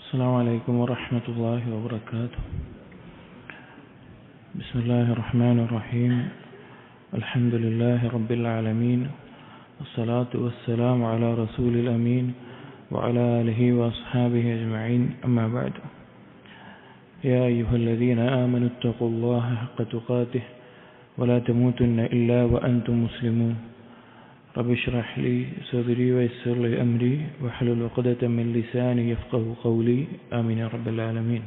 السلام عليكم ورحمة الله وبركاته. بسم الله الرحمن الرحيم. الحمد لله رب العالمين، والصلاة والسلام على رسول الأمين وعلى آله وأصحابه أجمعين، أما بعد. يا أيها الذين آمنوا اتقوا الله حق تقاته ولا تموتن إلا وأنتم مسلمون. رب اشرح لي صدري ويسر لي أمري واحلل عقدة من لساني يفقهوا قولي آمين يا رب العالمين.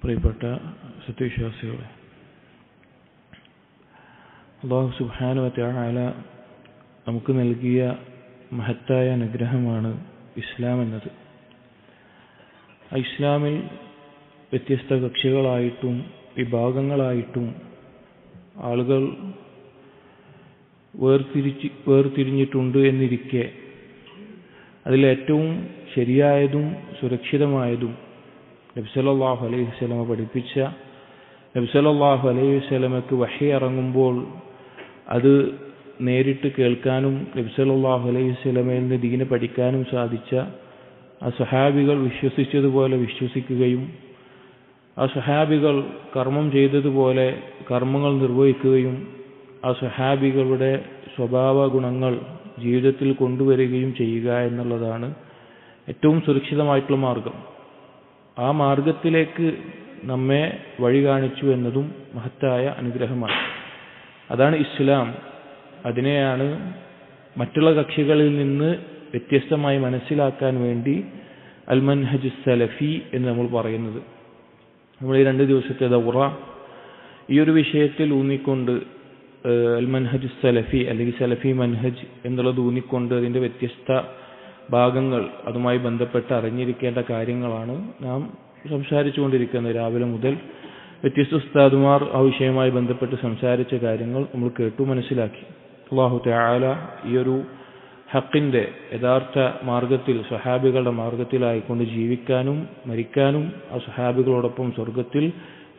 പ്രിയപ്പെട്ട സത്യവിശ്വാസികളെ, അല്ലാഹു സുബ്ഹാനഹു വ തആല നമുക്ക് നൽകിയ മഹത്തായ അനുഗ്രഹമാണ് ഇസ്ലാം എന്നത്. ഇസ്ലാമിൽ വ്യത്യസ്ത കക്ഷികളായിട്ടും വിഭാഗങ്ങളായിട്ടും ആളുകൾ വേർതിരിഞ്ഞിട്ടുണ്ട് എന്നിരിക്കെ അതിലേറ്റവും ശരിയായതും സുരക്ഷിതമായതും നബി സല്ലല്ലാഹു അലൈഹി വസല്ലമ പഠിപ്പിച്ച, നബി സല്ലല്ലാഹു അലൈഹി വസല്ലമക്ക് വഹി ഇറങ്ങുമ്പോൾ അത് നേരിട്ട് കേൾക്കാനും നബി സല്ലല്ലാഹു അലൈഹി വസല്ലമയിൽ നിന്ന് ദീന് പഠിക്കാനും സാധിച്ച ആ സ്വഹാബികൾ വിശ്വസിച്ചതുപോലെ വിശ്വസിക്കുകയും ആ സ്വഹാബികൾ കർമ്മം ചെയ്തതുപോലെ കർമ്മങ്ങൾ നിർവഹിക്കുകയും ആ സ്വഹാബികളുടെ സ്വഭാവ ഗുണങ്ങൾ ജീവിതത്തിൽ കൊണ്ടുവരികയും ചെയ്യുക എന്നുള്ളതാണ് ഏറ്റവും സുരക്ഷിതമായിട്ടുള്ള മാർഗം. ആ മാർഗത്തിലേക്ക് നമ്മെ വഴി കാണിച്ചു എന്നതും മഹത്തായ അനുഗ്രഹമാണ്. അതാണ് ഇസ്ലാം. അതിനെയാണ് മറ്റുള്ള കക്ഷികളിൽ നിന്ന് വ്യത്യസ്തമായി മനസ്സിലാക്കാൻ വേണ്ടി അൽ മൻഹജ് സലഫി എന്ന് നമ്മൾ പറയുന്നത്. നമ്മൾ ഈ 2 ദിവസത്തെ ദൗറ ഈ ഒരു വിഷയത്തിൽ ഊന്നിക്കൊണ്ട് അൽ മൻഹജ് സലഫി അല്ലെങ്കിൽ സലഫി മൻഹജ് എന്നുള്ളത് ഊന്നിക്കൊണ്ട് അതിൻ്റെ വ്യത്യസ്ത ഭാഗങ്ങൾ, അതുമായി ബന്ധപ്പെട്ട് അറിഞ്ഞിരിക്കേണ്ട കാര്യങ്ങളാണ് നാം സംസാരിച്ചു കൊണ്ടിരിക്കുന്നത്. രാവിലെ മുതൽ വ്യത്യസ്ത ഉസ്താദുമാർ ആ വിഷയവുമായി ബന്ധപ്പെട്ട് സംസാരിച്ച കാര്യങ്ങൾ നമ്മൾ കേട്ടു മനസ്സിലാക്കി. അല്ലാഹു തആല ഈ ഒരു ഹക്കിൻ്റെ യഥാർത്ഥ മാർഗത്തിൽ, സ്വഹാബികളുടെ മാർഗത്തിലായിക്കൊണ്ട് ജീവിക്കാനും മരിക്കാനും ആ സ്വഹാബികളോടൊപ്പം സ്വർഗത്തിൽ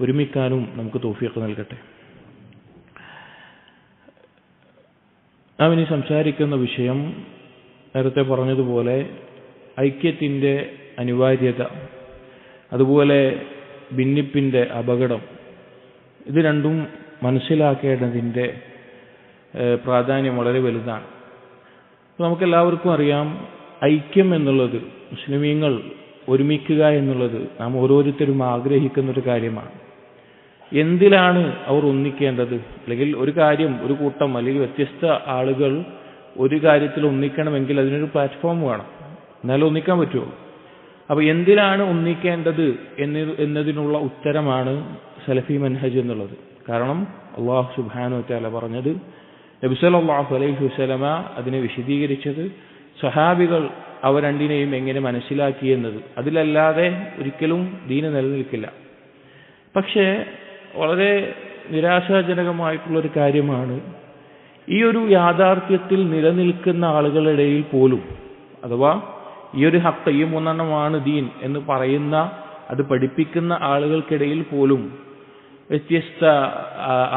ഒരുമിക്കാനും നമുക്ക് തൗഫീഖ് നൽകട്ടെ. നാം ഇനി സംസാരിക്കുന്ന വിഷയം നേരത്തെ പറഞ്ഞതുപോലെ ഐക്യത്തിൻ്റെ അനിവാര്യത, അതുപോലെ ഭിന്നിപ്പിൻ്റെ അപകടം, ഇത് രണ്ടും മനസ്സിലാക്കേണ്ടതിൻ്റെ പ്രാധാന്യം വളരെ വലുതാണ്. നമുക്കെല്ലാവർക്കും അറിയാം, ഐക്യം എന്നുള്ളത്, മുസ്ലിമീങ്ങൾ ഒരുമിക്കുക എന്നുള്ളത് നാം ഓരോരുത്തരും ആഗ്രഹിക്കുന്നൊരു കാര്യമാണ്. എന്തിലാണ് അവർ ഒന്നിക്കേണ്ടത്? അല്ലെങ്കിൽ ഒരു കാര്യം, ഒരു കൂട്ടം അല്ലെങ്കിൽ വ്യത്യസ്ത ആളുകൾ ഒരു കാര്യത്തിൽ ഒന്നിക്കണമെങ്കിൽ അതിനൊരു പ്ലാറ്റ്ഫോം വേണം, എന്നാലും ഒന്നിക്കാൻ പറ്റുമോ? അപ്പോൾ എന്തിനാണ് ഒന്നിക്കേണ്ടത് എന്നതിനുള്ള ഉത്തരമാണ് സലഫി മൻഹജ് എന്നുള്ളത്. കാരണം അല്ലാഹു സുബ്ഹാനഹു വ തആല പറഞ്ഞത്, നബി സല്ലല്ലാഹു അലൈഹി വസല്ലമ അതിനെ വിശദീകരിച്ചത്, സ്വഹാബികൾ അവ രണ്ടിനെയും എങ്ങനെ മനസ്സിലാക്കി എന്നത്. അതിലല്ലാതെ ഒരിക്കലും ദീന് നിലനിൽക്കില്ല. പക്ഷേ വളരെ നിരാശാജനകമായിട്ടുള്ളൊരു കാര്യമാണ്, ഈ ഒരു യാഥാർത്ഥ്യത്തിൽ നിലനിൽക്കുന്ന ആളുകളുടെ ഇടയിൽ പോലും, അഥവാ ഈ ഒരു ഹക്ക്, ഈ 3 ദീൻ എന്ന് പറയുന്ന, അത് പഠിപ്പിക്കുന്ന ആളുകൾക്കിടയിൽ പോലും വ്യത്യസ്ത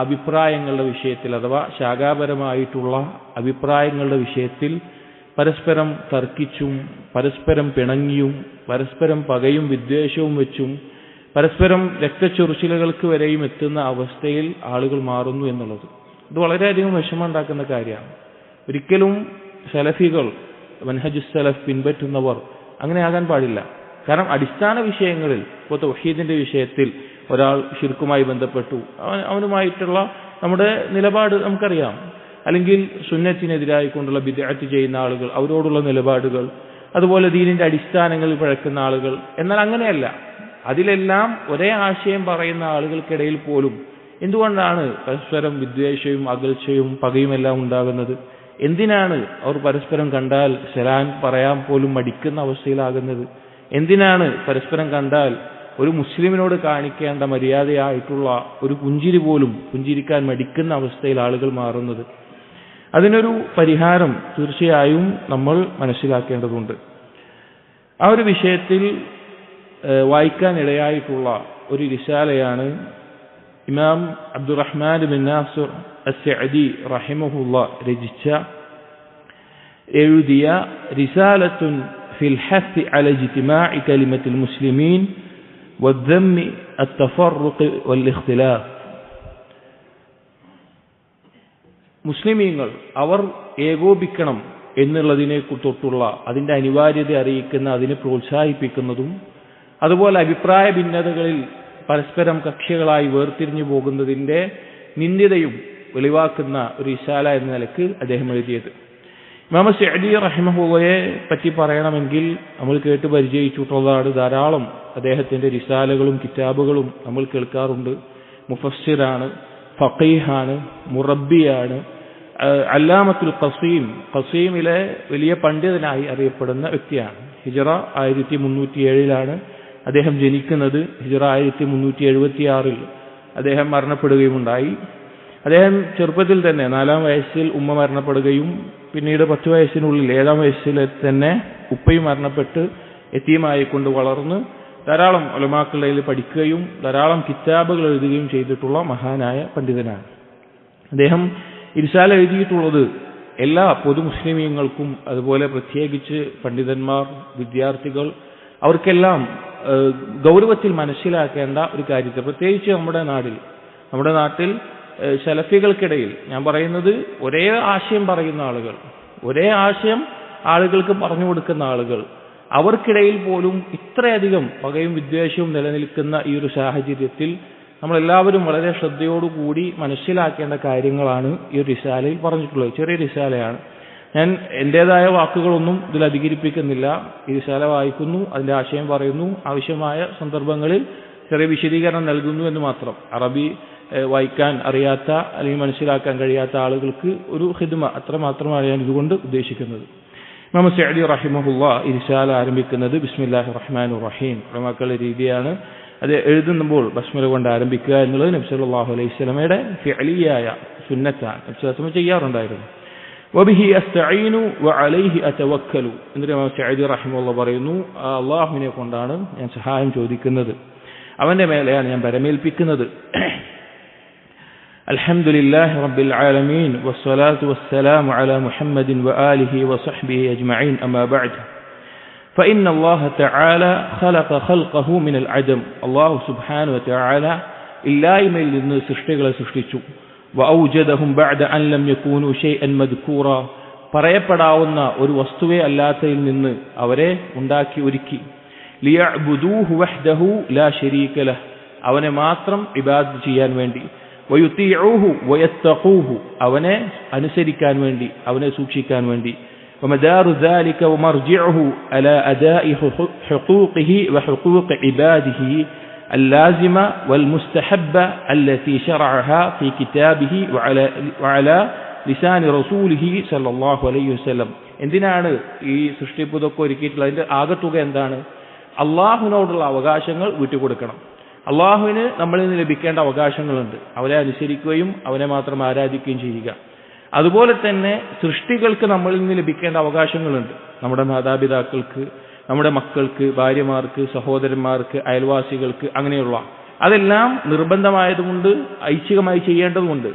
അഭിപ്രായങ്ങളുടെ വിഷയത്തിൽ, അഥവാ ശാഖാപരമായിട്ടുള്ള അഭിപ്രായങ്ങളുടെ വിഷയത്തിൽ പരസ്പരം തർക്കിച്ചും പരസ്പരം പിണങ്ങിയും പരസ്പരം പകയും വിദ്വേഷവും വെച്ചും പരസ്പരം രക്തച്ചൊറിച്ചിലുകൾക്ക് വരെയും എത്തുന്ന അവസ്ഥയിൽ ആളുകൾ മാറുന്നു എന്നുള്ളത് ഇത് വളരെയധികം വിഷമമുണ്ടാക്കുന്ന കാര്യമാണ്. ഒരിക്കലും സലഫികൾ, മൻഹജുസ് സലഫ് പിൻപറ്റുന്നവർ അങ്ങനെ ആകാൻ പാടില്ല. കാരണം അടിസ്ഥാന വിഷയങ്ങളിൽ, ഇപ്പോൾ തൗഹീദിന്റെ വിഷയത്തിൽ ഒരാൾ ശിർക്കുമായി ബന്ധപ്പെട്ടു, അവനുമായിട്ടുള്ള നമ്മുടെ നിലപാട് നമുക്കറിയാം. അല്ലെങ്കിൽ സുന്നത്തിനെതിരായിക്കൊണ്ടുള്ള ബിദ്അത്ത് ചെയ്യുന്ന ആളുകൾ, അവരോടുള്ള നിലപാടുകൾ, അതുപോലെ ദീനിന്റെ അടിസ്ഥാനങ്ങളിൽ പഴക്കുന്ന ആളുകൾ. എന്നാൽ അങ്ങനെയല്ല, അതിലെല്ലാം ഒരേ ആശയം പറയുന്ന ആളുകൾക്കിടയിൽ പോലും എന്തുകൊണ്ടാണ് പരസ്പരം വിദ്വേഷവും അകൽച്ചയും പകയുമെല്ലാം ഉണ്ടാകുന്നത്? എന്തിനാണ് അവർ പരസ്പരം കണ്ടാൽ സലാം പറയാൻ പോലും മടിക്കുന്ന അവസ്ഥയിലാകുന്നത്? എന്തിനാണ് പരസ്പരം കണ്ടാൽ ഒരു മുസ്ലിമിനോട് കാണിക്കേണ്ട മര്യാദയായിട്ടുള്ള ഒരു പുഞ്ചിരി പോലും പുഞ്ചിരിക്കാൻ മടിക്കുന്ന അവസ്ഥയിൽ ആളുകൾ മാറുന്നത്? അതിനൊരു പരിഹാരം തീർച്ചയായും നമ്മൾ മനസ്സിലാക്കേണ്ടതുണ്ട്. ആ ഒരു വിഷയത്തിൽ വായിക്കാനിടയായിട്ടുള്ള ഒരു റിസാലയാണ് ഇമാം അബ്ദുറഹ്മാൻ ബിൻ നാസിർ അസ്സഅദി റഹിമഹുല്ലാ രചിച്ച എഴുതിയ റിസാലത്തുൻ في الحث على اجتماع كلمة المسلمين والذم التفرق والاختلاف. മുസ്ലിമീങ്ങൾ അവർ ഏകോപിക്കണം എന്നുള്ളതിനെ തൊട്ടുള്ള അതിൻ്റെ അനിവാര്യത അറിയിക്കുന്ന, അതിനെ പ്രോത്സാഹിപ്പിക്കുന്നതും, അതുപോലെ അഭിപ്രായ ഭിന്നതകളിൽ പരസ്പരം കക്ഷികളായി വേർതിരിഞ്ഞു പോകുന്നതിൻ്റെ നിന്ദ്യതയും വെളിവാക്കുന്ന ഒരു റിസാല എന്ന നിലക്ക് അദ്ദേഹം എഴുതിയത്. ഇമാം സഅദി റഹിമഹുള്ളയെ പറ്റി പറയണമെങ്കിൽ നമ്മൾ കേട്ട് പരിചയിച്ചിട്ടുള്ളതാണ്. ധാരാളം അദ്ദേഹത്തിൻ്റെ റിസാലകളും കിതാബുകളും നമ്മൾ കേൾക്കാറുണ്ട്. മുഫസ്സിറാണ്, ഫഖീഹാണ്, മുറബ്ബിയാണ്, അല്ലാമത്തുൽ ഖസീമിലെ വലിയ പണ്ഡിതനായി അറിയപ്പെടുന്ന വ്യക്തിയാണ്. ഹിജറ 1307 അദ്ദേഹം ജനിക്കുന്നത്. ഹിജറ 1376 അദ്ദേഹം മരണപ്പെടുകയുമുണ്ടായി. അദ്ദേഹം ചെറുപ്പത്തിൽ തന്നെ 4-ാം വയസ്സിൽ ഉമ്മ മരണപ്പെടുകയും പിന്നീട് 10 വയസ്സിനുള്ളിൽ 7-ാം വയസ്സിൽ തന്നെ ഉപ്പയും മരണപ്പെട്ട് യതീമായി കൊണ്ട് വളർന്ന് ധാരാളം ഉലമാക്കളുടെ പഠിക്കുകയും ധാരാളം കിതാബുകൾ എഴുതുകയും ചെയ്തിട്ടുള്ള മഹാനായ പണ്ഡിതനാണ്. അദ്ദേഹം റിസാല എഴുതിയിട്ടുള്ളത് എല്ലാ പൊതു മുസ്ലിമീങ്ങൾക്കും, അതുപോലെ പ്രത്യേകിച്ച് പണ്ഡിതന്മാർ, വിദ്യാർത്ഥികൾ, അവർക്കെല്ലാം ഗൗരവത്തിൽ മനസ്സിലാക്കേണ്ട ഒരു കാര്യത്തെ, പ്രത്യേകിച്ച് നമ്മുടെ നാട്ടിൽ സലഫികൾക്കിടയിൽ, ഞാൻ പറയുന്നത് ഒരേ ആശയം പറയുന്ന ആളുകൾ, ഒരേ ആശയം ആളുകൾക്ക് പറഞ്ഞു കൊടുക്കുന്ന ആളുകൾ, അവർക്കിടയിൽ പോലും ഇത്രയധികം പകയും വിദ്വേഷവും നിലനിൽക്കുന്ന ഈ ഒരു സാഹചര്യത്തിൽ നമ്മളെല്ലാവരും വളരെ ശ്രദ്ധയോടുകൂടി മനസ്സിലാക്കേണ്ട കാര്യങ്ങളാണ് ഈ ഒരു റിസാലയിൽ പറഞ്ഞിട്ടുള്ളത്. ചെറിയ റിസാലയാണ്. ഞാൻ എൻ്റേതായ വാക്കുകളൊന്നും ഇതിൽ അധികരിപ്പിക്കുന്നില്ല. ഈ റിസാല വായിക്കുന്നു, അതിൻ്റെ ആശയം പറയുന്നു, ആവശ്യമായ സന്ദർഭങ്ങളിൽ ചെറിയ വിശദീകരണം നൽകുന്നു എന്ന് മാത്രം. അറബി വായിക്കാൻ അറിയാത്ത അല്ലെങ്കിൽ മനസ്സിലാക്കാൻ കഴിയാത്ത ആളുകൾക്ക് ഒരു ഖിദ്മ, അത്ര മാത്രമാണ് ഞാൻ ഇതുകൊണ്ട് ഉദ്ദേശിക്കുന്നത്. ഇമാം സഅദി റഹിമഹുല്ലാ ഈ റിസാല ആരംഭിക്കുന്നത് ബിസ്മില്ലാഹിർ റഹ്മാനിർ റഹീം, ഉലമാക്കളുടെ രീതിയാണ്. അത് എഴുതുമ്പോൾ ബസ്മല കൊണ്ട് ആരംഭിക്കുക എന്നുള്ളത് നബി സല്ലല്ലാഹു അലൈഹി വസല്ലമയുടെ ഫിഅലിയായ സുന്നത്താണ്. നബി സല്ലല്ലാഹു അലൈഹി വസല്ലം ചെയ്യാറുണ്ടായിരുന്നു. വബിഹി അസ്തഈനു വഅലൈഹി അതവക്കലു എന്ന് ഇമാം സഅദി റഹിമഹുല്ലാ പറയുന്നു. അല്ലാഹുവിനെ കൊണ്ടാണ് ഞാൻ സഹായം ചോദിക്കുന്നത്, അവന്റെ മേലെയാണ് ഞാൻ പരമേൽപ്പിക്കുന്നത്. അൽഹംദുലില്ലാഹി റബ്ബിൽ ആലമീൻ വസ്സലാത്തു വസ്സലാമു അലാ മുഹമ്മദിൻ വആലിഹി വസഹ്ബിഹി അജ്മഈൻ അമ്മാ ബഅദ്. فإن الله تعالى خلق خلقه من العدم. الله سبحانه وتعالى ഇല്ലായ്മയിൽ നിന്ന് സൃഷ്ടികളെ സൃഷ്ടിച്ചു. وأوجدهم بعد أن لم يكونوا شيئا مذكورا. പറയപ്പെടാവുന്ന ഒരു വസ്തുവേ അല്ലാത്തതിൽ നിന്ന് അവരെ ഉണ്ടാക്കി ഒരുക്കി. ليعبدوه وحده لا شريك له. അവനെ മാത്രം ഇബാദത്ത് ചെയ്യാൻ വേണ്ടി. ويطيعوه ويتقوه. അവനെ അനുസരിക്കാൻ വേണ്ടി, അവനെ സൂക്ഷിക്കാൻ വേണ്ടി. ومدار ذلك ومرجعه على أداء حقوقه وحقوق عباده اللازمة والمستحبة التي شرعها في كتابه وعلى لسان رسوله صلى الله عليه وسلم. എന്തിനാണ് ഈ സൃഷ്ടിപ്പുതൊക്കെ ഒരുക്കിയിട്ടുള്ളത്? അതിൻ്റെ ആകത്തുക എന്താണ്? അള്ളാഹുവിനോടുള്ള അവകാശങ്ങൾ വിട്ടുകൊടുക്കണം. അള്ളാഹുവിന് നമ്മളിൽ നിന്ന് ലഭിക്കേണ്ട അവകാശങ്ങളുണ്ട്. അവനെ അനുസരിക്കുകയും അവനെ മാത്രം ആരാധിക്കുകയും ചെയ്യുക. അതുപോലെ തന്നെ സൃഷ്ടികൾക്ക് നമ്മളിൽ നിന്ന് ലഭിക്കേണ്ട അവകാശങ്ങളുണ്ട്. നമ്മുടെ മാതാപിതാക്കൾക്ക്, നമ്മുടെ മക്കൾക്ക്, ഭാര്യമാർക്ക്, സഹോദരന്മാർക്ക്, അയൽവാസികൾക്ക്, അങ്ങനെയുള്ള അതെല്ലാം നിർബന്ധമായതുകൊണ്ട് ഐച്ഛികമായി ചെയ്യേണ്ടതുണ്ട്.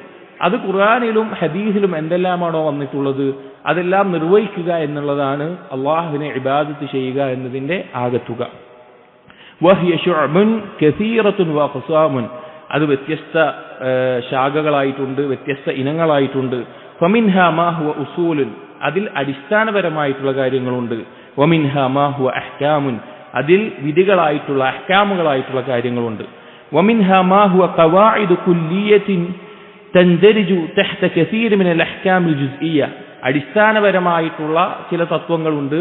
അത് ഖുർആനിലും ഹദീസിലും എന്തെല്ലാമാണോ വന്നിട്ടുള്ളത് അതെല്ലാം നിർവഹിക്കുക എന്നുള്ളതാണ് അള്ളാഹുവിനെ ഇബാദത്ത് ചെയ്യുക എന്നതിൻ്റെ ആകത്തുക. വഹിയ ശുഅബുൻ കസീറത്തുൻ വഖസാമുൻ. അത് വ്യത്യസ്ത ശാഖകളായിട്ടുണ്ട്, വ്യത്യസ്ത ഇനങ്ങളായിട്ടുണ്ട്. ഫമിൻഹാ മാ ഹുവ ഉസൂലുൻ. അതിൽ അടിസ്ഥാനപരമായിട്ടുള്ള കാര്യങ്ങളുണ്ട്. വമിൻഹാ മാ ഹുവ അഹ്കാമുൻ. അതിൽ വിധികളായിട്ടുള്ള അഹ്കാമുകളായിട്ടുള്ള കാര്യങ്ങളുണ്ട്. വമിൻഹാ മാ ഹുവ ഖവാഇദു കുല്ലിയത്തിൻ തൻദരിജു തഹ്ത കസീർ മിനൽ അഹ്കാമിൽ ജുസ്ഇയ്യ. അടിസ്ഥാനപരമായിട്ടുള്ള ചില തത്വങ്ങളുണ്ട്,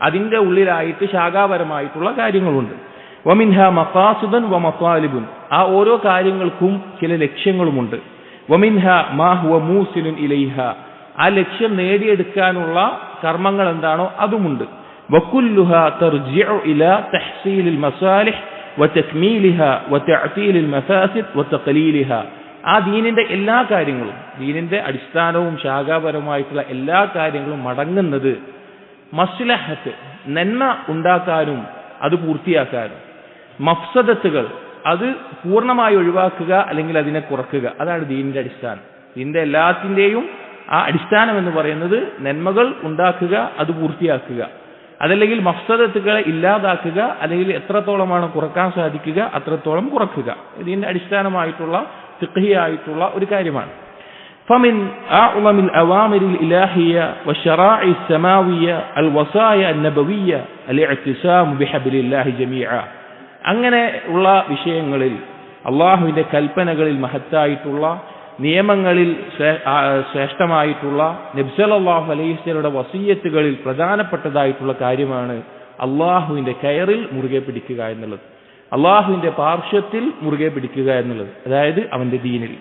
അതിൻ്റെ ഉള്ളിലായിട്ട് ശാഖാപരമായിട്ടുള്ള കാര്യങ്ങളുണ്ട്. വമിൻഹാ മഖാസിദുൻ വമതാലിബുൻ. ആ ഓരോ കാര്യങ്ങൾക്കും ചില ലക്ഷ്യങ്ങളുമുണ്ട്. വമിൻഹാ മാ ഹുവ മൂസിലുൻ ഇലൈഹ. ആ ലക്ഷ്യം നേടിയെടുക്കാനുള്ള കർമ്മങ്ങൾ എന്താണോ അതുമുണ്ട്. വകുല്ലുഹാ തർജിഉ ഇലാ തഹ്സീലിൽ മസാലിഹ് വതക്മീലിഹാ വതഅതീലിൽ മഫാസിദ് വതഖലീലിഹ. ആ ദീനിന്റെ എല്ലാ കാര്യങ്ങളും, ദീനിന്റെ അടിസ്ഥാനവും ശാഖാപരമായിട്ടുള്ള എല്ലാ കാര്യങ്ങളും മടങ്ങുന്നത് മസ്ലഹത്ത്, നന്മ ഉണ്ടാക്കാനും അത് പൂർത്തിയാക്കാനും, മഫ്സദത്തുകൾ അത് പൂർണ്ണമായി ഒഴിവാക്കുക അല്ലെങ്കിൽ അതിനെ കുറക്കുക. അതാണ് ദീനിന്റെ അടിസ്ഥാനം. ദീനിന്റെ എല്ലാത്തിൻ്റെയും ആ അടിസ്ഥാനം എന്ന് പറയുന്നത് നന്മകൾ ഉണ്ടാക്കുക, അത് പൂർത്തിയാക്കുക. അതല്ലെങ്കിൽ മഫ്സദത്തുകളെ ഇല്ലാതാക്കുക, അല്ലെങ്കിൽ എത്രത്തോളമാണ് കുറക്കാൻ സാധിക്കുക അത്രത്തോളം കുറക്കുക. ഇതിന്റെ അടിസ്ഥാനമായിട്ടുള്ള ഫിഖ്ഹിയായിട്ടുള്ള ഒരു കാര്യമാണ്. فمن أعظم الأوامر الإلهية والشرائع السماوية الوصايا النبوية الاعتصام بحبل الله جميعا. അങ്ങനെ ഉള്ള വിഷയങ്ങളിൽ അള്ളാഹുവിന്റെ കൽപ്പനകളിൽ മഹത്തായിട്ടുള്ള നിയമങ്ങളിൽ ശ്രേഷ്ഠമായിട്ടുള്ള നബി സല്ലല്ലാഹു അലൈഹി വസല്ലമയുടെ വസിയ്യത്തുകളിൽ പ്രധാനപ്പെട്ടതായിട്ടുള്ള കാര്യമാണ് അള്ളാഹുവിന്റെ കയറിൽ മുറുകെ പിടിക്കുക എന്നുള്ളത്, അള്ളാഹുവിന്റെ പാർശ്വത്തിൽ മുറുകെ പിടിക്കുക എന്നുള്ളത്, അതായത് അവന്റെ ദീനിൽ.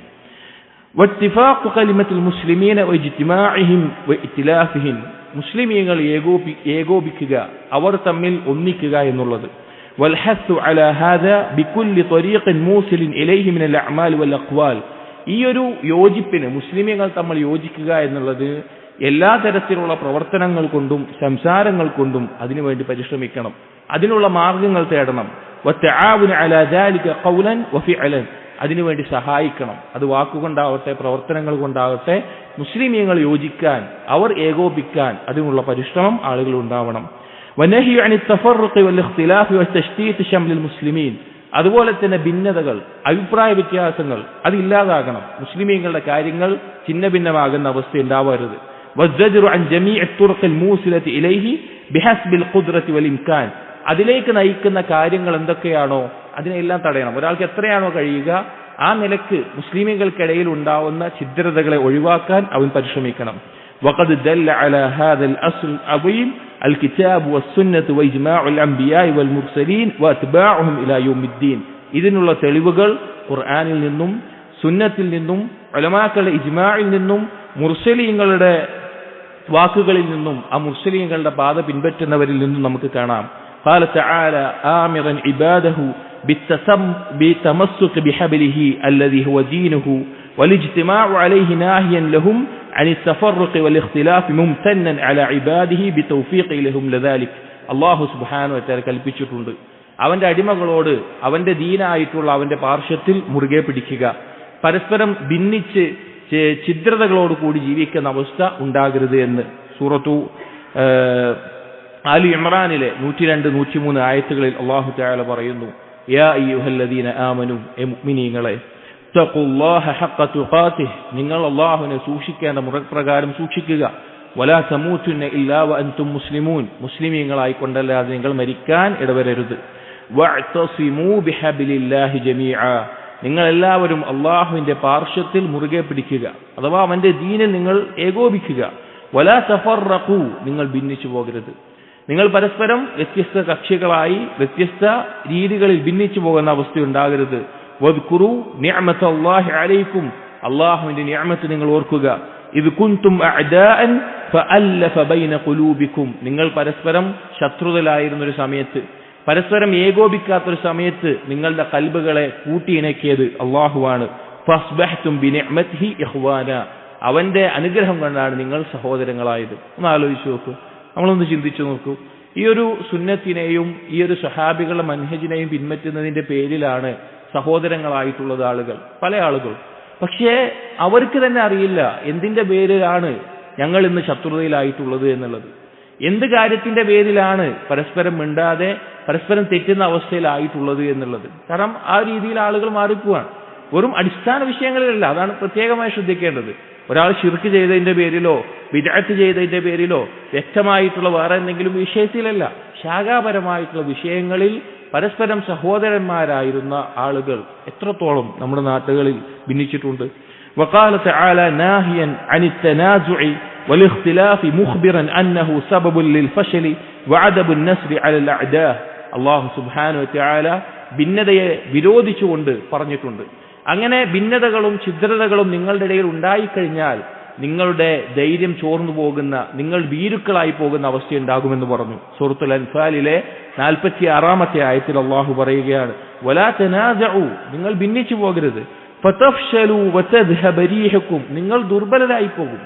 വത്തിഫാഖു ഖലിമത്തുൽ മുസ്ലിമീന വഇജ്തിമാഇഹിം വഇത്തിലാഫിഹിം, മുസ്ലിമീങ്ങൾ ഏകോപിക്കുക, അവർ തമ്മിൽ ഒന്നിക്കുക എന്നുള്ളത്. വൽഹസ്സു അലാ ഹാദാ ബികുല്ലി ത്വരീഖിൻ മൂസിലിൻ ഇലൈഹി മിനൽ അഅ്മാൽ വൽ അഖ്വാൽ. ഈ ഒരു യോജിപ്പിന്, മുസ്ലിമീങ്ങൾ തമ്മിൽ യോജിക്കുക എന്നുള്ളത് എല്ലാ തരത്തിലുള്ള പ്രവർത്തനങ്ങൾ കൊണ്ടും സംസാരങ്ങൾ കൊണ്ടും അതിനുവേണ്ടി പരിശ്രമിക്കണം, അതിനുള്ള മാർഗങ്ങൾ തേടണം. വത്തആവുന അലാ ദാലിക ഖൗലൻ വഫിഅലൻ, അതിനുവേണ്ടി സഹായിക്കണം, അത് വാക്കുകൊണ്ടാവട്ടെ പ്രവർത്തനങ്ങൾ കൊണ്ടാവട്ടെ. മുസ്ലിമീങ്ങൾ യോജിക്കാൻ, അവർ ഏകോപിക്കാൻ അതിനുള്ള പരിശ്രമം ആളുകൾ ഉണ്ടാവണം. വനഹി അനി തഫർറുഖി വൽ ഇഖ്തിലാഫി വതശ്തീത് ശംലിൽ മുസ്ലിമീൻ, അതുപോലെ തന്നെ ഭിന്നതകൾ, അഭിപ്രായ വ്യത്യാസങ്ങൾ അതില്ലാതാകണം. മുസ്ലിമീങ്ങളുടെ കാര്യങ്ങൾ ഛിന്ന ഭിന്നമാകുന്ന അവസ്ഥ ഉണ്ടാവരുത്. വസ്സജ്റു അൻ ജമീഇ തുറഖിൽ മൂസിലതി ഇലൈഹി ബിഹസ്ബിൽ ഖുദ്റതി വൽ ഇംകാൻ, അതിലേക്ക് നയിക്കുന്ന കാര്യങ്ങൾ എന്തൊക്കെയാണോ അതിനെല്ലാം തടയണം. ഒരാൾക്ക് എത്രയാണോ കഴിയുക ആ നിലക്ക് മുസ്ലിമീങ്ങൾക്കിടയിൽ ഉണ്ടാവുന്ന ഛിദ്രതകളെ ഒഴിവാക്കാൻ അവൻ പരിശ്രമിക്കണം. വഖദ് ദല്ല അലാ ഹാദൽ അസ്ൽ അദീം الكتاب والسنة وإجماع الأنبياء والمرسلين وأتباعهم إلى يوم الدين. ഇതിനുള്ള തെളിവുകൾ ഖുർആനിൽ നിന്നും സുന്നത്തിൽ നിന്നും ഉലമാക്കളുടെ ഇജ്മാഇൽ നിന്നും മുർസലീങ്ങളുടെ വാക്കുകളിൽ നിന്നും ആ മുർസലീങ്ങളുടെ പാത പിൻപറ്റുന്നവരിൽ നിന്നും നമുക്ക് കാണാം. قال تعالى آمرا عباده بالتمسك بحبله الذي هو دينه والاجتماع عليه ناهيا لهم عن التفرق والاختلاف ممتنا على عباده بتوفيق لهم لذلك. അല്ലാഹു സുബ്ഹാനഹു വ തആല കൽപ്പിച്ചിട്ടുണ്ട്, അവന്റെ അടിമകളോട് അവന്റെ ദീനായിട്ടുള്ള അവന്റെ പാർശ്വത്തിൽ മുറുകെ പിടിക്കുക, പരസ്പരം ഭിന്നിച്ച് ഛിദ്രതകളോട് കൂടി ജീവിക്കുന്ന അവസ്ഥ ഉണ്ടാകരുത് എന്ന് സൂറത്തു ആലി ഇമ്രാനിലെ 102, 103 ആയത്തുകളിൽ അല്ലാഹു തആല പറയുന്നു. യാ അയ്യുഹല്ലദീന ആമനു, എ മുഅ്മിനീങ്ങളെ, തഖുല്ലാഹ ഹഖ തുഖാതിഹ്, നിങ്ങൾ അല്ലാഹുവിനെ സൂക്ഷിക്കേണ്ട മുറപ്രകാരം സൂക്ഷിക്കുക. വലാ തമൂതുന്ന ഇല്ലാ വഅൻതും മുസ്ലിമൂൻ, മുസ്ലിമീങ്ങളായി കൊണ്ടല്ലാതെ നിങ്ങൾ മരിക്കാൻ ഇടവരരുത്. വഅ്തസിമൂ ബിഹബ്ലില്ലാഹി ജമീഅ, നിങ്ങൾ എല്ലാവരും അല്ലാഹുവിന്റെ പാർശ്വത്തിൽ മുറുകെ പിടിക്കുക, അഥവാ അവന്റെ ദീനിൽ നിങ്ങൾ ഏകോപിക്കുക. വലാ തഫറഖൂ, നിങ്ങൾ ഭിന്നിച്ചു പോകരുത്. നിങ്ങൾ പരസ്പരം വ്യത്യസ്ത കക്ഷികളായി വ്യത്യസ്ത രീതികളിൽ ഭിന്നിച്ചു പോകുന്ന അവസ്ഥ ഉണ്ടാകരുത്. വദ്കുറു നിഅമതല്ലാഹി അലൈക്കും, അല്ലാഹുവിന്റെ നിഅമത്ത് നിങ്ങൾ ഓർക്കുക. ഇദ് കുൻതും അഅദാഅൻ ഫഅല്ലഫ ബൈന ഖുലൂബിക്കും, നിങ്ങൾ പരസ്പരം ശത്രുതയിലായിരുന്ന ഒരു സമയത്ത്, പരസ്പരം ഏകോപിക്കാത്തൊരു സമയത്ത് നിങ്ങളുടെ ഖൽബുകളെ കൂട്ടിയിണക്കിയത് അല്ലാഹുവാണ്. ഫസ്ബഹ്തും ബിനിഅമതിഹി ഇഖ്വാന, അവന്റെ അനുഗ്രഹം കൊണ്ടാണ് നിങ്ങൾ സഹോദരങ്ങളായത്. ഒന്ന് ആലോചിച്ച് നോക്കൂ, നമ്മളൊന്ന് ചിന്തിച്ചു നോക്കൂ. ഈ ഒരു സുന്നത്തിനെയും ഈ ഒരു സ്വഹാബികളുടെ മൻഹജിനെയും പിൻപറ്റുന്നതിന്റെ പേരിലാണ് സഹോദരങ്ങളായിട്ടുള്ളത് ആളുകൾ, പല ആളുകൾ. പക്ഷേ അവർക്ക് തന്നെ അറിയില്ല എന്തിന്റെ പേരിലാണ് ഞങ്ങൾ ഇന്ന് ശത്രുതയിലായിട്ടുള്ളത് എന്നുള്ളത്, എന്ത് കാര്യത്തിന്റെ പേരിലാണ് പരസ്പരം മിണ്ടാതെ പരസ്പരം തെറ്റുന്ന അവസ്ഥയിലായിട്ടുള്ളത് എന്നുള്ളത്. കാരണം ആ രീതിയിൽ ആളുകൾ മാറിപ്പോവാണ്. വെറും അടിസ്ഥാന വിഷയങ്ങളിലല്ല, അതാണ് പ്രത്യേകമായി ശ്രദ്ധിക്കേണ്ടത്. ഒരാൾ ശിർക്ക് ചെയ്തതിന്റെ പേരിലോ ബിദ്അത്ത് ചെയ്തതിന്റെ പേരിലോ വ്യക്തമായിട്ടുള്ള വേറെ എന്തെങ്കിലും വിഷയത്തിലല്ല, ശാഖാപരമായിട്ടുള്ള വിഷയങ്ങളിൽ പരസ്പരം സഹോദരന്മാരായിരുന്ന ആളുകൾ എത്രത്തോളം നമ്മുടെ നാട്ടുകളിൽ ഭിന്നിച്ചിട്ടുണ്ട്. وقال تعالى ناهيا عن التنازع والاختلاف مخبرا أنه سبب للفشل وعدم النصر على الأعداء. അല്ലാഹു സുബ്ഹാനഹു വ തആല ഭിന്നതയെ വിരോധിച്ചുകൊണ്ട് പറഞ്ഞിട്ടുണ്ട്. അങ്ങനെ ഭിന്നതകളും ഛിദ്രതകളും നിങ്ങളുടെ ഇടയിൽ ഉണ്ടായിക്കഴിഞ്ഞാൽ നിങ്ങളുടെ ധൈര്യം ചോർന്നു പോകുന്ന, നിങ്ങൾ ഭീരുക്കളായി പോകുന്ന അവസ്ഥ ഉണ്ടാകുമെന്ന് പറഞ്ഞു. സൂറത്തുൽ അൻഫാലിലെ 46-ാമത്തെ ആയത്തിൽ അല്ലാഹു പറയുകയാണ്, വലാ തനാസഉ, നിങ്ങൾ ഭിന്നിച്ചു പോകരുത്. ഫതഫ്ശലു വതദ്ഹബ റീഹുക്കും, നിങ്ങൾ ദുർബലരായി പോകും,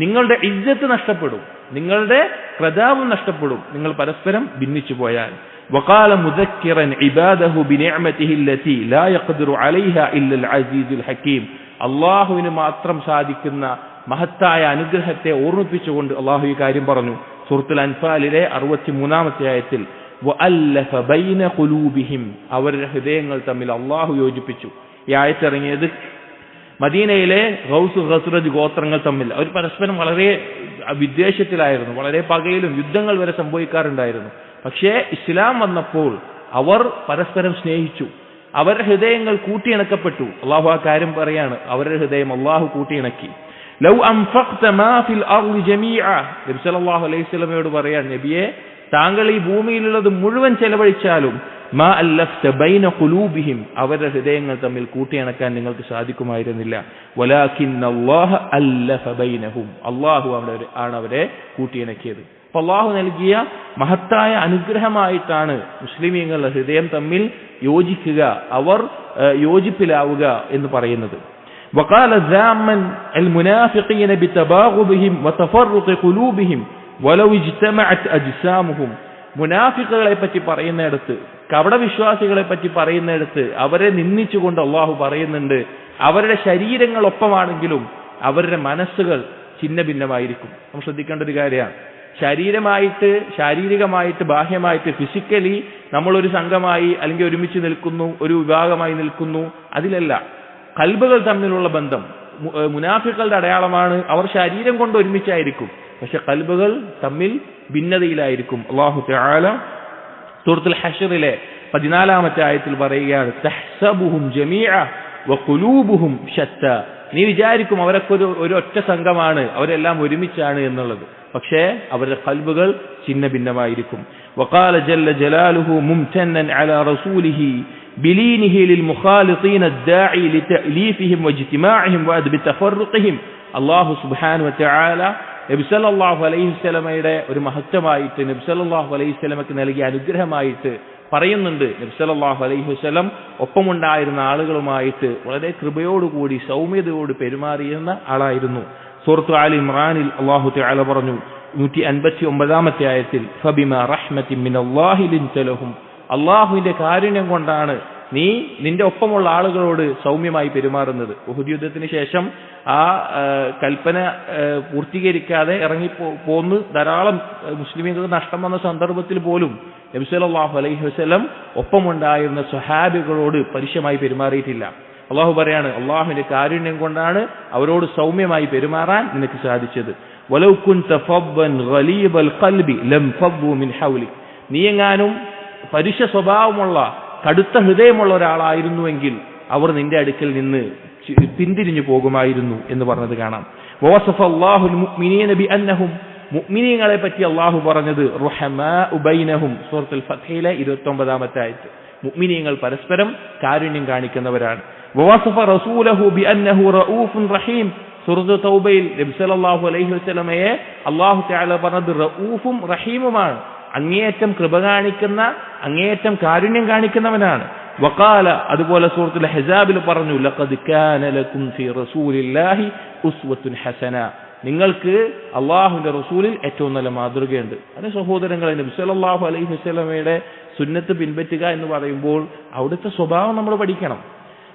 നിങ്ങളുടെ ഇജ്ജത്ത് നഷ്ടപ്പെടും, നിങ്ങളുടെ പ്രതാപം നഷ്ടപ്പെടും, നിങ്ങൾ പരസ്പരം ഭിന്നിച്ചു പോയാൽ. وقال مذكرا عباده بنعمته التي لا يقدر عليها إلا العزيز الحكيم. അല്ലാഹുവിന് മാത്രം സാധിക്കുന്ന മഹത്തായ അനുഗ്രഹത്തെ ഓർമ്മിപ്പിച്ചുകൊണ്ട് അല്ലാഹു ഈ കാര്യം പറഞ്ഞു. സൂറത്തുൽ അൻഫാലിലെ 63-ാമത്തെ ആയത്തിൽ വഅല്ലഫ ബൈന ഖുലൂബിഹിം, അവരുടെ ഹൃദയങ്ങൾ തമ്മിൽ അള്ളാഹു യോജിപ്പിച്ചു. ഈ ആയത്ത് ഇറങ്ങിയത് മദീനയിലെ ഗൗസ് ഖസ്റജ് ഗോത്രങ്ങൾ തമ്മിൽ അവർ പരസ്പരം വളരെ വിദ്വേഷത്തിലായിരുന്നു, വളരെ പകയിലും യുദ്ധങ്ങൾ വരെ സംഭവിക്കാറുണ്ടായിരുന്നു. പക്ഷേ ഇസ്ലാം വന്നപ്പോൾ അവർ പരസ്പരം സ്നേഹിച്ചു, അവരുടെ ഹൃദയങ്ങൾ കൂട്ടിയിണക്കപ്പെട്ടു. അള്ളാഹു ആ കാര്യം പറയാണ്, അവരുടെ ഹൃദയം അള്ളാഹു കൂട്ടിയിണക്കി. ലൗ അൻഫഖ്ത മാ ഫിൽ അർളി ജമീഅ, നബി സല്ലല്ലാഹു അലൈഹി വസല്ലമയോട് പറയാൻ, നബിയെ താങ്കൾ ഈ ഭൂമിയിലുള്ളത് മുഴുവൻ ചെലവഴിച്ചാലും മാ അല്ലഫ്ത ബൈന ഖുലൂബിഹിം, അവരുടെ ഹൃദയങ്ങൾ തമ്മിൽ കൂട്ടിയിണക്കാൻ നിങ്ങൾക്ക് സാധിക്കുമായിരുന്നില്ല. വലാകിന്നല്ലാഹ അല്ലഫ ബൈനഹും, അള്ളാഹു ആണ് അവരെ കൂട്ടിയിണക്കിയത്. അപ്പൊ അള്ളാഹു നൽകിയ മഹത്തായ അനുഗ്രഹമായിട്ടാണ് മുസ്ലിമീങ്ങളുടെ ഹൃദയം തമ്മിൽ യോജിക്കുക, അവർ യോജിപ്പിലാവുക എന്ന് പറയുന്നത്. وقال ذاما المنافقين بتباغضهم وتفرق قلوبهم ولو اجتمعت اجسامهم, മുനാഫിക്കുകളെ പറ്റി പറയുന്നിടത്ത്, കപടവിശ്വാസികളെ പറ്റി പറയുന്നിടത്ത് അവരെ നിന്ദിച്ചുകൊണ്ട് അള്ളാഹു പറയുന്നുണ്ട്, അവരുടെ ശരീരങ്ങൾ ഒപ്പമാണെങ്കിലും അവരുടെ മനസ്സുകൾ ഛിന്ന ഭിന്നമായിരിക്കും. നമ്മൾ ശ്രദ്ധിക്കേണ്ട ഒരു കാര്യമാണ്. ശാരീരികമായിട്ട് ബാഹ്യമായിട്ട് ഫിസിക്കലി നമ്മളൊരു സംഘമായി അല്ലെങ്കിൽ ഒരുമിച്ച് നിൽക്കുന്നു, ഒരു വിഭാഗമായി നിൽക്കുന്നു, അതിലല്ല. ഖൽബുകൾ തമ്മിലുള്ള ബന്ധം മുനാഫിക്കുകളുടെ അടയാളമാണ്. അവർ ശരീരം കൊണ്ട് ഒരുമിച്ചായിരിക്കും, പക്ഷെ ഖൽബുകൾ തമ്മിൽ ഭിന്നതയിലായിരിക്കും. അല്ലാഹു തആല സൂറത്തുൽ ഹശ്റിലെ 14-ാമത്തെ ആയത്തിൽ പറയുകയാണ്, തഹ്സബുഹും ജമീഅ വഖുലൂബുഹും ശത്താ, നീ വിചാരിക്കും അവരൊക്കെ ഒരു ഒറ്റ സംഘമാണ്, അവരെല്ലാം ഒരുമിച്ചാണ് എന്നുള്ളത്, പക്ഷേ അവരുടെ ഖൽബുകൾ ഛിന്ന ഭിന്നമായിരിക്കും. വഖാല ജല്ല ജലാലുഹു മുംതന്നൻ അലാ റസൂലിഹി ബിലീനിഹി ലിൽമുഖാലിതീന അദ്ദാഇ ലിതഅലീഫിഹിം വജ്തിമാഇഹിം വഅദ്ബ തഫറുഖിഹിം. അല്ലാഹു സുബ്ഹാനഹു വതആല നബി സല്ലല്ലാഹു അലൈഹി വസല്ലമയുടെ ഒരു മഹത്വമായിട്ട്, നബി സല്ലല്ലാഹു അലൈഹി വസല്ലമക്ക് നൽകിയ അനുഗ്രഹമായിട്ട് പറയുന്നുണ്ട്. നബി സല്ലല്ലാഹു അലൈഹി വസല്ലം ഒപ്പമുണ്ടായിരുന്ന ആളുകളുമായിട്ട് വളരെ കൃപയോടുകൂടി സൗമ്യതയോട് പെരുമാറിയിരുന്ന ആളായിരുന്നു. സൂറത്ത് ആലി ഇമ്രാനിൽ അല്ലാഹു തആല പറഞ്ഞു 159-ാമത്തെ ആയത്തിൽ, ഫബിമാ റഹ്മത്തിൻ മിനല്ലാഹി ലിൻത ലഹും, അള്ളാഹുവിന്റെ കാരുണ്യം കൊണ്ടാണ് നീ നിന്റെ ഒപ്പമുള്ള ആളുകളോട് സൗമ്യമായി പെരുമാറുന്നത്. ഉഹുദ് യുദ്ധത്തിന് ശേഷം ആ കൽപ്പന പൂർത്തീകരിക്കാതെ പോന്ന് ധാരാളം മുസ്ലിമീങ്ങൾക്ക് നഷ്ടം വന്ന സന്ദർഭത്തിൽ പോലും നബി സല്ലല്ലാഹു അലൈഹി വസല്ലം ഒപ്പമുണ്ടായിരുന്ന സ്വഹാബികളോട് പരുഷമായി പെരുമാറിയിട്ടില്ല. അള്ളാഹു പറയാണ്, അള്ളാഹുവിന്റെ കാരുണ്യം കൊണ്ടാണ് അവരോട് സൗമ്യമായി പെരുമാറാൻ നിനക്ക് സാധിച്ചത്. വലൗ കുൻത ഫബ്ബൻ ഗലീബൽ ഖൽബി ലം ഫബ്ബു മിൻ ഹൗലിക്, നീ എങ്ങാനും പരുഷ സ്വഭാവമുള്ള കടുത്ത ഹൃദയമുള്ള ഒരാളായിരുന്നുവെങ്കിൽ അവർ നിന്റെ അടുക്കൽ നിന്ന് പിന്തിരിഞ്ഞു പോകുമായിരുന്നു എന്ന് പറഞ്ഞത് കാണാം. വവസഫ അല്ലാഹുൽ മുഅ്മിനീന ബിഅന്നഹും, മുഅ്മിനീങ്ങളെ പറ്റി അള്ളാഹു പറഞ്ഞത് റുഹമാഉ ബൈനഹും, സൂറത്തുൽ ഫത്ഹിലെ 29-ാമത്തെ ആയത്ത്. മുഅ്മിനീങ്ങൾ പരസ്പരം കാരുണ്യം കാണിക്കുന്നവരാണ്. വവസഫ റസൂലഹു ബിഅന്നഹു റഊഫുൻ റഹീം, സൂറത്തുൽ തൗബയിൽ നബി സല്ലല്ലാഹു അലൈഹി വസല്ലമയെ അല്ലാഹു തആല പറഞ്ഞത് റഊഫും റഹീമുമാണ്, അങ്ങേയറ്റം കൃപ കാണിക്കുന്ന, അങ്ങേയറ്റം കാരുണ്യം കാണിക്കുന്നവനാണ്. വഖാല, അതുപോലെ സൂറത്തുൽ ഹസാബിൽ പറഞ്ഞു, ലഖദ് കാന ലക്കും ഫീ റസൂലില്ലാഹി ഉസ്വത്തുൻ ഹസന, നിങ്ങൾക്ക് അള്ളാഹുവിന്റെ റസൂലിൽ ഏറ്റവും നല്ല മാതൃകയുണ്ട്. അതേ സഹോദരങ്ങളെ, നബി സല്ലല്ലാഹു അലൈഹി വസല്ലമയുടെ സുന്നത്ത് പിൻപറ്റുക എന്ന് പറയുമ്പോൾ അവിടുത്തെ സ്വഭാവം നമ്മൾ പഠിക്കണം,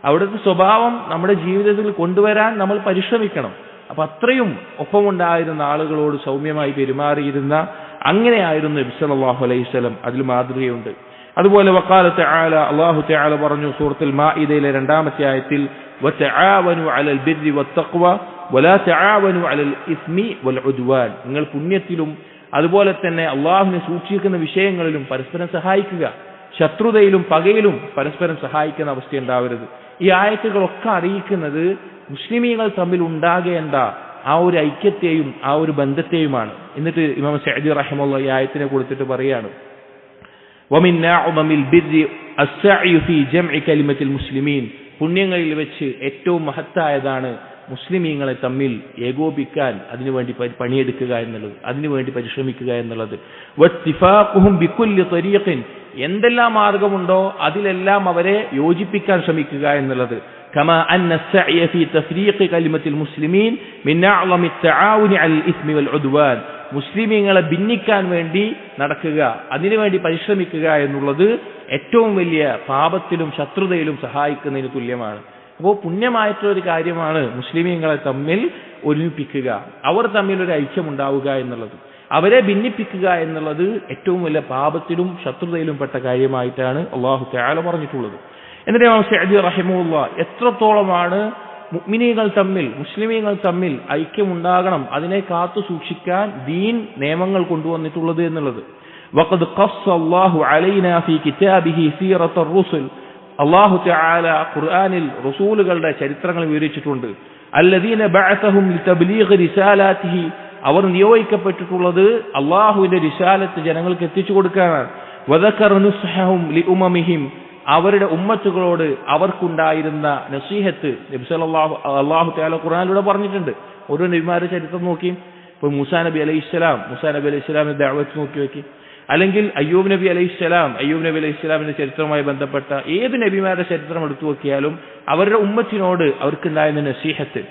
അവിടുത്തെ സ്വഭാവം നമ്മുടെ ജീവിതത്തിൽ കൊണ്ടുവരാൻ നമ്മൾ പരിശ്രമിക്കണം. അപ്പൊ അത്രയും ഒപ്പമുണ്ടായിരുന്ന ആളുകളോട് സൗമ്യമായി പെരുമാറിയിരുന്ന അങ്ങനെയായിരുന്നു നബി സല്ലല്ലാഹു അലൈഹി വസല്ലം, അതിൽ മാതൃകയുണ്ട്. അതുപോലെ വഖാല തആല, അല്ലാഹു തആല പറഞ്ഞു സൂറത്തുൽ മാഇദയിലെ 2-ാമത്തെ ആയത്തിൽ, വതആവനു അലൽ ബിർരി വത്തഖ്വ വലാ തആവനു അലൽ ഇസ്മി വൽ ഉദ്വാൻ, നിങ്ങൾ പുണ്യത്തിലും അതുപോലെ തന്നെ അള്ളാഹുവിനെ സൂക്ഷിക്കുന്ന വിഷയങ്ങളിലും പരസ്പരം സഹായിക്കുക, ശത്രുതയിലും പകയിലും പരസ്പരം സഹായിക്കുന്ന അവസ്ഥ ഉണ്ടാവരുത്. ഈ ആയത്തുകളൊക്കെ അറിയിക്കുന്നത് മുസ്ലിമീങ്ങൾ തമ്മിൽ ഉണ്ടാകേണ്ട ആ ഒരു ഐക്യത്തെയും ആ ഒരു ബന്ധത്തെയുമാണ്. എന്നിട്ട് ഇമാം സഅദി റഹിമഹുല്ലാഹ് ഈ ആയത്തിനെ കൊടുത്തിട്ട് പറയാണ്, വമിൻ നഅമിൽ ബിർരി അസ്സഅയു ഫീ ജംഇ കലിമത്തിൽ മുസ്ലിമീൻ, പുണ്യങ്ങളിൽ വെച്ച് ഏറ്റവും മഹത്തായതാണ് മുസ്ലിമീങ്ങളെ തമ്മിൽ ഏകോപിക്കാൻ അതിനുവേണ്ടി പണിയെടുക്കുക എന്നുള്ളത്, അതിനുവേണ്ടി പരിശ്രമിക്കുക എന്നുള്ളത്. വത്തിഫാഖുഹും ബികുല്ലി തരീഖിൻ, എന്തെല്ലാം മാർഗമുണ്ടോ അതിലെല്ലാം അവരെ യോജിപ്പിക്കാൻ ശ്രമിക്കുക എന്നുള്ളത്. കമാ അന്ന അസ്സഅയ ഫീ തഫ്രീഖി കലിമത്തിൽ മുസ്ലിമീൻ മിൻ അഅ്ളമി തആവുനി അലൽ ഇസ്മി വൽ ഉദ്വാൻ, മുസ്ലിമീങ്ങളെ ഭിന്നിക്കാൻ വേണ്ടി നടക്കുക, അതിനുവേണ്ടി പരിശ്രമിക്കുക എന്നുള്ളത് ഏറ്റവും വലിയ പാപത്തിലും ശത്രുതയിലും സഹായിക്കുന്നതിന് തുല്യമാണ്. അപ്പോൾ പുണ്യമായിട്ടുള്ളൊരു കാര്യമാണ് മുസ്ലിമീങ്ങളെ തമ്മിൽ ഒരുമിപ്പിക്കുക, അവർ തമ്മിൽ ഒരു ഐക്യമുണ്ടാവുക എന്നുള്ളത്. അവരെ ഭിന്നിപ്പിക്കുക എന്നുള്ളത് ഏറ്റവും വലിയ പാപത്തിലും ശത്രുതയിലും പെട്ട കാര്യമായിട്ടാണ് അല്ലാഹു തആല പറഞ്ഞിട്ടുള്ളത്. എന്നിട്ട് ഇമാം സഅദി റഹിമഹുല്ലാഹ് എത്രത്തോളമാണ് മുഅ്മിനീങ്ങൾ തമ്മിൽ, മുസ്ലിമീങ്ങൾ തമ്മിൽ ഐക്യമുണ്ടാകണം, അതിനെ കാത്തു സൂക്ഷിക്കാൻ ദീൻ നിയമങ്ങൾ കൊണ്ടുവന്നിട്ടുള്ളത് എന്നുള്ളത്. വഖദ് ഖസ്സ അല്ലാഹു അലൈനാ ഫീ കിതാബിഹി സീറത്തുർ റുസുൽ, അല്ലാഹു തആല ഖുർആനിൽ റസൂലുകളുടെ ചരിത്രങ്ങൾ വിവരിച്ചിട്ടുണ്ട്. അല്ലദീന ബഅസഹും ലിതബ്ലീഗ് റിസാലാതിഹി, അവർ നിയോഗിക്കപ്പെട്ടിട്ടുള്ളത് അല്ലാഹുവിന്റെ റിസാലത്ത് ജനങ്ങൾക്ക് എത്തിച്ചു കൊടുക്കാനാണ്. വദക്കറ നുസ്ഹഹും ലിഉമമിഹിം, അവരുടെ ഉമ്മത്തുകളോട് അവർക്കുണ്ടായിരുന്ന നസീഹത്ത് നബി സല്ലല്ലാഹു അല്ലാഹു തആല ഖുർആനിലൂടെ പറഞ്ഞിട്ടുണ്ട്. ഓരോ നബിമാരുടെ ചരിത്രം നോക്കി, ഇപ്പോൾ മൂസാ നബി അലൈഹിസ്സലാമിന്റെ ദഅവത്ത് നോക്കി നോക്കി, അല്ലെങ്കിൽ അയ്യൂബ് നബി അലൈഹിസ്സലാമിന്റെ ചരിത്രവുമായി ബന്ധപ്പെട്ട ഏത് നബിമാരുടെ ചരിത്രം എടുത്തു നോക്കിയാലും അവരുടെ ഉമ്മത്തിനോട് അവർക്കുണ്ടായിരുന്ന നസീഹത്ത്.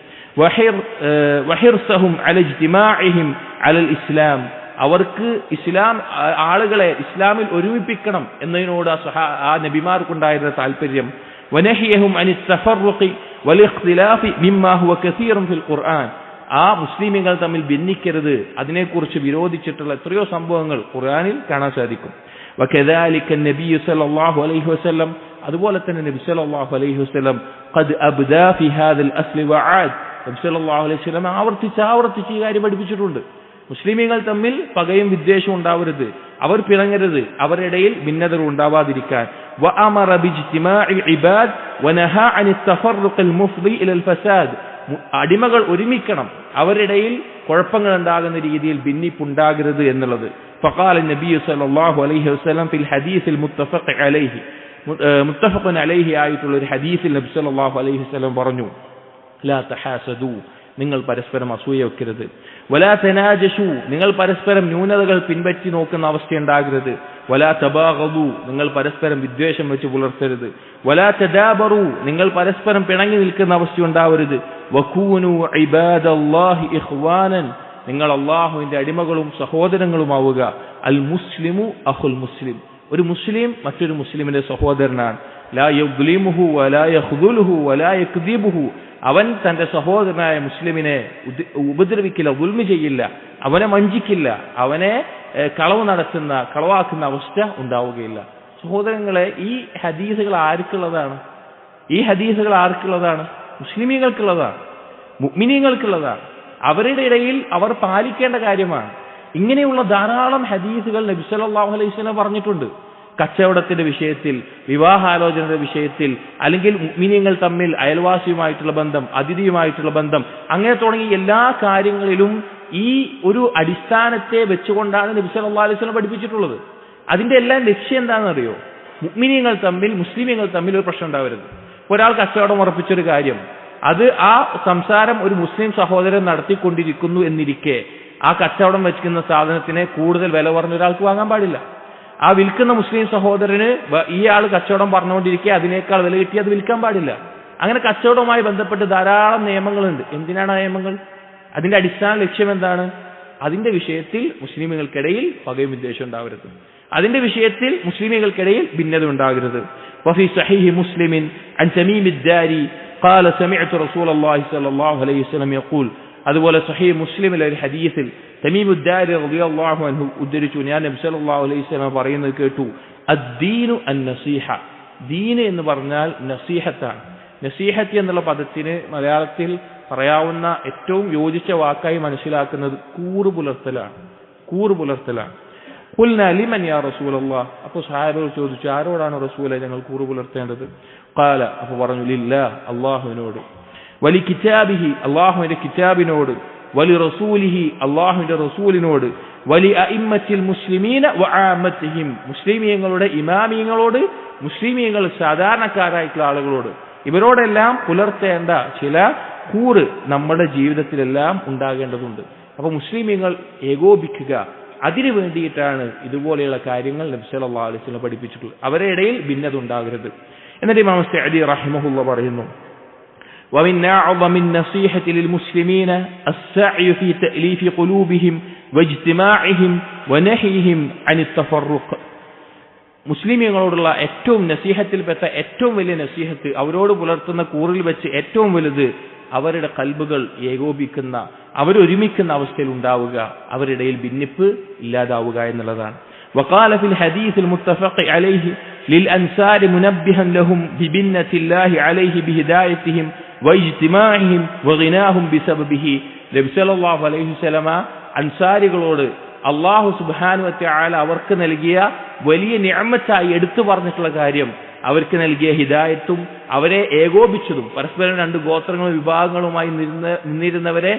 വഹിർസഹും അല ഇജ്തിമാഇഹിം അലൽ ഇസ്ലാം, അവർക്ക് ആളുകളെ ഇസ്ലാമിൽ ഒരുമിപ്പിക്കണം എന്നതിനോട് ആ നബിമാർക്കുണ്ടായിരുന്ന താല്പര്യം. വനഹിയഹും അനി തഫർറുഖി വൽ ഇഖ്തിലാഫി മിമ്മാ ഹുവ കസീറുൻ ഫിൽ ഖുർആൻ, ആ മുസ്ലിമീങ്ങൾ തമ്മിൽ ഭിന്നിക്കരുത്, അതിനെക്കുറിച്ച് വിരോധിച്ചിട്ടുള്ള എത്രയോ സംഭവങ്ങൾ ഖുർആനിൽ കാണാൻ സാധിക്കും. വകദാലിക നബി സല്ലല്ലാഹു അലൈഹി വസല്ലം, അതുപോലെ തന്നെ നബി സല്ലല്ലാഹു അലൈഹി വസല്ലം ഖദ് അബ്ദാ ഫി ഹാദൽ അസ്ലി വആദ്, നബി സല്ലല്ലാഹു അലൈഹി വസല്ലം ആവർത്തിച്ച് ഈ കാര്യം പഠിപ്പിച്ചിട്ടുണ്ട്. മുസ്ലിമീങ്ങൾ തമ്മിൽ പകയും വിദ്വേഷവും ഉണ്ടാവരുത്, അവർ പിണങ്ങരുത്, അവരുടെ ഇടയിൽ ഭിന്നതകൾ ഉണ്ടാവാതിരിക്കാൻ. വഅമറ ബിജ്തിമാഇൽ ഇബാദ് വനഹാ അനി തഫർറുഖൽ മുഫ്ദി ഇലൽ ഫസാദ്, അടിമകൾ ഒരുമിക്കണം, അവരുടെ ഇടയിൽ കുഴപ്പങ്ങൾ ഉണ്ടാകുന്ന രീതിയിൽ ഭിന്നിപ്പുണ്ടാകരുത് എന്നുള്ളത്. ഫഖാല നബി സല്ലല്ലാഹു അലൈഹി വസല്ലം ഫിൽ ഹദീസിൽ മുത്തഫഖൻ അലൈഹി ആയിട്ടുള്ള ഒരു ഹദീസിൽ നബി സല്ലല്ലാഹു അലൈഹി വസല്ലം പറഞ്ഞു, ലാ തഹാസദു, നിങ്ങൾ പരസ്പരം അസൂയ വെക്കരുത്. വലാ തനാജശു, നിങ്ങൾ പരസ്പരം ന്യൂനതകൾ പിൻപറ്റി നോക്കുന്ന അവസ്ഥയുണ്ടാകരുത്. വലാ തബാഗദു, നിങ്ങൾ പരസ്പരം വിദ്വേഷം വെച്ച് പുലർത്തരുത്. വലാ തദാബറു, നിങ്ങൾ പരസ്പരം പിണങ്ങി നിൽക്കുന്ന അവസ്ഥയുണ്ടാവരുത്. വകൂനു ഇബാദല്ലാഹി ഇഖ്വാനൻ, നിങ്ങൾ അല്ലാഹുവിന്റെ അടിമകളും സഹോദരങ്ങളുമാവുക. അൽ മുസ്ലിമു അഖുൽ മുസ്ലിം, ഒരു മുസ്ലിം മറ്റൊരു മുസ്ലിമിന്റെ സഹോദരനാണ്. ലാ യഗ്ലിമുഹു വലാ യഖ്ദുലുഹു വലാ യക്ദിബുഹു, അവൻ തന്റെ സഹോദരനായ മുസ്ലിമിനെ ഉപദ്രവിക്കില്ല, ദുൽമ ചെയ്യില്ല, അവനെ വഞ്ചിക്കില്ല, അവനെ കളവാക്കുന്ന അവസ്ഥ ഉണ്ടാവുകയില്ല. സഹോദരങ്ങളെ, ഈ ഹദീസുകൾ ആർക്കുള്ളതാണ്? മുസ്ലിമീങ്ങൾക്കുള്ളതാണ്, മുഅ്മിനീങ്ങൾക്കുള്ളതാണ്. അവരുടെ ഇടയിൽ അവർ പാലിക്കേണ്ട കാര്യമാണ്. ഇങ്ങനെയുള്ള ധാരാളം ഹദീസുകൾ നബി സല്ലല്ലാഹു അലൈഹി വസല്ലം പറഞ്ഞിട്ടുണ്ട്. കച്ചവടത്തിന്റെ വിഷയത്തിൽ, വിവാഹാലോചനയുടെ വിഷയത്തിൽ, അല്ലെങ്കിൽ മുഅ്മിനീങ്ങൾ തമ്മിൽ അയൽവാസിയുമായിട്ടുള്ള ബന്ധം, അതിഥിയുമായിട്ടുള്ള ബന്ധം, അങ്ങനെ തുടങ്ങി എല്ലാ കാര്യങ്ങളിലും ഈ ഒരു അടിസ്ഥാനത്തെ വെച്ചുകൊണ്ടാണ് നബി സല്ലല്ലാഹു അലൈഹി വസല്ലം പഠിപ്പിച്ചിട്ടുള്ളത്. അതിന്റെ എല്ലാം ലക്ഷ്യം എന്താണെന്നറിയോ? മുഅ്മിനീങ്ങൾ തമ്മിൽ, മുസ്ലിമീങ്ങൾ തമ്മിൽ ഒരു പ്രശ്നം ഉണ്ടാവരുത്. ഒരാൾ കച്ചവടം ഉറപ്പിച്ചൊരു കാര്യം, അത് ആ സംസാരം ഒരു മുസ്ലിം സഹോദരൻ നടത്തിക്കൊണ്ടിരിക്കുന്നു എന്നിരിക്കെ ആ കച്ചവടം വെക്കുന്ന സാധനത്തിനെ കൂടുതൽ വില പറഞ്ഞ ഒരാൾക്ക് വാങ്ങാൻ പാടില്ല. ആ വിൽക്കുന്ന മുസ്ലിം സഹോദരന് ഈ ആൾ കച്ചവടം പറഞ്ഞുകൊണ്ടിരിക്കുക അതിനേക്കാൾ വില കിട്ടി അത് വിൽക്കാൻ പാടില്ല. അങ്ങനെ കച്ചവടവുമായി ബന്ധപ്പെട്ട് ധാരാളം നിയമങ്ങളുണ്ട്. എന്തിനാണ് ആ നിയമങ്ങൾ? അതിന്റെ അടിസ്ഥാന ലക്ഷ്യം എന്താണ്? അതിന്റെ വിഷയത്തിൽ മുസ്ലിമുകൾക്കിടയിൽ പകയും വിദ്വേഷം ഉണ്ടാവരുത്, അതിന്റെ വിഷയത്തിൽ മുസ്ലിമുകൾക്കിടയിൽ ഭിന്നത ഉണ്ടാകരുത്. വഫി സഹീഹി മുസ്ലിമിൻ അൻ തമീമിദ് ദാരി ഖാല സമിഅതു റസൂലല്ലാഹി സ്വല്ലല്ലാഹു അലൈഹി വസല്ലം യഖൂൽ, അതുപോലെ സഹീഹ് മുസ്ലിമിലെ ഒരു ഹദീസിൽ തമീമുദ് ദാരി റളിയല്ലാഹു അൻഹു ഉദ്ധരിച്ചു, ഞാൻ നബി സല്ലല്ലാഹു അലൈഹി വസല്ലം പറയുന്നത് കേട്ടു, അദ്ദീനു അൻ-നസീഹ, ദീന് എന്ന് പറഞ്ഞാൽ നസീഹത്താണ്. നസീഹത്ത് എന്നുള്ള പദത്തിന് മലയാളത്തിൽ പറയാവുന്ന ഏറ്റവും യോജിച്ച വാക്കായി മനസ്സിലാക്കുന്നത് കൂറുപുലർത്തലാണ്. ഖുൽനാ ലിമൻ യാ റസൂലല്ലാഹ്, അപ്പോൾ സഹാബികൾ ചോദിച്ചു, ആരോടാണ് റസൂലെ ഞങ്ങൾ കൂറുപുലർത്തേണ്ടത്? ഖാല, അപ്പോൾ പറഞ്ഞു, ലില്ലാഹ്, അല്ലാഹുവിനോട്, വലി കിതാബിഹി, അല്ലാഹുവിന്റെ കിതാബിനോട്, വലി റസൂലിഹി, അല്ലാഹുവിന്റെ റസൂലിനോട്, വലി അഇമ്മത്തിൽ മുസ്ലിമീന വആമത്തിഹിം, മുസ്ലിമീങ്ങളുടെ ഇമാമിയങ്ങളോട്, മുസ്ലിമീങ്ങൾ സാധാരണക്കാരായിട്ടുള്ള ആളുകളോട്, ഇവരോടെല്ലാം പുലർത്തേണ്ട ചില കൂറ് നമ്മുടെ ജീവിതത്തിലെല്ലാം ഉണ്ടാകേണ്ടതുണ്ട്. അപ്പൊ മുസ്ലിമീങ്ങൾ ഏകോപിക്കുക, അതിനു വേണ്ടിയിട്ടാണ് ഇതുപോലെയുള്ള കാര്യങ്ങൾ നബി സല്ലല്ലാഹു അലൈഹി വസല്ലം പഠിപ്പിച്ചിട്ടുള്ളത്. അവരുടെ ഇടയിൽ ഭിന്നത ഉണ്ടാകരുത്. എന്നിട്ട് ഇമാം സഅദി റഹിമഹുല്ലാഹ് പറയുന്നു, ومن أعظم النصيحة للمسلمين السعي في تأليف قلوبهم واجتماعهم ونهيهم عن التفرق. മുസ്ലിമീങ്ങളോടുള്ള ഏറ്റവും നസീഹത്തിൽപ്പെട്ട ഏറ്റവും വലിയ നസീഹത്ത്, അവരോട് പുലർത്തുന്ന കൂറിൽ വെച്ച് ഏറ്റവും വലുത് അവരുടെ ഖൽബുകൾ ഏകോപിക്കുന്ന, അവരൊരുമിക്കുന്ന അവസ്ഥയിൽ ഉണ്ടാവുക, അവരിടയിൽ ഭിന്നിപ്പ് ഇല്ലാതാവുക എന്നുള്ളതാണ്. وقال في الحديث المتفق عليه للأنصار منبها لهم ببنة الله عليه بهدايتهم واجتماعهم وغناهم بسببه. നബി സല്ലല്ലാഹു അലൈഹി വസല്ലമ അൻസാരികളോട് അല്ലാഹു സുബ്ഹാനഹു വ തആല അവർക്ക് നൽകിയ വലിയ നിഅമത്തായി എടുത്തു പറഞ്ഞിട്ടുള്ള കാര്യം അവർക്ക് നൽകിയ ഹിദായത്തും അവരെ ഏകോപിച്ചതും, പരസ്പരം രണ്ട് ഗോത്രങ്ങളും വിഭാഗങ്ങളുമായി നിന്നിരുന്നവരെ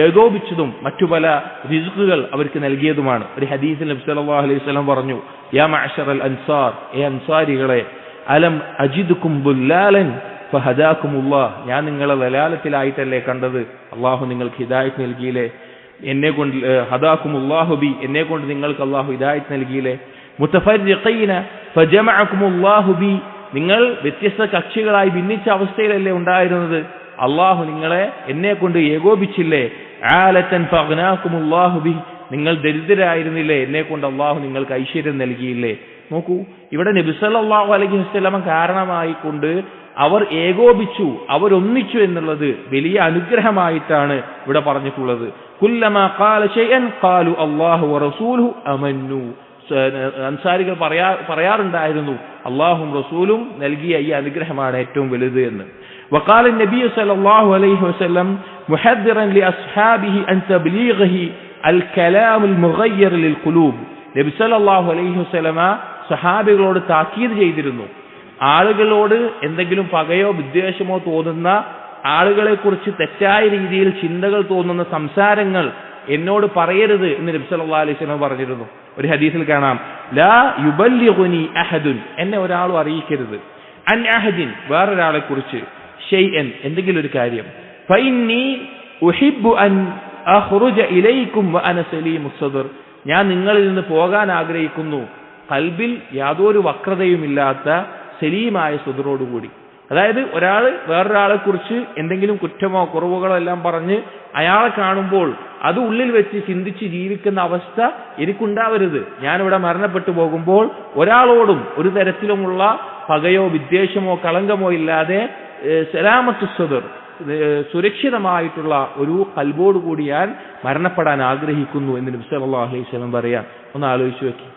ഏകോപിച്ചതും മറ്റു പല റിസ്ഖുകൾ അവർക്ക് നൽകിയതുമാണ്. ഒരു ഹദീസിൽ നബി സല്ലല്ലാഹു അലൈഹി വസല്ലം പറഞ്ഞു, യാ മഅശറൽ അൻസാർ, അൻസാരികളെ, അലം അജിദുക്കും ബുല്ലാലൻ ഫഹദാകുമുല്ലാഹ്, ഞാൻ നിങ്ങളെ ദലാലത്തിലായിട്ടല്ലേ കണ്ടത്, അള്ളാഹു നിങ്ങൾക്ക് ഹിദായത്ത് നൽകിയില്ലേ, എന്നെ കൊണ്ട് ഹദാകുമുല്ലാഹു ബി, എന്നെ കൊണ്ട് നിങ്ങൾക്ക് അള്ളാഹു ഹിദായത്ത് നൽകിയില്ലേ. മുതഫർരിഖീന ഫജമഅകുമുല്ലാഹു ബി, നിങ്ങൾ വ്യത്യസ്ത കക്ഷികളായി ഭിന്നിച്ച അവസ്ഥയിലല്ലേ ഉണ്ടായിരുന്നത്, അള്ളാഹു നിങ്ങളെ എന്നെ കൊണ്ട് ഏകോപിച്ചില്ലേ. ആലതൻ ഫഅഗ്നാകുമുല്ലാഹു ബി, നിങ്ങൾ ദരിദ്രരായിരുന്നില്ലേ, എന്നെ കൊണ്ട് അള്ളാഹു നിങ്ങൾക്ക് ഐശ്വര്യം നൽകിയില്ലേ. നോക്കൂ, ഇവിടെ നബി സല്ലല്ലാഹു അലൈഹി വസല്ലം കാരണമായി കൊണ്ട് അവർ ഏകോപിച്ചു, അവരൊന്നിച്ചു എന്നുള്ളത് വലിയ അനുഗ്രഹമായിട്ടാണ് ഇവിടെ പറഞ്ഞിട്ടുള്ളത്. കുല്ലമാ ഖാല ശൈഅൻ ഖാലു അല്ലാഹു വറസൂലുഹു അമന്നു. അൻസാരികൾ പറയാറുണ്ടായിരുന്നു, അള്ളാഹും റസൂലും നൽകിയ ഈ അനുഗ്രഹമാണ് ഏറ്റവും വലുത് എന്ന്. وقال النبي صلى الله عليه وسلم محذرا لاصحابه عن تبليغه الكلام المغير للقلوب. നബി സല്ലല്ലാഹു അലൈഹി വസല്ലമ സഹാബികളോട് താക്കീത് ചെയ്തിരുന്നു, ആളുകളോട് എന്തെങ്കിലും പകയോ വിദ്വേഷമോ തോന്നുന്ന, ആളുകളെ കുറിച്ച് തെറ്റായ രീതിയിൽ ചിന്തകൾ തോന്നുന്ന സംസാരങ്ങൾ എന്നോട് പറയരുത് എന്ന് നബി സല്ലല്ലാഹു അലൈഹി വസല്ലം പറഞ്ഞിരുന്നു. ഒരു ഹദീസിൽ കാണാം, ലാ യുബല്ലിഗുനി അഹദുൻ, എന്നെ ഒരാളും അറിയിക്കരുത്, അൻ അഹദിൻ, വേറൊരാളെ കുറിച്ച്, ഷൈഅൻ, എന്തെങ്കിലും ഒരു കാര്യം, ഫഇന്നി ഉഹിബ്ബു അൻ അഖ്റുജ ഇലൈക്കും വഅന സലീമുസ് സദ്ർ, ഞാൻ നിങ്ങളിൽ നിന്ന് പോകാൻ ആഗ്രഹിക്കുന്നു ഖൽബിൽ യാതൊരു വക്രതയുമില്ലാത്ത സലീമായ സദ്റോടുകൂടി. അതായത് ഒരാൾ വേറൊരാളെ കുറിച്ച് എന്തെങ്കിലും കുറ്റമോ കുറവുകളോ എല്ലാം പറഞ്ഞ് അയാളെ കാണുമ്പോൾ അത് ഉള്ളിൽ വെച്ച് ചിന്തിച്ച് ജീവിക്കുന്ന അവസ്ഥ എനിക്കുണ്ടാവരുത്. ഞാനിവിടെ മരണപ്പെട്ടു പോകുമ്പോൾ ഒരാളോടും ഒരു തരത്തിലുമുള്ള പകയോ വിദ്വേഷമോ കളങ്കമോ ഇല്ലാതെ സലാമത്തു സദർ, സുരക്ഷിതമായിട്ടുള്ള ഒരു ഖൽബോട് കൂടി ഞാൻ മരണപ്പെടാൻ ആഗ്രഹിക്കുന്നു എന്ന് നബി സല്ലല്ലാഹു അലൈഹി വസല്ലം പറയാൻ. ഒന്ന് ആലോചിച്ച് നോക്കി,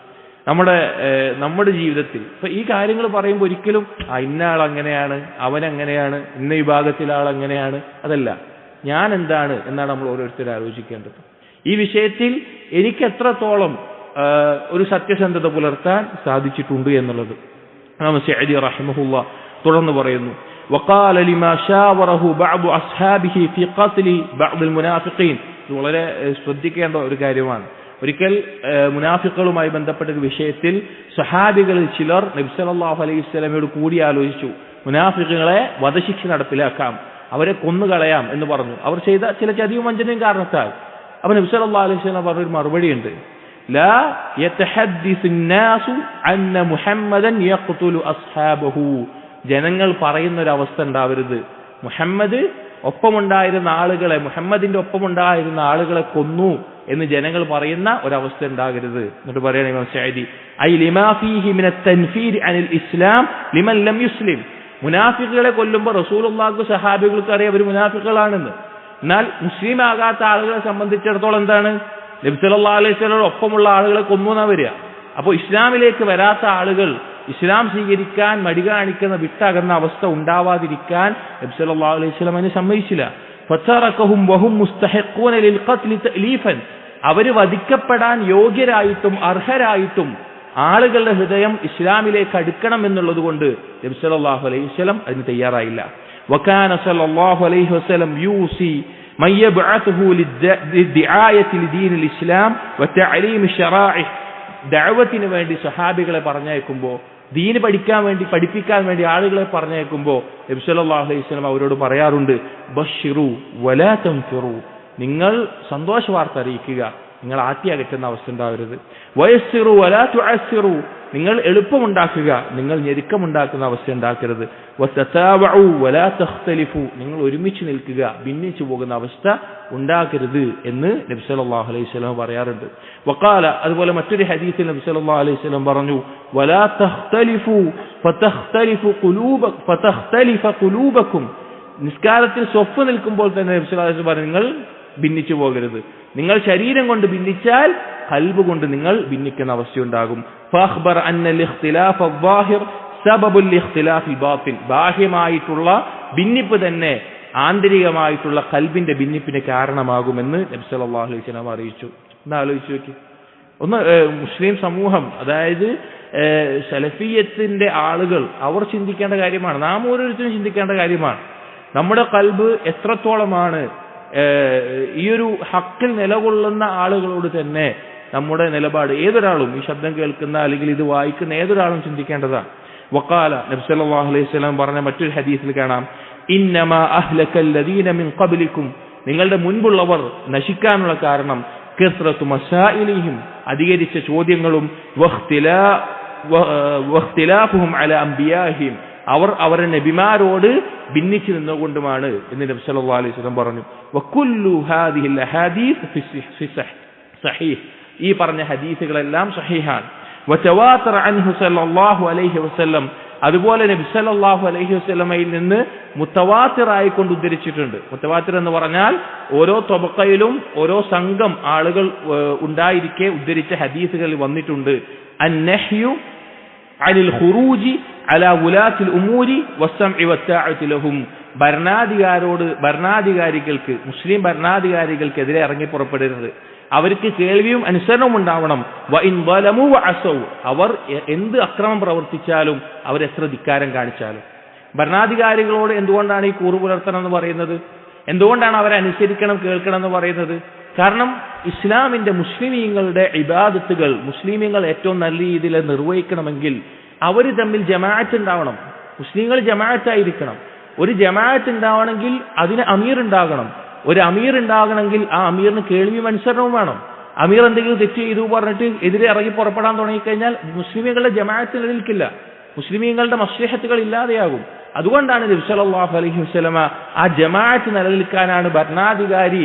നമ്മുടെ ജീവിതത്തിൽ ഇപ്പൊ ഈ കാര്യങ്ങൾ പറയുമ്പോൾ ഒരിക്കലും ഇന്ന ആൾ അങ്ങനെയാണ്, അവനങ്ങനെയാണ്, ഇന്ന വിഭാഗത്തിലെ ആൾ അങ്ങനെയാണ്, അതല്ല, ഞാൻ എന്താണ് എന്നാണ് നമ്മൾ ഓരോരുത്തരും ആലോചിക്കേണ്ടത്. ഈ വിഷയത്തിൽ എനിക്ക് എത്രത്തോളം ഒരു സത്യസന്ധത പുലർത്താൻ സാധിച്ചിട്ടുണ്ട് എന്നുള്ളത്. ഇമാം സഅദി റഹിമഹുല്ലാഹ് തുടർന്ന് പറയുന്നു, وقال لما شاوره بعض اصحابه في قتل بعض المنافقين. വളരെ ശ്രദ്ധിക്കേണ്ട ഒരു കാര്യമാണ്. ഒരിക്കൽ മുനാഫിക്കുകളുമായി ബന്ധപ്പെട്ട ഒരു വിഷയത്തിൽ സഹാബികളിൽ ചിലർ നബി സല്ലല്ലാഹു അലൈഹി വസല്ലമയോട് കൂടി ആലോചിച്ചു, മുനാഫിക്കുകളെ വധശിക്ഷ നടപ്പിലാക്കാം, അവരെ കൊന്നുകളയാം എന്ന് പറഞ്ഞു. അവർ ചെയ്ത ചില ചതിയും വഞ്ചനയും കാരണത്താൽ. അപ്പോൾ നബി സല്ലല്ലാഹു അലൈഹി വസല്ലം പറഞ്ഞൊരു മറുപടിയുണ്ട്, ലാ യതഹദ്ദിസു الناس അന്ന മുഹമ്മദൻ യഖ്തുലു അസ്ഹാബഹു. ജനങ്ങൾ പറയുന്ന ഒരു അവസ്ഥ ഉണ്ടാവരുത്, മുഹമ്മദ് ഒപ്പമുണ്ടായിരുന്ന ആളുകളെ, മുഹമ്മദിന്റെ ഒപ്പമുണ്ടായിരുന്ന ആളുകളെ കൊന്നു എന്ന് ജനങ്ങൾ പറയുന്ന ഒരവസ്ഥ ഉണ്ടാകരുത്. എന്നിട്ട് പറയണ ഇമാം സഅദി, ഐ ലിമാ ഫീഹി മിന തൻഫീർ അനിൽ ഇസ്ലാം ലിമൻ ലം യുസ്ലിം. മുനാഫിക്കുകളെ കൊല്ലുമ്പോൾ റസൂലുള്ളാഹിക്ക് സഹാബികൾക്ക് അറിയാം അവർ മുനാഫിക്കുകളാണെന്ന്. എന്നാൽ മുസ്ലിം ആകാത്ത ആളുകളെ സംബന്ധിച്ചിടത്തോളം എന്താണ്, നബി സല്ലല്ലാഹു അലൈഹി വസല്ലം ഒപ്പമുള്ള ആളുകളെ കൊന്നു എന്നാ വരിക. അപ്പോൾ ഇസ്ലാമിലേക്ക് വരാത്ത ആളുകൾ, ഇസ്ലാം സ്വീകരിക്കാൻ മടി കാണിക്കുന്ന വിട്ടകന്ന അവസ്ഥ ഉണ്ടാവാതിരിക്കാൻ നബി സല്ലല്ലാഹു അലൈഹി വസല്ലം അതിനെ സമ്മതിച്ചില്ല. ഫതറകഹും വഹും മുസ്തഹിഖൂന ലിൽഖത്ൽ തഅലീഫൻ. അവർ വധിക്കപ്പെടാൻ യോഗ്യരായിട്ടും അർഹരായിട്ടും ആളുകളുടെ ഹൃദയം ഇസ്ലാമിലേക്ക് അടുക്കണം എന്നുള്ളത് കൊണ്ട് നബി സല്ലല്ലാഹു അലൈഹി വസല്ലം അതിന് തയ്യാറായില്ല. വകാന സല്ലല്ലാഹു അലൈഹി വസല്ലം യൂസി മൻ യബ്അതുഹു ലിദ്ദിആയത്തി ലിദീനിൽ ഇസ്ലാം വതഅലീം ശറാഇഹ്. ദഅവത്തിന് വേണ്ടി സഹാബികളെ പറഞ്ഞയക്കുമ്പോൾ, ദീന് പഠിപ്പിക്കാൻ വേണ്ടി ആളുകളെ പറഞ്ഞയക്കുമ്പോൾ നബി സല്ലല്ലാഹു അലൈഹി വസല്ലം അവരോട് പറയാറുണ്ട്, ബശ്ശിറു വലാ തൻഫിറു, നിങ്ങൾ സന്തോഷ വാർത്ത അറിയിക്കുക, നിങ്ങൾ ആട്ടി അകറ്റുന്ന അവസ്ഥ ഉണ്ടാവരുത്. വയസ്സിറു വലാ തുഅസ്സിറു, നിങ്ങൾ എളുപ്പമുണ്ടാക്കുക, നിങ്ങൾ ഞെരുക്കമുണ്ടാക്കുന്ന അവസ്ഥ ഉണ്ടാക്കരുത്. വതതാവഉ വലാ തഖ്തലിഫു, നിങ്ങൾ ഒരുമിച്ച് നിൽക്കുക, ഭിന്നിച്ചു പോകുന്ന അവസ്ഥ ഉണ്ടാക്കരുത് എന്ന് നബി സല്ലല്ലാഹു അലൈഹി വസല്ലം പറയാറുണ്ട്. വഖാല, അതുപോലെ മറ്റൊരു ഹദീസിൽ നബി സല്ലല്ലാഹു അലൈഹി വസല്ലം പറഞ്ഞു, വലാ തഖ്തലിഫു ഫതഖ്തലിഫ ഖുലൂബകും, നിസ്കാരത്തിൽ സ്വഫ് നിൽക്കുമ്പോൾ തന്നെ നബി സല്ലല്ലാഹു അലൈഹി വസല്ലം പറഞ്ഞു, നിങ്ങൾ ഭിന്നിച്ചു പോകരുത്. നിങ്ങൾ ശരീരം കൊണ്ട് ഭിന്നിച്ചാൽ ഖൽബ് കൊണ്ട് നിങ്ങൾ ഭിന്നിക്കുന്ന അവസ്ഥയുണ്ടാകും. ഫഅഖ്ബറ അന്നൽ ഇഖ്തിലാഫ അദ്ദാഹിർ സബബുൽ ഇഖ്തിലാഫിൽ ബാത്തിൻ. ബാഹ്യമായിട്ടുള്ള ഭിന്നിപ്പ് തന്നെ ആന്തരികമായിട്ടുള്ള ഖൽബിന്റെ ഭിന്നിപ്പിന് കാരണമാകുമെന്ന് നബി സല്ലല്ലാഹു അലൈഹി വസല്ലം അറിയിച്ചു. എന്താ ആലോചിച്ച് നോക്കി. ഒന്ന് മുസ്ലിം സമൂഹം, അതായത് സലഫിയത്തിന്റെ ആളുകൾ, അവർ ചിന്തിക്കേണ്ട കാര്യമാണ്, നാം ഓരോരുത്തരും ചിന്തിക്കേണ്ട കാര്യമാണ്. നമ്മുടെ ഖൽബ് എത്രത്തോളമാണ് ഈ ഒരു ഹക്കിൽ നിലകൊള്ളുന്ന ആളുകളോട് തന്നെ നമ്മുടെ നിലപാട് ഏതൊരാളും, ഈ ശബ്ദം കേൾക്കുന്ന അല്ലെങ്കിൽ ഇത് വായിക്കുന്ന ഏതൊരാളും ചിന്തിക്കേണ്ടതാണ്. വഖാല, നബി സല്ലല്ലാഹു അലൈഹി വസല്ലം പറഞ്ഞ മറ്റൊരു ഹദീസിൽ കാണാം, ഇന്നമാ അഹ്ലകല്ലദീന മിൻ ഖബ്ലിക്കും, നിങ്ങളുടെ മുൻപുള്ളവർ നശിക്കാനുള്ള കാരണം കസ്റത്തു മസായിലിഹിം, അധികരിച്ച ചോദ്യങ്ങളും, വഖ്തിലാഫുഹും അലാ അംബിയാഹിം, അവർ അവരുടെ നബിമാരോട് ഭിന്നിച്ചു നിന്നുകൊണ്ടുമാണ് എന്ന് നബി സല്ലല്ലാഹു അലൈഹി വസല്ലം പറഞ്ഞു. വകുല്ലു ഹാദിഹിൽ അഹാദീസ് ഫി സഹീഹ്, ഈ പറഞ്ഞ ഹദീസുകളെല്ലാം സഹീഹാണ്. വതവാതറ അൻഹു സല്ലല്ലാഹു അലൈഹി വസല്ലം, അതുപോലെ നബി സല്ലല്ലാഹു അലൈഹി വസല്ലമയിൽ നിന്ന് മുത്തവാത്തിറായി കൊണ്ട് ഉദ്ധരിച്ചിട്ടുണ്ട്. മുത്തവാത്തിർ എന്ന് പറഞ്ഞാൽ ഓരോ തബഖയിലും ഓരോ സംഘം ആളുകൾ ഉണ്ടായിരിക്കെ ഉദ്ധരിച്ച ഹദീസുകളിൽ വന്നിട്ടുണ്ട്. അന്നഹ്യു അനിൽ ഖുറൂജി അലാ ഉലാത്തിൽ ഉമൂരി വസ്സംഇ വത്താഅത്തി ലഹും, ഭരണാധികാരികൾക്ക്, മുസ്ലിം ഭരണാധികാരികൾക്കെതിരെ ഇറങ്ങി പുറപ്പെടരുത്, അവർക്ക് കേൾവിയും അനുസരണവും ഉണ്ടാവണം. വഇൻ വലമു വഅസൗ, അവർ എന്ത് അക്രമം പ്രവർത്തിച്ചാലും, അവരെത്ര ധിക്കാരം കാണിച്ചാലും. ഭരണാധികാരികളോട് എന്തുകൊണ്ടാണ് ഈ കൂറു പുലർത്തണം എന്ന് പറയുന്നത്? എന്തുകൊണ്ടാണ് അവരെ അനുസരിക്കണം, കേൾക്കണം എന്ന് പറയുന്നത്? കാരണം ഇസ്ലാമിന്റെ മുസ്ലിമീങ്ങളുടെ ഇബാദത്തുകൾ മുസ്ലിമീങ്ങൾ ഏറ്റവും നല്ല രീതിയിൽ നിർവഹിക്കണമെങ്കിൽ അവർ തമ്മിൽ ജമാഅത്ത് ഉണ്ടാവണം. മുസ്ലിങ്ങൾ ജമാഅത്തായിരിക്കണം. ഒരു ജമാഅത്ത് ഉണ്ടാവണമെങ്കിൽ അതിന് അമീർ ഉണ്ടാകണം. ഒരു അമീർ ഉണ്ടാകണമെങ്കിൽ ആ അമീറിന് കേൾവിയും അനുസരണവും വേണം. അമീർ എന്തെങ്കിലും തെറ്റ് ചെയ്തു പറഞ്ഞിട്ട് എതിരെ ഇറങ്ങി പുറപ്പെടാൻ തുടങ്ങിക്കഴിഞ്ഞാൽ മുസ്ലിമീങ്ങളുടെ ജമാഅത്ത് നിലനിൽക്കില്ല, മുസ്ലിമീങ്ങളുടെ മസ്ലിഹത്തുകൾ ഇല്ലാതെയാകും. അതുകൊണ്ടാണ് നബി സല്ലല്ലാഹു അലൈഹി വസല്ലമ ആ ജമാഅത്ത് നിലനിൽക്കാനാണ് ഭരണാധികാരി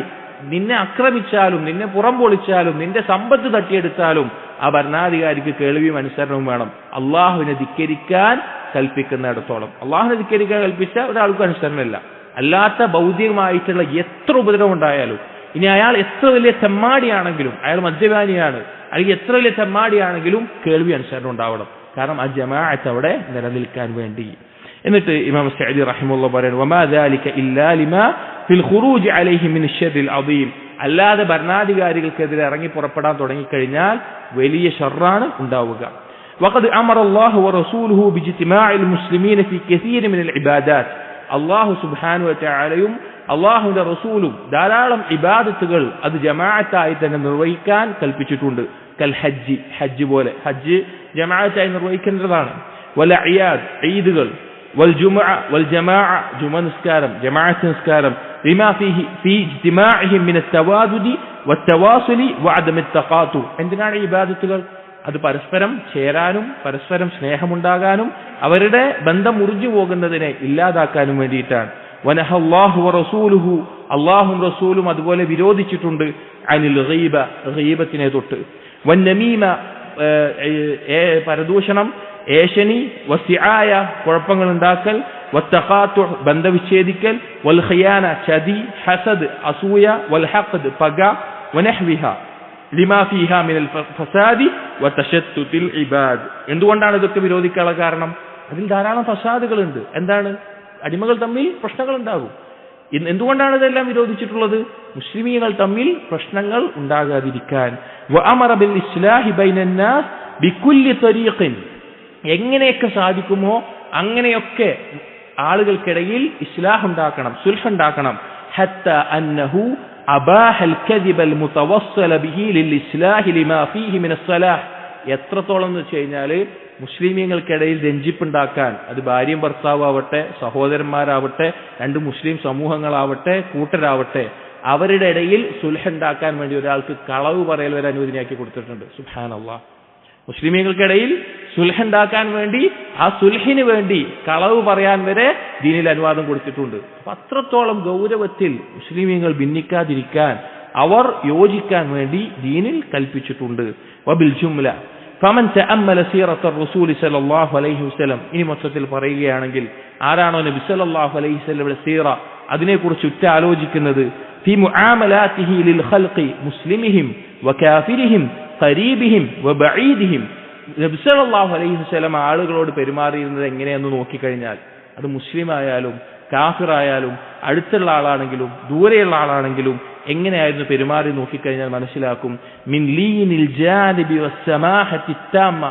നിന്നെ ആക്രമിച്ചാലും നിന്നെ പുറം പൊളിച്ചാലും നിന്റെ സമ്പത്ത് തട്ടിയെടുത്താലും ആ ഭരണാധികാരിക്ക് കേൾവിയും അനുസരണവും വേണം. അള്ളാഹുവിനെ ധിക്കരിക്കാൻ കൽപ്പിക്കുന്നിടത്തോളം, അള്ളാഹുവിനെ ധിക്കരിക്കാൻ കൽപ്പിച്ച ഒരാൾക്കും അനുസരണമില്ല. അല്ലാത്ത ഭൗതികമായിട്ടുള്ള എത്ര ഉപദ്രവം ഉണ്ടായാലും, ഇനി അയാൾ എത്ര വലിയ തെമ്മാടിയാണെങ്കിലും, അയാൾ മദ്യപാനിയാണ് അല്ലെങ്കിൽ എത്ര വലിയ തെമ്മാടിയാണെങ്കിലും കേൾവി അനുസരണം ഉണ്ടാവണം. കാരണം ആ ജമാഅത്ത് അവിടെ നിലനിൽക്കാൻ വേണ്ടി. എന്നിട്ട് ഇമാം സഅദി റഹിമഹുല്ലാഹ് പറയുന്നു, വമാ ദാലിക ഇല്ലാ ലിമാ ഫിൽ ഖുറൂജ് അലൈഹി മിൻ അശ്ശറിൽ അദീം, അല്ലാതെ ഭരണാധികാരികൾക്കെതിരെ ഇറങ്ങി പുറപ്പെടാൻ തുടങ്ങിക്കഴിഞ്ഞാൽ വലിയ ഷർറാണ് ഉണ്ടാവുക. വഖദ് അമറ അല്ലാഹു വറസൂലുഹു ബിജ്തിമാഇൽ മുസ്ലിമീന ഫി കസീർ മിനൽ ഇബാദാത്ത്, അല്ലാഹു സുബ്ഹാനഹു വ തആലയും അല്ലാഹുവിന്റെ റസൂലും ധാരാളം ഇബാദത്തുകൾ അത് ജമാഅത്തായി തന്നെ നിർവഹിക്കാൻ കൽപ്പിച്ചിട്ടുണ്ട്. കൽ ഹജ്ജ്, ഹജ്ജ് പോലെ, ഹജ്ജ് ജമാഅത്തായി നിർവഹിക്കേണ്ടതാണ്. വൽ അയാദ്, ഈദുകൾ, വൽ ജുമുഅ വൽ ജമാഅ, ജുമുഅ നിസ്കാരം, ജമാഅത്ത് നിസ്കാരം, ലിമാ ഫീഹി ഫീ ഇജ്തിമാഇഹിം മിന തവാദുദി വത്തവാസുലി വഅദമി തഖാതു. എന്തിനാണ് ഈ ഇബാദത്തുകൾ? അത് പരസ്പരം ചേരാനും പരസ്പരം സ്നേഹമുണ്ടാകാനും അവരുടെ ബന്ധം മുറിഞ്ഞു പോകുന്നതിനെ ഇല്ലാതാക്കാനും വേണ്ടിയിട്ടാണ്. വനഹല്ലാഹു വറസൂലുഹു, അല്ലാഹും റസൂലും അതുപോലെ വിരോധിച്ചിട്ടുണ്ട്. അനിൽ ഗീബ, ഗീബത്തിനെ തൊട്ട്. വന്നമീമ, പരദൂഷണം, ഏഷണി, വസിആയ, കുഴപ്പങ്ങൾ ഉണ്ടാക്കൽ, വത്തഖാതു, ബന്ധവിച്ഛേദിക്കൽ, വൽ ഖിയാന, ചതി, ഹസദ്, അസൂയ, വൽ ഹഖദ്, പക, വനഹ്വിഹ ലിമാ ഫീഹാ മിനൽ ഫസാദി വതശത്തുതിൽ ഇബാദ്. എന്തുകൊണ്ടാണ് ഇതൊക്കെ വിരോധിക്കാനുള്ള കാരണം? അതിൽ ധാരാളം ഫസാദുകളുണ്ട്. എന്താണ്? അടിമകൾ തമ്മിൽ പ്രശ്നങ്ങൾ ഉണ്ടാകും. എന്തുകൊണ്ടാണ് ഇതെല്ലാം വിരോധിച്ചിട്ടുള്ളത്? മുസ്ലിമീങ്ങൾ തമ്മിൽ പ്രശ്നങ്ങൾ ഉണ്ടാകാതിരിക്കാൻ. വഅമറ ബിൽ ഇസ്ലാഹി ബൈനൻ നാസ് ബികുല്ലി തരീഖിൻ, എങ്ങനെയൊക്കെ സാധിക്കുമോ അങ്ങനെയൊക്കെ ആളുകൾക്കിടയിൽ ഇസ്ലാഹ് ഉണ്ടാക്കണം, സുൽഹ് ഉണ്ടാക്കണം. ഹത്ത അന്നഹു അബാഹൽ കദിബൽ മുതവസ്സല ബിഹി ലിൽ ഇസ്ലാഹി ലിമാ ഫീഹി മിനസ് സലാഹ്. എത്രത്തോളം എന്ന് വെച്ച് കഴിഞ്ഞാൽ മുസ്ലിമീങ്ങൾക്കിടയിൽ രഞ്ജിപ്പുണ്ടാക്കാൻ, അത് ഭാര്യയും ഭർത്താവാവട്ടെ, സഹോദരന്മാരാവട്ടെ, രണ്ട് മുസ്ലിം സമൂഹങ്ങളാവട്ടെ, കൂട്ടരാവട്ടെ, അവരുടെ ഇടയിൽ സുൽഹ് ഉണ്ടാക്കാൻ വേണ്ടി ഒരാൾക്ക് കളവ് പറയൽ വരെ അനുവദനയാക്കി കൊടുത്തിട്ടുണ്ട്. സുബ്ഹാനല്ലാഹ്. മുസ്ലിമീങ്ങൾക്കിടയിൽ സുൽഹ് ഉണ്ടാക്കാൻ വേണ്ടി, ആ സുൽഹിന് വേണ്ടി കളവ് പറയാൻ വരെ ദീനിൽ അനുവാദം കൊടുത്തിട്ടുണ്ട്. അപ്പൊ അത്രത്തോളം ഗൗരവത്തിൽ മുസ്ലിമീങ്ങൾ ഭിന്നിക്കാതിരിക്കാൻ, അവർ യോജിക്കാൻ വേണ്ടി ദീനിൽ കൽപ്പിച്ചിട്ടുണ്ട്. വബിൽ ജുംല, ഫമൻ തഅമ്മല സീറത്ത റസൂലി സ്വല്ലല്ലാഹു അലൈഹി വസല്ലം, ഇനി മൊത്തത്തിൽ പറയുകയാണെങ്കിൽ ആരാണോ നബി സല്ലല്ലാഹു അലൈഹി വസല്ലമയുടെ സീറ അതിനെക്കുറിച്ച് ആലോചിക്കുന്നത്, ഫി മുആമലാതിഹി ലിൽ ഖൽഖി മുസ്ലിമിഹിം വകാഫിരിഹിം ഖരീബിഹിം വബഈദിഹിം, നബി സല്ലല്ലാഹു അലൈഹി വസല്ലം ആളുകളോട് പെരുമാറിയിരുന്നത് എങ്ങനെയെന്ന് നോക്കിക്കഴിഞ്ഞാൽ അത് മുസ്ലിമായാലും കാഫിറായാലും അടുത്തുള്ള ആളാണെങ്കിലും ദൂരെയുള്ള ആളാണെങ്കിലും എങ്ങനെയായിരുന്നു പെരുമാറി നോക്കിക്കഴിഞ്ഞാൽ മനസ്സിലാക്കും. മിൻ ലീനിൽ ജാനിബി വസ്സമാഹത്തി താമ്മ,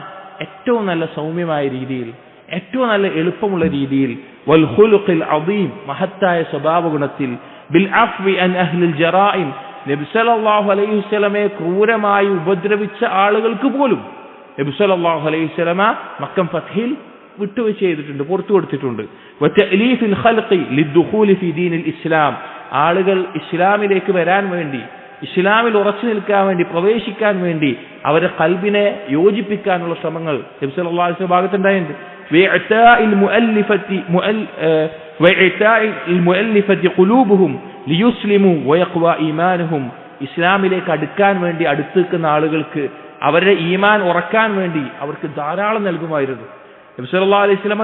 ഏറ്റവും നല്ല സൗമ്യമായ രീതിയിൽ, ഏറ്റവും നല്ല എളുപ്പമുള്ള രീതിയിൽ, വൽ ഖുലുഖിൽ അദീം, മഹത്തായ സ്വഭാവ ഗുണത്തിൽ, ബിൽ അഫ്വി അൻ അഹ്ലിൽ ജറായിം, നബി സല്ലല്ലാഹു അലൈഹി വസല്ലമയെ ക്രൂരമായി ഉപദ്രവിച്ച ആളുകൾക്ക് പോലും നബി സല്ലല്ലാഹു അലൈഹി വസല്ലമ മക്കം ഫത്ഹിൽ വിട്ടുവെച്ച് ചെയ്തിട്ടുണ്ട്, പുറത്തു കൊടുത്തിട്ടുണ്ട്. വതഅലീഫിൽ ഖൽഖി ലിദ്ദുഖൂലി ഫീ ദീനിൽ ഇസ്ലാം, ആളുകൾ ഇസ്ലാമിലേക്ക് വരാൻ വേണ്ടി, ഇസ്ലാമിൽ ഉറച്ചു നിൽക്കാൻ വേണ്ടി, പ്രവേശിക്കാൻ വേണ്ടി അവരുടെ ഖൽബിനെ യോജിപ്പിക്കാനുള്ള ശ്രമങ്ങൾ നബി സല്ലല്ലാഹു അലൈഹി വസല്ലം ഭാഗത്തുണ്ടായിട്ടുണ്ട്. വഇഅതാഇൽ മുഅല്ലിഫത്തി ഖുലൂബുഹും ലിയുസ്ലിമു വയഖ്വ ഈമാനുഹും, ഇസ്ലാമിലേക്ക് അടുക്കാൻ വേണ്ടി അടുത്ത് നിൽക്കുന്ന ആളുകൾക്ക് അവരുടെ ഈമാൻ ഉറക്കാൻ വേണ്ടി അവർക്ക് ധാരാളം നൽകുമായിരുന്നു. നബി സല്ലല്ലാഹു അലൈഹി വസല്ലം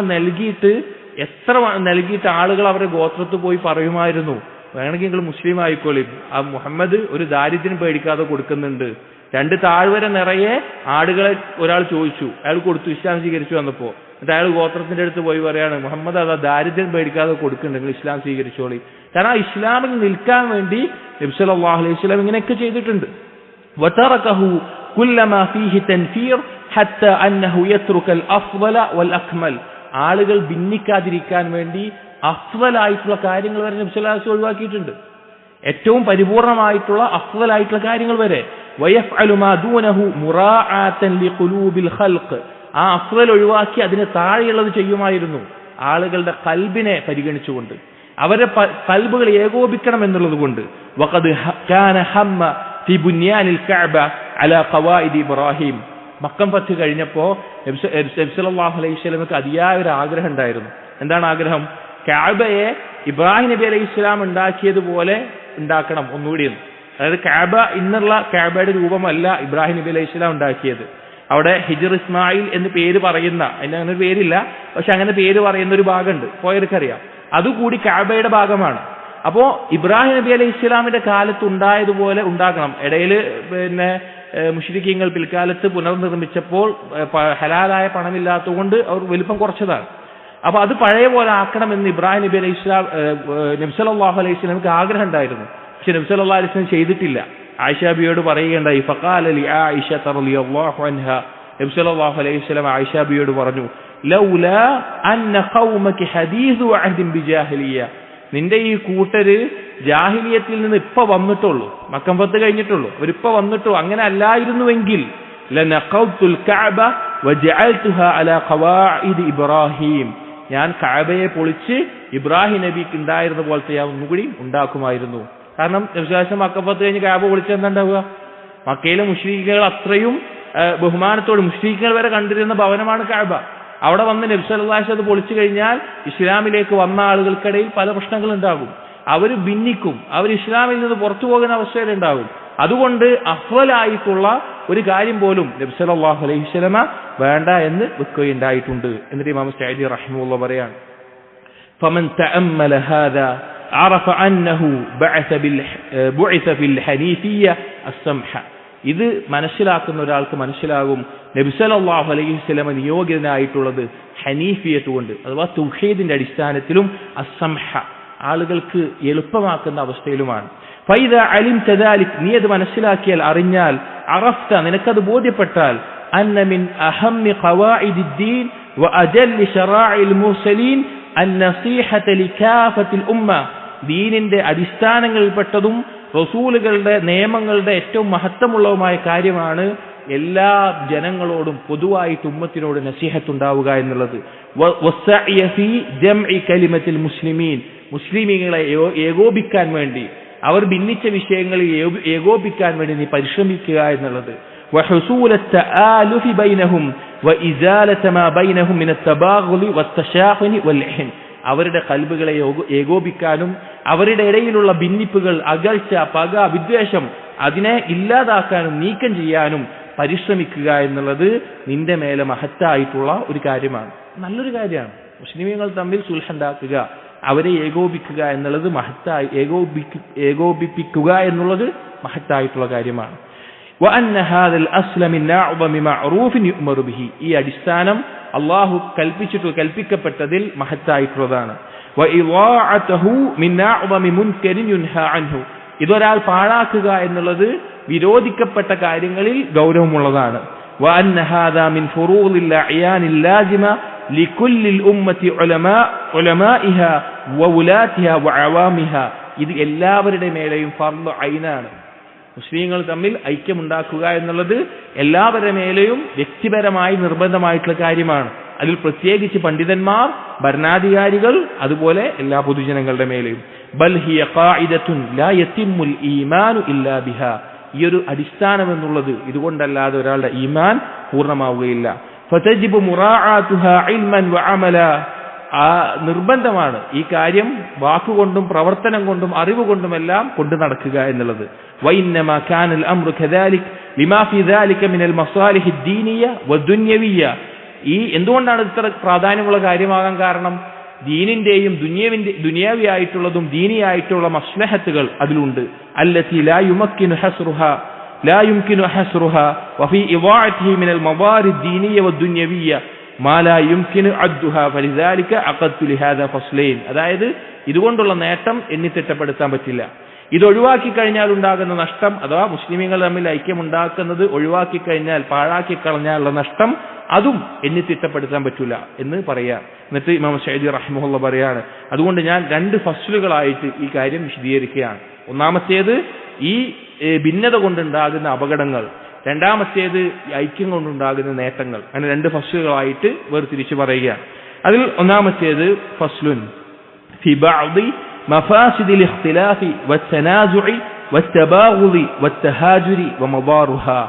നൽകിയിട്ട് ആളുകൾ അവരുടെ ഗോത്രത്തിൽ പോയി പറയുമായിരുന്നു, വേണമെങ്കിൽ നിങ്ങൾ മുസ്ലിം ആയിക്കോളി, ആ മുഹമ്മദ് ഒരു ദാരിദ്ര്യം പേടിക്കാതെ കൊടുക്കുന്നുണ്ട്. 2 താഴ്വര നിറയെ ആടുകളെ ഒരാൾ ചോദിച്ചു, അയാൾ കൊടുത്തു, ഇസ്ലാം സ്വീകരിച്ചു വന്നപ്പോൾ. എന്നിട്ട് അയാൾ ഗോത്രത്തിന്റെ അടുത്ത് പോയി പറയാണ്, മുഹമ്മദ് അതാ ദാരിദ്ര്യം പേടിക്കാതെ കൊടുക്കുന്നുണ്ട്, നിങ്ങൾ ഇസ്ലാം സ്വീകരിച്ചോളി. കാരണം ആ ഇസ്ലാമിൽ നിൽക്കാൻ വേണ്ടി നബി സല്ലല്ലാഹു അലൈഹി വസല്ലം ഇങ്ങനെയൊക്കെ ചെയ്തിട്ടുണ്ട്. വതറകഹു കുല്ലമാ ഫീഹി തൻഫീർ ഹത്താ അന്നഹു യത്റുകൽ അഫ്ളല വൽ അക്മൽ, ആളുകൾ ഭിന്നിക്കാതിരിക്കാൻ വേണ്ടി അഫ്ളലായിട്ടുള്ള കാര്യങ്ങൾ വരെ നബി സല്ലല്ലാഹു അലൈഹി വസല്ലം ഒഴിവാക്കിയിട്ടുണ്ട്. ഏറ്റവും പരിപൂർണമായിട്ടുള്ള അഫ്ളലായിട്ടുള്ള കാര്യങ്ങൾ വരെ. വയഫ്അലു മാ ദൂനഹു മുറാഅതൻ ലിഖുലൂബിൽ ഖൽഖ്, ആ അഫ്ളൽ ഒഴിവാക്കി അതിന് താഴെയുള്ളത് ചെയ്യുമായിരുന്നു, ആളുകളുടെ ഖൽബിനെ പരിഗണിച്ചുകൊണ്ട്, അവരുടെ ഖൽബുകൾ ഏകോപിക്കണം എന്നുള്ളത് കൊണ്ട്. വഖദ് കാന ഹമ്മ ഫി ബുനിയാനിൽ കഅബ അലാ ഖവായിദി ഇബ്രാഹിം, മക്കം ഫത്ത് കഴിഞ്ഞപ്പോൾ നബി സല്ലല്ലാഹു അലൈഹി വസല്ലമക്ക് അതിയായ ഒരു ആഗ്രഹം ഉണ്ടായിരുന്നു. എന്താണ് ആഗ്രഹം? കഅബയെ ഇബ്രാഹിം നബി അലൈഹി സ്വലാം ഉണ്ടാക്കിയതുപോലെ ഉണ്ടാക്കണം ഒന്നുകൂടി. അതായത് കഅബ ഇന്നുള്ള കഅബയുടെ രൂപമല്ല ഇബ്രാഹിം നബി അലൈഹി സ്വലാം ഉണ്ടാക്കിയത്. അവിടെ ഹിജ്ർ ഇസ്മായിൽ എന്ന് പേര് പറയുന്ന, അതിന് അങ്ങനെ ഒരു പേരില്ല, പക്ഷെ അങ്ങനെ പേര് പറയുന്ന ഒരു ഭാഗമുണ്ട്, പോയവർക്കറിയാം. അതുകൂടി കഅബയുടെ ഭാഗമാണ്. അപ്പോ ഇബ്രാഹിം നബി അലൈഹി സ്വലാമിന്റെ കാലത്ത് ഉണ്ടായതുപോലെ ഉണ്ടാക്കണം. ഇടയിൽ മുശ്രിക്കീങ്ങൾ പിൽക്കാലത്ത് പുനർനിർമ്മിച്ചപ്പോൾ ഹലാലായ പണമില്ലാത്തതുകൊണ്ട് അവർ വലിപ്പം കുറച്ചതാണ്. അപ്പൊ അത് പഴയ പോലെ ആക്കണമെന്ന് ഇബ്രാഹിം നബി അലൈഹി സ്വലാം നബി സല്ലല്ലാഹു അലൈഹി വസല്ലമക്ക് ആഗ്രഹം ഉണ്ടായിരുന്നു. പക്ഷെ നബി സല്ലല്ലാഹു അലൈഹി വസല്ലം ചെയ്തിട്ടില്ല. ആയിഷ ബിയോട് പറയുകയുണ്ടായി, ഫഖാല ലി ആയിഷ റളിയല്ലാഹു അൻഹാ, നബി സല്ലല്ലാഹു അലൈഹി വസല്ലം ആയിഷ ബിയോട് പറഞ്ഞു, ലൗലാ അന്ന ഖൗമക ഹദീസു അഹ്ദിൻ ബിജാഹിലിയ, നിന്റെ ഈ കൂട്ടര് ജാഹിലിയത്തിൽ നിന്ന് ഇപ്പൊ വന്നിട്ടുള്ളൂ, മക്കം ഫത്ത് കഴിഞ്ഞിട്ടുള്ളൂ, അവരിപ്പോ വന്നിട്ടുള്ളൂ. അങ്ങനെ അല്ലായിരുന്നുവെങ്കിൽ ലനഖൗതുൽ കഅബ വജഅൽതുഹാ അലാ ഖവാഇദി ഇബ്രാഹിം, ഞാൻ കഅബയെ പൊളിച്ച് ഇബ്രാഹിം നബിക്ക് ഉണ്ടായിരുന്ന പോലത്തെ ഞാൻ ഒന്നുകൂടി ഉണ്ടാക്കുമായിരുന്നു. കാരണം വിശ്വാസം മക്കം ഫത്ത് കഴിഞ്ഞ് കഅബ പൊളിച്ച് എന്താ ഉണ്ടാവുക? മക്കയിലെ മുശ്രിക്കുകൾ അത്രയും ബഹുമാനത്തോട് മുശ്രിക്കുകൾ വരെ കണ്ടിരുന്ന ഭവനമാണ് കഅബ. അവിടെ വന്ന് നബി സല്ലല്ലാഹു അലൈഹി വസല്ലം അത് പൊളിച്ചു കഴിഞ്ഞാൽ ഇസ്ലാമിലേക്ക് വന്ന ആളുകൾക്കിടയിൽ പല പ്രശ്നങ്ങൾ ഉണ്ടാകും, അവർ ഭിന്നിക്കും, അവർ ഇസ്ലാമിൽ നിന്ന് പുറത്തു പോകുന്ന അവസ്ഥയിലുണ്ടാകും. അതുകൊണ്ട് അഫ്ളലായിട്ടുള്ള ഒരു കാര്യം പോലും നബി സല്ലല്ലാഹു അലൈഹി വസല്ലം വേണ്ട എന്ന് വെക്കുകയുണ്ടായിട്ടുണ്ട്. എന്നിട്ട് ഇമാം സഅദി റഹിമഹുല്ലാഹ് പറയാണ്, ഫമൻ തഅമ്മല ഹാദാ അറഫ അന്നഹു ബുഇസ ഫിൽ ഹനീഫിയ്യ അസ്സംഹ, ഇത് മനസ്സിലാക്കുന്ന ഒരാൾക്ക് മനസ്സിലാകും നബി സല്ലല്ലാഹു അലൈഹി വസല്ലം നിയോഗിതനായിട്ടുള്ളത് ഹനീഫിയത്ത് കൊണ്ട്, അഥവാ തൗഹീദിന്റെ അടിസ്ഥാനത്തിലും അസ്സംഹ, ആളുകൾക്ക് എളുപ്പമാക്കുന്ന അവസ്ഥയിലുമാണ്. ഫൈദ അലിംത ദാലിക്, നീ അത് മനസ്സിലാക്കിയാൽ, അറിഞ്ഞാൽ, അറഫ്ത, നിനക്കത് ബോധ്യപ്പെട്ടാൽ, അന്ന മിൻ അഹമ്മി ഖവാഇദിദ്ദീൻ വഅജല്ലി ശറാഇൽ മുർസലീൻ അന്നസീഹത ലികാഫത്തിൽ ഉമ്മ, ദീനിന്റെ അടിസ്ഥാനങ്ങളിൽപ്പെട്ടതും റസൂലുകളുടെ നിയമങ്ങളുടെ ഏറ്റവും മഹത്വമുള്ളതുമായ കാര്യമാണ് എല്ലാ ജനങ്ങളോടും പൊതുവായിട്ട് ഉമ്മത്തിനോട് നസീഹത്ത് ഉണ്ടാവുക എന്നുള്ളത്. വസ്സഅയ ഫീ ജംഇ കലിമത്തിൽ മുസ്ലിമീൻ, മുസ്ലിമീങ്ങളെ ഏകോപിക്കാൻ വേണ്ടി, അവർ ഭിന്നിച്ച വിഷയങ്ങളിൽ ഏകോപിക്കാൻ വേണ്ടി നീ പരിശ്രമിക്കുക എന്നുള്ളത്. വഹുസൂല തആലുഫി ബൈനഹും വഇസാലത മാ ബൈനഹും മിന തബാഗുലി വത്തശാഖുനി വൽഹിൻ, അവരുടെ ഖൽബുകളെ ഏകോപിക്കാനും അവരുടെ ഇടയിലുള്ള ഭിന്നിപ്പുകൾ, അകൽച്ച, പക, വിദ്വേഷം, അതിനെ ഇല്ലാതാക്കാനും നീക്കം ചെയ്യാനും പരിശ്രമിക്കുക എന്നുള്ളത് നിന്റെ മേലെ മഹത്തായിട്ടുള്ള ഒരു കാര്യമാണ്, നല്ലൊരു കാര്യമാണ്. മുസ്ലിമീങ്ങൾ തമ്മിൽ സുൽഹുണ്ടാക്കുക, അവരെ ഏകോപിക്കുക എന്നുള്ളത് ഏകോപിപ്പിക്കുക എന്നുള്ളത് മഹത്തായിട്ടുള്ള കാര്യമാണ്. وأن هذا الأصل من أعظم معروف يؤمر به. ഈ അടിസ്ഥാനം അല്ലാഹു കൽപ്പിക്കപ്പെട്ടതിൽ മഹത്തായിട്ടുള്ളതാണ്. وإضاعته من أعظم منكر ينهى عنه. ഇതൊരാൾ പാഴാക്കുക എന്നുള്ളത് വിരോധിക്കപ്പെട്ട കാര്യങ്ങളിൽ ഗൗരവമുള്ളതാണ്. وأن هذا من فروض الأعيان اللازمة لكل الأمة علمائها وولاتها وعوامها. ഇത് എല്ലാവരുടെ മേലെയും ഫർദ് ഐനാണ്. മുസ്ലിങ്ങൾ തമ്മിൽ ഐക്യമുണ്ടാക്കുക എന്നുള്ളത് എല്ലാവരുടെ മേലെയും വ്യക്തിപരമായി നിർബന്ധമായിട്ടുള്ള കാര്യമാണ്. അതിൽ പ്രത്യേകിച്ച് പണ്ഡിതന്മാർ, ഭരണാധികാരികൾ, അതുപോലെ എല്ലാ പൊതുജനങ്ങളുടെ മേലെയും. ബൽ ഹിയ ഖാഇദത്തുൻ ലാ യതിമ്മുൽ ഈമാനു ഇല്ലാ ബിഹാ. ഈ ഒരു അടിസ്ഥാനം എന്നുള്ളത് ഇതുകൊണ്ടല്ലാതെ ഒരാളുടെ ഈമാൻ പൂർണ്ണമാവുകയില്ല. ഫതജിബു മുറാഅതുഹാ ഇൽമൻ വഅമല. നിർബന്ധമാണ് ഈ കാര്യം വാക്കുകൊണ്ടും പ്രവർത്തനം കൊണ്ടും അറിവ് കൊണ്ടുമെല്ലാം കൊണ്ടു നടക്കുക എന്നുള്ളത്. വഇന്നമാ കാനൽ അംറു കദാലിക് ലിമാ ഫീ ദാലിക മിനൽ മസാലിഹി ദീനിയ വദുനിയവിയ. ഈ എന്തുകൊണ്ടാണ് ഇത്ര പ്രാധാന്യമുള്ള കാര്യമാകാൻ കാരണം? ദീനിന്റെയും ദുനിയാവിയായിട്ടുള്ളതും ദീനിയായിട്ടുള്ള മസ്ലഹത്തുകൾ അതിലുണ്ട്. അല്ലതി ലാ യുമക്കിനു ഹസ്റുഹാ വഫീ ഇദാഅതിഹി മിനൽ മവാരി ദീനിയ വദുനിയവിയ മാ ലാ യുംകിനു അദ്ദുഹാ ഫലിദാലിക അഖദ്തു ലിഹാദാ ഫസ്ലൈൻ. അതായത് ഇതുകൊണ്ടുള്ള നേട്ടം എണ്ണിത്തിട്ടപ്പെടുത്താൻ പറ്റില്ല. ഇതൊഴിവാക്കി കഴിഞ്ഞാൽ ഉണ്ടാകുന്ന നഷ്ടം, അഥവാ മുസ്ലിമീങ്ങൾ തമ്മിൽ ഐക്യമുണ്ടാക്കുന്നത് ഒഴിവാക്കി കഴിഞ്ഞാൽ, പാഴാക്കി കളഞ്ഞാലുള്ള നഷ്ടം, അതും എണ്ണിത്തിട്ടപ്പെടുത്താൻ പറ്റില്ല എന്ന് പറയാം. എന്നിട്ട് ഇമാം സഅദി റഹിമഹുല്ലാഹ് പറയാണ്, അതുകൊണ്ട് ഞാൻ 2 ഫസ്ലുകളായിട്ട് ഈ കാര്യം വിശദീകരിക്കുകയാണ്. ഒന്നാമത്തേത് ഈ ഭിന്നത കൊണ്ടുണ്ടാകുന്ന അപകടങ്ങൾ, രണ്ടാമത്തേത് ഐക്യം കൊണ്ടുണ്ടാകുന്ന നേട്ടങ്ങൾ. അങ്ങനെ 2 ഫസ്ലുകളായിട്ട് വേർതിരിച്ച് പറയുകയാണ്. അതിൽ ഒന്നാമത്തേത് ഫസ്ലുൻ ഫി ബഅദി മഫാസിദിൽ ഇഖ്തിലാഫി വത്തനാസുഇ വത്തബാഗുദി വത്തഹാജുരി വമദാറുഹാ.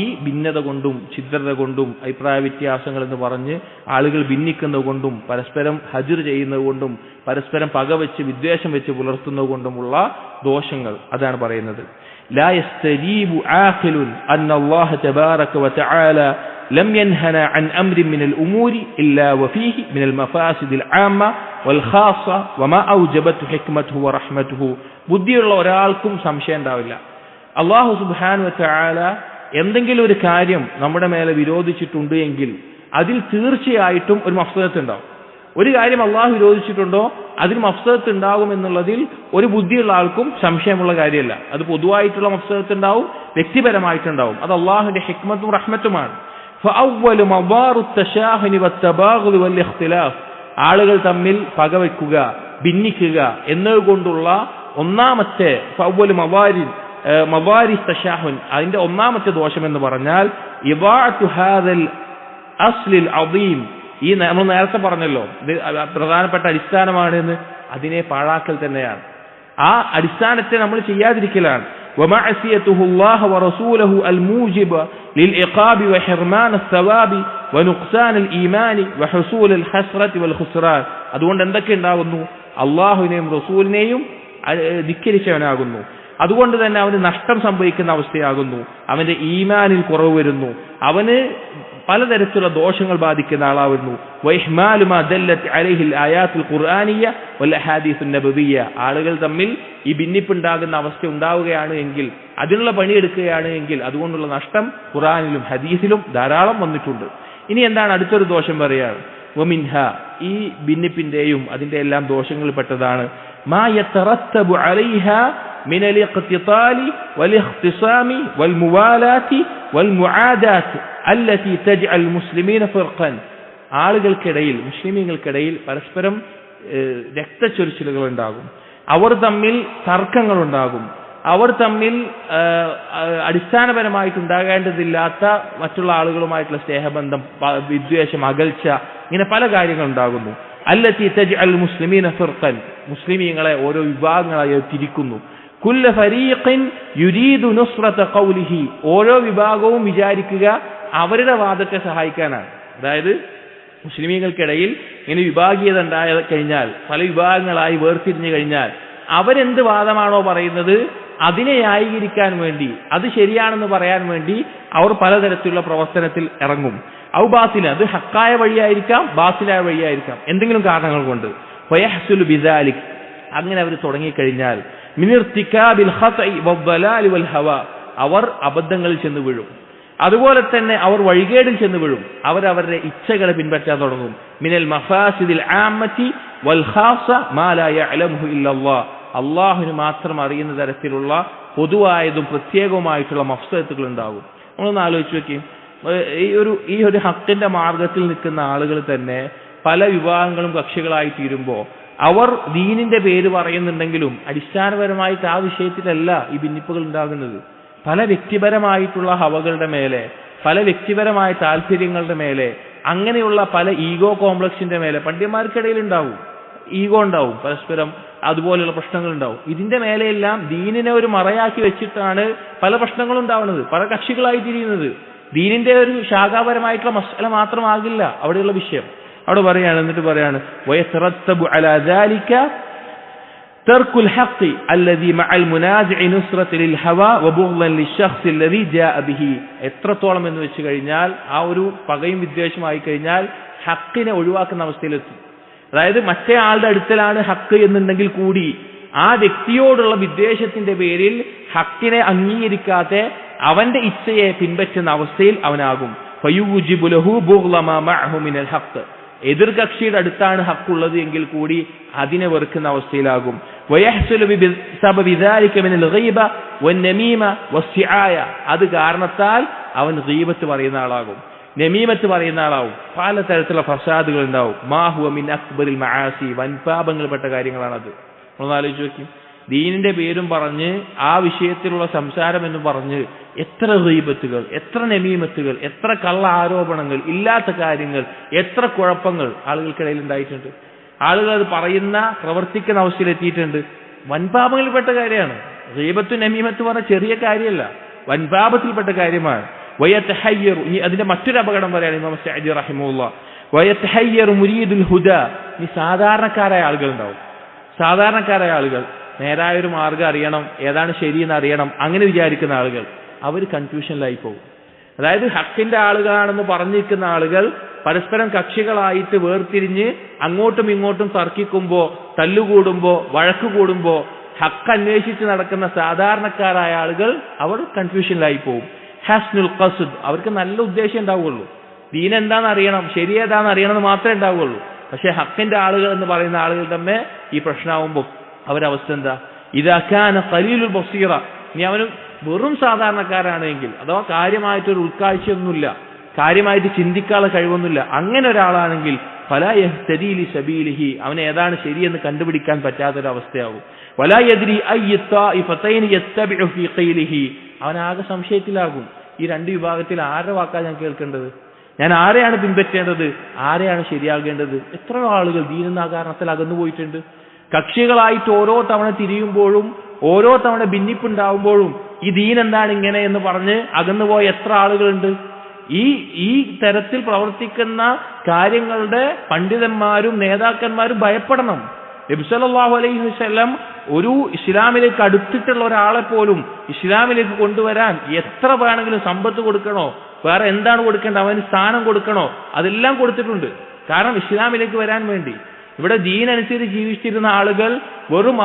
ഈ ഭിന്നത കൊണ്ടും ഛിദ്രത കൊണ്ടും അഭിപ്രായ വ്യത്യാസങ്ങൾ എന്ന് പറഞ്ഞ് ആളുകൾ ഭിന്നിക്കുന്നത് കൊണ്ടും പരസ്പരം ഹജർ ചെയ്യുന്നത് കൊണ്ടും പരസ്പരം പകവെച്ച് വിദ്വേഷം വെച്ച് പുലർത്തുന്നത് കൊണ്ടുമുള്ള ദോഷങ്ങൾ അതാണ് പറയുന്നത്. لا يستجيب عاقل أن الله تبارك وتعالى لم ينهنا عن أمر من الأمور إلا وفيه من المفاسد العامة والخاصة وما أوجبته حكمته ورحمته. ബുദ്ധിയുള്ള ഒരാൾക്കും സംശയം ഉണ്ടാവില്ല, അല്ലാഹു സുബ്ഹാനഹു വ തആല എന്തെങ്കിലും ഒരു കാര്യം നമ്മുടെ മേലെ വിരോധിച്ചിട്ടുണ്ട് എങ്കിൽ അതിൽ തീർച്ചയായിട്ടും ഒരു മഫ്സദത്ത് ഉണ്ടാവും. ഒരു കാര്യം അള്ളാഹു വിരോധിച്ചിട്ടുണ്ടോ അതിന് മഫ്സദത്ത് ഉണ്ടാകും എന്നുള്ളതിൽ ഒരു ബുദ്ധിയുള്ള ആൾക്കും സംശയമുള്ള കാര്യമല്ല. അത് പൊതുവായിട്ടുള്ള മഫ്സദത്ത് ഉണ്ടാവും, വ്യക്തിപരമായിട്ടുണ്ടാവും. അത് അള്ളാഹുവിന്റെ ഹിക്മത്തും റഹ്മത്തുമാണ്. ഫഅവ്വലു മദാറു തശാഹുനി വത്തബാഗുദി വൽ ഇഖ്തിലാഫ്. ആളുകൾ തമ്മിൽ പകവെക്കുക, ഭിന്നിക്കുക എന്നതുകൊണ്ടുള്ള ഒന്നാമത്തെ ഫഅവ്വലു മദാരി തശാഹുൻ, അതിന്റെ ഒന്നാമത്തെ ദോഷം എന്ന് പറഞ്ഞാൽ ഇദാഅതു ഹാദൽ അസ്ലിൽ അദീം. ഈ നമ്മൾ നേരത്തെ പറഞ്ഞല്ലോ ഇത് പ്രധാനപ്പെട്ട അടിസ്ഥാനമാണ് എന്ന്, അതിനെ പാഴാക്കൽ തന്നെയാണ്. ആ അടിസ്ഥാനത്തെ നമ്മൾ ചെയ്യാതിരിക്കലാണ്. വമഅസിയതുഹു അല്ലാഹു വറസൂലുഹു അൽമൂജിബ ലിൽഇഖാബി വഹിർമാൻ അസ്സവാബി വനുഖ്സാൻ അൽഈമാനി വഹുസൂൽ അൽഹസ്റതി വൽഖുസ്റാൻ. അതുകൊണ്ട് എന്തൊക്കെ ഉണ്ടാകുന്നു? അല്ലാഹുവിനെയും റസൂലിനെയും ധിക്കരിച്ചവനാകുന്നു, അതുകൊണ്ട് തന്നെ അവന് നഷ്ടം സംഭവിക്കുന്ന അവസ്ഥയാകുന്നു, അവന്റെ ഈമാനിൽ കുറവ് വരുന്നു, അവന് പലതരത്തിലുള്ള ദോഷങ്ങൾ ബാധിക്കുന്ന ആളാവുന്നു. വഇഹ്മാലു മാ ദല്ലത്ത് അലൈഹിൽ ആയാത്തുൽ ഖുർആനിയ്യ വൽ അഹാദീസുൻ നബവിയ്യ. ആളുകൾ തമ്മിൽ ഈ ഭിന്നിപ്പുണ്ടാകുന്ന അവസ്ഥ ഉണ്ടാവുകയാണ് എങ്കിൽ, അതിനുള്ള പണിയെടുക്കുകയാണ് എങ്കിൽ അതുകൊണ്ടുള്ള നഷ്ടം ഖുർആനിലും ഹദീസിലും ധാരാളം വന്നിട്ടുണ്ട്. ഇനി എന്താണ് അടുത്തൊരു ദോഷം പറയുകയാണ്. വമിൻഹ, ഈ ഭിന്നിപ്പിന്റെയും അതിന്റെ എല്ലാം ദോഷങ്ങളിൽ പെട്ടതാണ് മാ യതറത്തബു അലൈഹാ من الاقتتال والاختصام والموالاة والمعاداة التي تجعل المسلمين فرقا. ആളുകൾക്കിടയിൽ, മുസ്ലിമീങ്ങൾക്കിടയിൽ പരസ്പരം രക്തച്ചൊരിച്ചിലുകൾ ഉണ്ടാകും, അവർ തമ്മിൽ തർക്കങ്ങൾ ഉണ്ടാകും, അവർ തമ്മിൽ അടിസ്ഥാനപരമായിട്ടുണ്ടാകേണ്ടതില്ലാത്ത മറ്റുള്ള ആളുകളുമായിട്ടുള്ള സ്നേഹബന്ധം, വിദ്വേഷം, അകൽച്ച, ഇങ്ങനെ പല കാര്യങ്ങൾ ഉണ്ടാകുന്നു. അല്ലത്തി തജ്അൽ മുസ്ലിമീന ഫിർഖൻ, മുസ്ലിമീങ്ങളെ ഓരോ വിഭാഗങ്ങളായി തിരിക്കുന്നു. കുല്ല ഫരീഖിൻ യുരീദു നുസ്റത ഖൗലിഹി, ഓരോ വിഭാഗവും വിചാരിക്കുക അവരുടെ വാദത്തെ സഹായിക്കാനാണ്. അതായത് മുസ്ലിമീങ്ങൾക്കിടയിൽ ഇങ്ങനെ വിഭാഗീയത ഉണ്ടായി കഴിഞ്ഞാൽ, പല വിഭാഗങ്ങളായി വേർതിരിഞ്ഞു കഴിഞ്ഞാൽ, അവരെന്ത് വാദമാണോ പറയുന്നത് അതിനെ ന്യായീകരിക്കാൻ വേണ്ടി, അത് ശരിയാണെന്ന് പറയാൻ വേണ്ടി അവർ പലതരത്തിലുള്ള പ്രവർത്തനത്തിൽ ഇറങ്ങും. ഔ ബാത്തില, അത് ഹക്കായ വഴിയായിരിക്കാം, ബാത്തിലായ വഴിയായിരിക്കാം, എന്തെങ്കിലും കാരണങ്ങൾ കൊണ്ട്. ഫയഹ്സുലു ബിദാലിക്, അങ്ങനെ അവർ തുടങ്ങിക്കഴിഞ്ഞാൽ മിനിർതികാബിൽ ഖത്ഇ വദ്ദലാൽ വൽ ഹവ, അവർ അബദ്ധങ്ങളിൽ ചെന്ന് വീഴും. അതുപോലെ തന്നെ അവർ വഴികേടിൽ ചെന്ന് വീഴും. അവരവരുടെ ഇച്ഛകളെ പിൻപറ്റാൻ തുടങ്ങും. മിനൽ മഫാസിദിൽ ആമ്മത്തി വൽ ഖാസ മാ ലാ യഅലമുഹു ഇല്ലല്ലാഹ്, അള്ളാഹുവിന് മാത്രം അറിയുന്ന തരത്തിലുള്ള പൊതുവായതും പ്രത്യേകവുമായിട്ടുള്ള മഫ്സദത്തുകൾ ഉണ്ടാകും. നമ്മളൊന്ന് ആലോചിച്ച് നോക്കിയും, ഈ ഒരു ഹക്കിന്റെ മാർഗത്തിൽ നിൽക്കുന്ന ആളുകൾ തന്നെ പല വിഭാഗങ്ങളും കക്ഷികളായി തീരുമ്പോൾ അവർ ദീനിന്റെ പേര് പറയുന്നുണ്ടെങ്കിലും അടിസ്ഥാനപരമായിട്ട് ആ വിഷയത്തിലല്ല ഈ ഭിന്നിപ്പുകൾ ഉണ്ടാകുന്നത്. പല വ്യക്തിപരമായിട്ടുള്ള ഹവകളുടെ മേലെ, പല വ്യക്തിപരമായ താല്പര്യങ്ങളുടെ മേലെ, അങ്ങനെയുള്ള പല ഈഗോ കോംപ്ലക്സിന്റെ മേലെ പണ്ഡിതന്മാർക്കിടയിൽ ഉണ്ടാവും. ഈഗോ ഉണ്ടാവും, പരസ്പരം അതുപോലെയുള്ള പ്രശ്നങ്ങൾ ഉണ്ടാവും. ഇതിന്റെ മേലെയെല്ലാം ദീനിനെ ഒരു മറയാക്കി വെച്ചിട്ടാണ് പല പ്രശ്നങ്ങളും ഉണ്ടാവുന്നത്, പല കക്ഷികളായി തിരിയുന്നത്. ദീനിന്റെ ഒരു ശാഖാപരമായിട്ടുള്ള മസല മാത്രമാകില്ല അവിടെയുള്ള വിഷയം. അവിടെ പറയാണ്, എന്നിട്ട് പറയാണ് വയതറത്തബു അലാ ദാലിക തർക്കുൽ ഹഖ് അല്ലദി മഅൽ മുനാസിഇ നുസ്റത ലിൽ ഹവ വബുഗ്ളൻ ലിശ്ശഖ്സ് അല്ലദി ജാഅ ബിഹി. എത്രത്തോളം എന്ന് വെച്ച് കഴിഞ്ഞാൽ ആ ഒരു പകയും വിദ്വേഷമായി കഴിഞ്ഞാൽ ഹക്കിനെ ഒഴിവാക്കുന്ന അവസ്ഥയിലെത്തും. അതായത് മറ്റേ ആളുടെ അടുത്തലാണ് ഹക്ക് എന്നുണ്ടെങ്കിൽ കൂടി ആ വ്യക്തിയോടുള്ള വിദ്വേഷത്തിന്റെ പേരിൽ ഹക്കിനെ അംഗീകരിക്കാതെ അവന്റെ ഇച്ഛയെ പിൻപറ്റുന്ന അവസ്ഥയിൽ അവനാകും. ഫയൂജിബു ലഹു ബുഗ്ള മാ മഅഹു മിനൽ ഹഖ്, എതിർകക്ഷിയുടെ അടുത്താണ് ഹക്കുള്ളത് എങ്കിൽ കൂടി അതിനെ വെറുക്കുന്ന അവസ്ഥയിലാകും. വയഹ്സുലു ബിസബബി ദാലിക മിനൽ ഗീബ വന്നമീമ വസ്സിആയ, അത് കാരണത്താൽ അവൻ ഗീബത്ത് പറയുന്ന ആളാകും, നമീമത്ത് പറയുന്ന ആളാവും, പലതരത്തിലുള്ള ഫസാദുകൾ ഉണ്ടാവും. മാ ഹുവ മിൻ അക്ബറിൽ മആസി, വൻപാപങ്ങൾപ്പെട്ട കാര്യങ്ങളാണത്. ഒന്ന് ആലോചിച്ച് നോക്കി, ദീനിന്റെ പേരും പറഞ്ഞ് ആ വിഷയത്തിലുള്ള സംസാരം എന്ന് പറഞ്ഞ് എത്ര ഗീബത്തുകൾ, എത്ര നമീമത്തുകൾ, എത്ര കള്ള ആരോപണങ്ങൾ, ഇല്ലാത്ത കാര്യങ്ങൾ, എത്ര കുഴപ്പങ്ങൾ ആളുകൾക്കിടയിൽ ഉണ്ടായിട്ടുണ്ട്. ആളുകൾ അത് പറയുന്ന പ്രവർത്തിക്കുന്ന അവസ്ഥയിലെത്തിയിട്ടുണ്ട്. വൻപാപങ്ങളിൽപ്പെട്ട കാര്യമാണ് ഗീബത്തും നമീമത്തും പറഞ്ഞ ചെറിയ കാര്യമല്ല, വൻപാപത്തിൽപ്പെട്ട കാര്യമാണ്. വയതഹയ്യറു, ഇനി അതിന്റെ മറ്റൊരു അപകടം പറയാണ് ഇമാം സഅദി റഹിമഹുല്ലാഹ്, വയതഹയ്യറു മുരീദുൽ ഹുദ, ഈ സാധാരണക്കാരായ ആളുകൾ ഉണ്ടാവും. സാധാരണക്കാരായ ആളുകൾ നേരായ ഒരു മാർഗം അറിയണം, ഏതാണ് ശരിയെന്ന് അറിയണം, അങ്ങനെ വിചാരിക്കുന്ന ആളുകൾ അവർ കൺഫ്യൂഷനിലായി പോകും. അതായത് ഹക്കിന്റെ ആളുകളാണെന്ന് പറഞ്ഞിരിക്കുന്ന ആളുകൾ പരസ്പരം കക്ഷികളായിട്ട് വേർതിരിഞ്ഞ് അങ്ങോട്ടും ഇങ്ങോട്ടും തർക്കിക്കുമ്പോ, തല്ലുകൂടുമ്പോ, വഴക്ക് കൂടുമ്പോ ഹക്ക് അന്വേഷിച്ച് നടക്കുന്ന സാധാരണക്കാരായ ആളുകൾ അവർ കൺഫ്യൂഷനിലായി പോകും. ഹസ്നുൽ ഖസ്ദ്, അവർക്ക് നല്ല ഉദ്ദേശം ഉണ്ടാവുകയുള്ളൂ, ദീൻ എന്താണെന്ന് അറിയണം, ശരി ഏതാണെന്ന് അറിയണമെന്ന് മാത്രമേ ഉണ്ടാവുകയുള്ളൂ. പക്ഷെ ഹക്കിന്റെ ആളുകൾ എന്ന് പറയുന്ന ആളുകൾ തന്നെ ഈ പ്രശ്നമാകുമ്പോൾ അവരവസ്ഥ എന്താ? ഇദാ കാന ഖലീലുൽ ബസീറ, ഇനി അവന് വെറും സാധാരണക്കാരാണെങ്കിൽ, അഥവാ കാര്യമായിട്ടൊരു ഉൾക്കാഴ്ചയൊന്നുമില്ല, കാര്യമായിട്ട് ചിന്തിക്കാനുള്ള കഴിവൊന്നുമില്ല, അങ്ങനെ ഒരാളാണെങ്കിൽ ഫലാ യഹ്തദീ ലി സബീലിഹി, അവന് ഏതാണ് ശരിയെന്ന് കണ്ടുപിടിക്കാൻ പറ്റാത്തൊരവസ്ഥയാകും. വലാ യദ്രി അയ്യ ത്വാഇഫതൈനി യത്തബിഉ ഫീ ഖൈലിഹി, അവനാകെ സംശയത്തിലാകും. ഈ രണ്ട് വിഭാഗത്തിൽ ആരുടെ വാക്കാണ് ഞാൻ കേൾക്കേണ്ടത്? ഞാൻ ആരെയാണ് പിൻപറ്റേണ്ടത്? ആരെയാണ് ശരിയാകേണ്ടത്? എത്ര ആളുകൾ ദീനെന്ന കാരണത്തിൽ അകന്നു പോയിട്ടുണ്ട്. കക്ഷികളായിട്ട് ഓരോ തവണ തിരിയുമ്പോഴും, ഓരോ തവണ ഭിന്നിപ്പുണ്ടാവുമ്പോഴും ഈ ദീൻ എന്താണ് ഇങ്ങനെ എന്ന് പറഞ്ഞ് അകന്നുപോയ എത്ര ആളുകളുണ്ട്. ഈ തരത്തിൽ പ്രവർത്തിക്കുന്ന കാര്യങ്ങളുടെ പണ്ഡിതന്മാരും നേതാക്കന്മാരും ഭയപ്പെടണം. നബി സല്ലല്ലാഹു അലൈഹി വസല്ലം ഒരു ഇസ്ലാമിലേക്ക് അടുത്തിട്ടുള്ള ഒരാളെ പോലും ഇസ്ലാമിലേക്ക് കൊണ്ടുവരാൻ എത്ര വേണമെങ്കിലും സമ്പത്ത് കൊടുക്കണോ, വേറെ എന്താണ് കൊടുക്കേണ്ടത്, അവന് സ്ഥാനം കൊടുക്കണോ, അതെല്ലാം കൊടുത്തിട്ടുണ്ട്. കാരണം ഇസ്ലാമിലേക്ക് വരാൻ വേണ്ടി. ഇവിടെ ദീനനുസരിച്ച് ജീവിച്ചിരുന്ന ആളുകൾ വെറും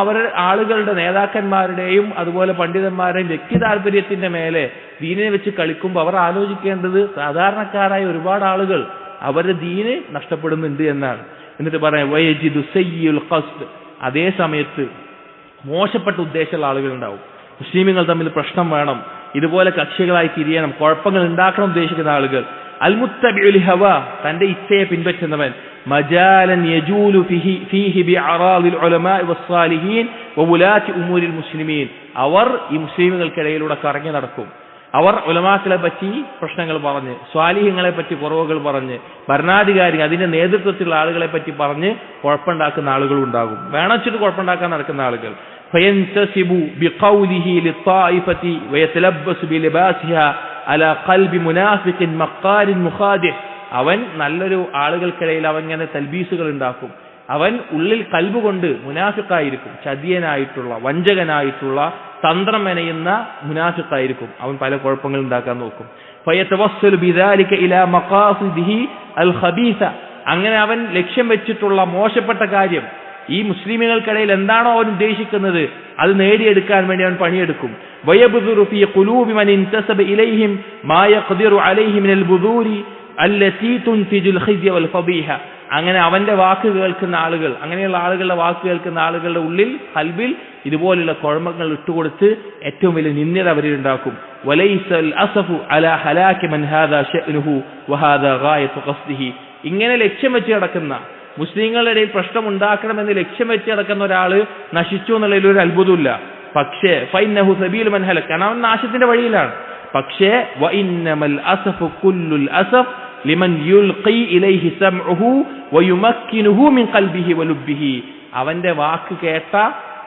ആളുകളുടെ നേതാക്കന്മാരുടെയും അതുപോലെ പണ്ഡിതന്മാരുടെയും വ്യക്തി താല്പര്യത്തിന്റെ മേലെ ദീനിനെ വെച്ച് കളിക്കുമ്പോൾ അവർ ആലോചിക്കേണ്ടത് സാധാരണക്കാരായ ഒരുപാട് ആളുകൾ അവരുടെ ദീന് നഷ്ടപ്പെടുന്നുണ്ട് എന്നാണ്. എന്നിട്ട് പറയാം വയജിദു സയ്യിഉൽ ഖസ്ദ്, അതേ സമയത്ത് മോശപ്പെട്ട ഉദ്ദേശമുള്ള ആളുകൾ ഉണ്ടാവും. മുസ്ലിമുകൾ തമ്മിൽ പ്രശ്നം വേണം, ഇതുപോലെ കക്ഷികളായി തിരിയണം, കുഴപ്പങ്ങൾ ഉണ്ടാക്കണം ഉദ്ദേശിക്കുന്ന ആളുകൾ. അൽ മുത്തബിഉ ലിഹവ, തന്റെ ഇച്ഛയെ പിൻപറ്റുന്നവൻ. മജാലൻ യജൂലു ഫീഹി ബിഅറാദിൽ ഉലമാഇ വസ്സാലിഹീൻ വവുലാത്തി ഉമൂരിൽ മുസ്ലിമീൻ, അവർ ഈ മുസ്ലിമുകൾക്കിടയിലൂടെ കറങ്ങി നടക്കും. അവർ ഉലമാക്കളെ പറ്റി പ്രശ്നങ്ങൾ പറഞ്ഞ്, സ്വാലിഹ്യങ്ങളെ പറ്റി കുറവുകൾ പറഞ്ഞ്, ഭരണാധികാരി അതിന്റെ നേതൃത്വത്തിലുള്ള ആളുകളെ പറ്റി പറഞ്ഞ് കുഴപ്പമുണ്ടാക്കുന്ന ആളുകൾ ഉണ്ടാകും. വേണമെച്ചിട്ട് കുഴപ്പമുണ്ടാക്കാൻ നടക്കുന്ന ആളുകൾ. ഫയൻതസിബു ബിഖൗലിഹി ലിത്തായിഫതി വയതലബ്ബസു ബിലിബാസിഹാ അലാ ഖൽബി മുനാഫിഖിൻ മഖാരിൻ മുഖാദിഹ്, അവൻ നല്ലൊരു ആളുകൾക്കിടയിൽ അവൻ ഇങ്ങനെ തൽബീസുകൾ ഉണ്ടാക്കും. അവൻ ഉള്ളിൽ കൽബ് കൊണ്ട് മുനാഫിഖായിരിക്കും, ചതിയനായിട്ടുള്ള, വഞ്ചകനായിട്ടുള്ള, തന്ത്രം മെനയുന്ന മുനാഫിഖായിരിക്കും. അവൻ പല കുഴപ്പങ്ങൾ ഉണ്ടാക്കാൻ നോക്കും. ഫയതവസ്സലു ബിദാലിക ഇലാ മഖാസിദിഹി അൽ ഖബീസ, അങ്ങനെ അവൻ ലക്ഷ്യം വെച്ചിട്ടുള്ള മോശപ്പെട്ട കാര്യം, ഈ മുസ്ലിമുകൾക്കിടയിൽ എന്താണോ അവൻ ഉദ്ദേശിക്കുന്നത് അത് നേടിയെടുക്കാൻ വേണ്ടി അവൻ പണിയെടുക്കും. വയബ്ദുറു ഫീ ഖുലൂബി മൻ ഇൻതസബ ഇലൈഹിം മാ യഖ്ദിറു അലൈഹി മിനൽ ബുദൂരി അല്ലതി തുൻതിജുൽ ഖിസ്യ വൽ ഫദീഹ, അങ്ങനെ അവന്റെ വാക്ക് കേൾക്കുന്ന ആളുകൾ, അങ്ങനെയുള്ള ആളുകളുടെ വാക്ക് കേൾക്കുന്ന ആളുകളുടെ ഉള്ളിൽ ഖൽബിൽ ഇതുപോലുള്ള കുഴമങ്ങൾ ഇട്ടുകൊടുത്ത് ഏറ്റവും വലിയ നിന്ദത അവരിലുണ്ടാക്കും. വലൈസൽ അസഫു അലാ ഹലാകി മൻ ഹാദാ ശഅ്നുഹു വഹാദാ ഗായതു ഖസ്ദിഹി, ഇങ്ങനെ ലക്ഷ്യം വെച്ച് നടക്കുന്ന, മുസ്ലിങ്ങളുടെ ഇടയിൽ പ്രശ്നം ഉണ്ടാക്കണമെന്ന് ലക്ഷ്യം വെച്ച് നടക്കുന്ന ഒരാള് നശിച്ചു എന്നുള്ളതിൽ ഒരു അത്ഭുതമില്ല. പക്ഷേ ഫൈന്നഹു സബീലു മൻ ഹലക, കാരണം അവൻ നാശത്തിന്റെ വഴിയിലാണ്. പക്ഷേ വഇന്നമൽ അസഫു കുല്ലുൽ അസഫ് ലിമൻ യുൽഖി ഇലൈഹി സമഉഹു വയുമക്കിനുഹു മിൻ ഖൽബിഹി വലുബ്ബിഹി, അവന്റെ വാക്ക് കേട്ട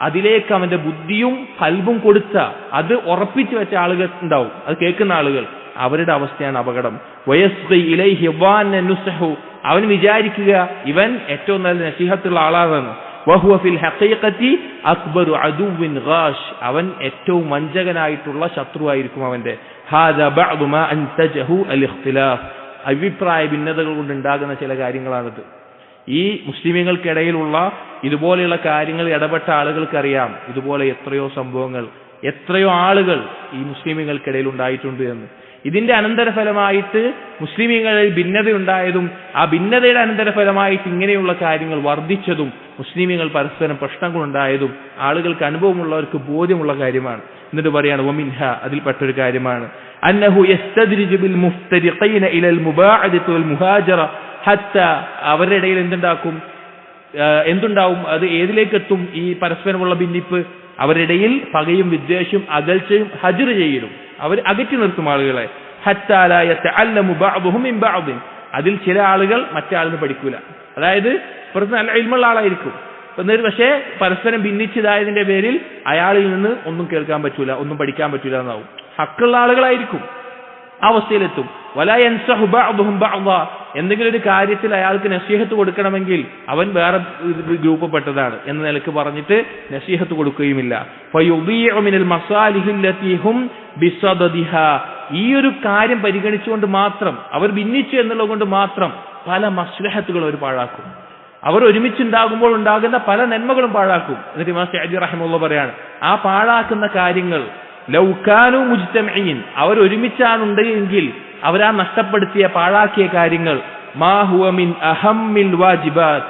അതിലേക്ക് അവന്റെ ബുദ്ധിയും കൽബും കൊടുത്ത, അത് ഉറപ്പിച്ചു വെച്ച ആളുകൾ ഉണ്ടാവും, അത് കേൾക്കുന്ന ആളുകൾ, അവരുടെ അവസ്ഥയാണ് അപകടം. വയസ്ഖി ഇലൈഹി വാന നുസ്ഹു, അവൻ വിചാരിക്കുക ഇവൻ ഏറ്റവും നല്ല നസീഹത്തുള്ള ആളാണെന്ന്. വഹുവ ഫിൽ ഹഖീഖത്തി അക്ബറു അദുവിൻ ഗാഷ്, അവൻ ഏറ്റവും വഞ്ചകനായിട്ടുള്ള ശത്രുവായിരിക്കും അവന്റെ. ഹാദാ ബഅദു മാ അൻതജഹു അൽ ഇഖ്തിലാഫ്, അഭിപ്രായ ഭിന്നതകൾ കൊണ്ടുണ്ടാകുന്ന ചില കാര്യങ്ങളാണിത്. ഈ മുസ്ലിമീങ്ങൾക്കിടയിലുള്ള ഇതുപോലെയുള്ള കാര്യങ്ങളിൽ ഇടപെട്ട ആളുകൾക്കറിയാം ഇതുപോലെ എത്രയോ സംഭവങ്ങൾ, എത്രയോ ആളുകൾ ഈ മുസ്ലിമീങ്ങൾക്കിടയിൽ ഉണ്ടായിട്ടുണ്ട് എന്ന്. ഇതിന്റെ അനന്തരഫലമായിട്ട് മുസ്ലിമീങ്ങളിൽ ഭിന്നത ഉണ്ടായതും ആ ഭിന്നതയുടെ അനന്തരഫലമായിട്ട് ഇങ്ങനെയുള്ള കാര്യങ്ങൾ വർദ്ധിച്ചതും മുസ്ലിമീങ്ങൾ പരസ്പരം പ്രശ്നങ്ങളുണ്ടായതും ആളുകൾക്ക് അനുഭവമുള്ളവർക്ക് ബോധ്യമുള്ള കാര്യമാണ്. എന്നിട്ട് പറയാണ് വമിൻഹ, അതിൽപ്പെട്ടൊരു കാര്യമാണ് അന്നഹു യസ്തദ്രിജു ബിൽ മുഫ്തരിഖീന ഇലൽ മുബാഅദതി വൽ മുഹാജറ, ഹത്ത അവരുടെ ഇടയിൽ എന്തുണ്ടാവും, അത് ഏതിലേക്കെത്തും, ഈ പരസ്പരമുള്ള ഭിന്നിപ്പ്, അവരുടെ ഇടയിൽ പകയും വിദ്വേഷവും അകൽച്ചയും ഹജ്ർ ചെയ്യലും, അവർ അകറ്റി നിർത്തും ആളുകളെ. ഹത്താ ലാ യതഅല്ലമു ബഅദുഹും മിൻ ബഅദ്, അതിൽ ചില ആളുകൾ മറ്റേ ആളിന് പഠിക്കൂല. അതായത് പുറത്ത് നല്ല ഇൽമുള്ള ആളായിരിക്കും, പക്ഷേ പരസ്പരം ഭിന്നിച്ചതായതിന്റെ പേരിൽ അയാളിൽ നിന്ന് ഒന്നും കേൾക്കാൻ പറ്റൂല, ഒന്നും പഠിക്കാൻ പറ്റൂല എന്നാവും. ഹക്കുള്ള ആളുകളായിരിക്കും, ആ അവസ്ഥയിലെത്തും. വലാ യൻസഹു ബഅദുഹും ബഅദ, എന്തെങ്കിലും ഒരു കാര്യത്തിൽ അയാൾക്ക് നസീഹത്ത് കൊടുക്കണമെങ്കിൽ അവൻ വേറെ ഗ്രൂപ്പിൽപ്പെട്ടതാണ് എന്ന നിലക്ക് പറഞ്ഞിട്ട് നസീഹത്ത് കൊടുക്കുകയുമില്ല. ഫയുദീഉ മിനൽ മസാലിഹി അല്ലതി ഹും ബിസദദിഹാ, ഈ ഒരു കാര്യം പരിഗണിച്ചുകൊണ്ട് മാത്രം, അവർ ഭിന്നിച്ചു എന്നുള്ളത് കൊണ്ട് മാത്രം പല മസ്ലഹത്തുകൾ അവർ പാഴാക്കും. അവർ ഒരുമിച്ചുണ്ടാകുമ്പോൾ ഉണ്ടാകുന്ന പല നന്മകളും പാഴാക്കും. എന്നിട്ട് ഇമാം സഅദി റഹിമഹുല്ലാഹ് പറയാണ്, ആ പാഴാക്കുന്ന കാര്യങ്ങൾ ലൗ കാനൂ മുജ്തമഈൻ, അവർ ഒരുമിച്ചാണുണ്ടെങ്കിൽ അവരാ നഷ്ടപ്പെടുത്തിയ പാഴാക്കിയ കാര്യങ്ങൾ മാ ഹുവ മിൻ അഹമ്മിൽ വാജിബാത്ത്,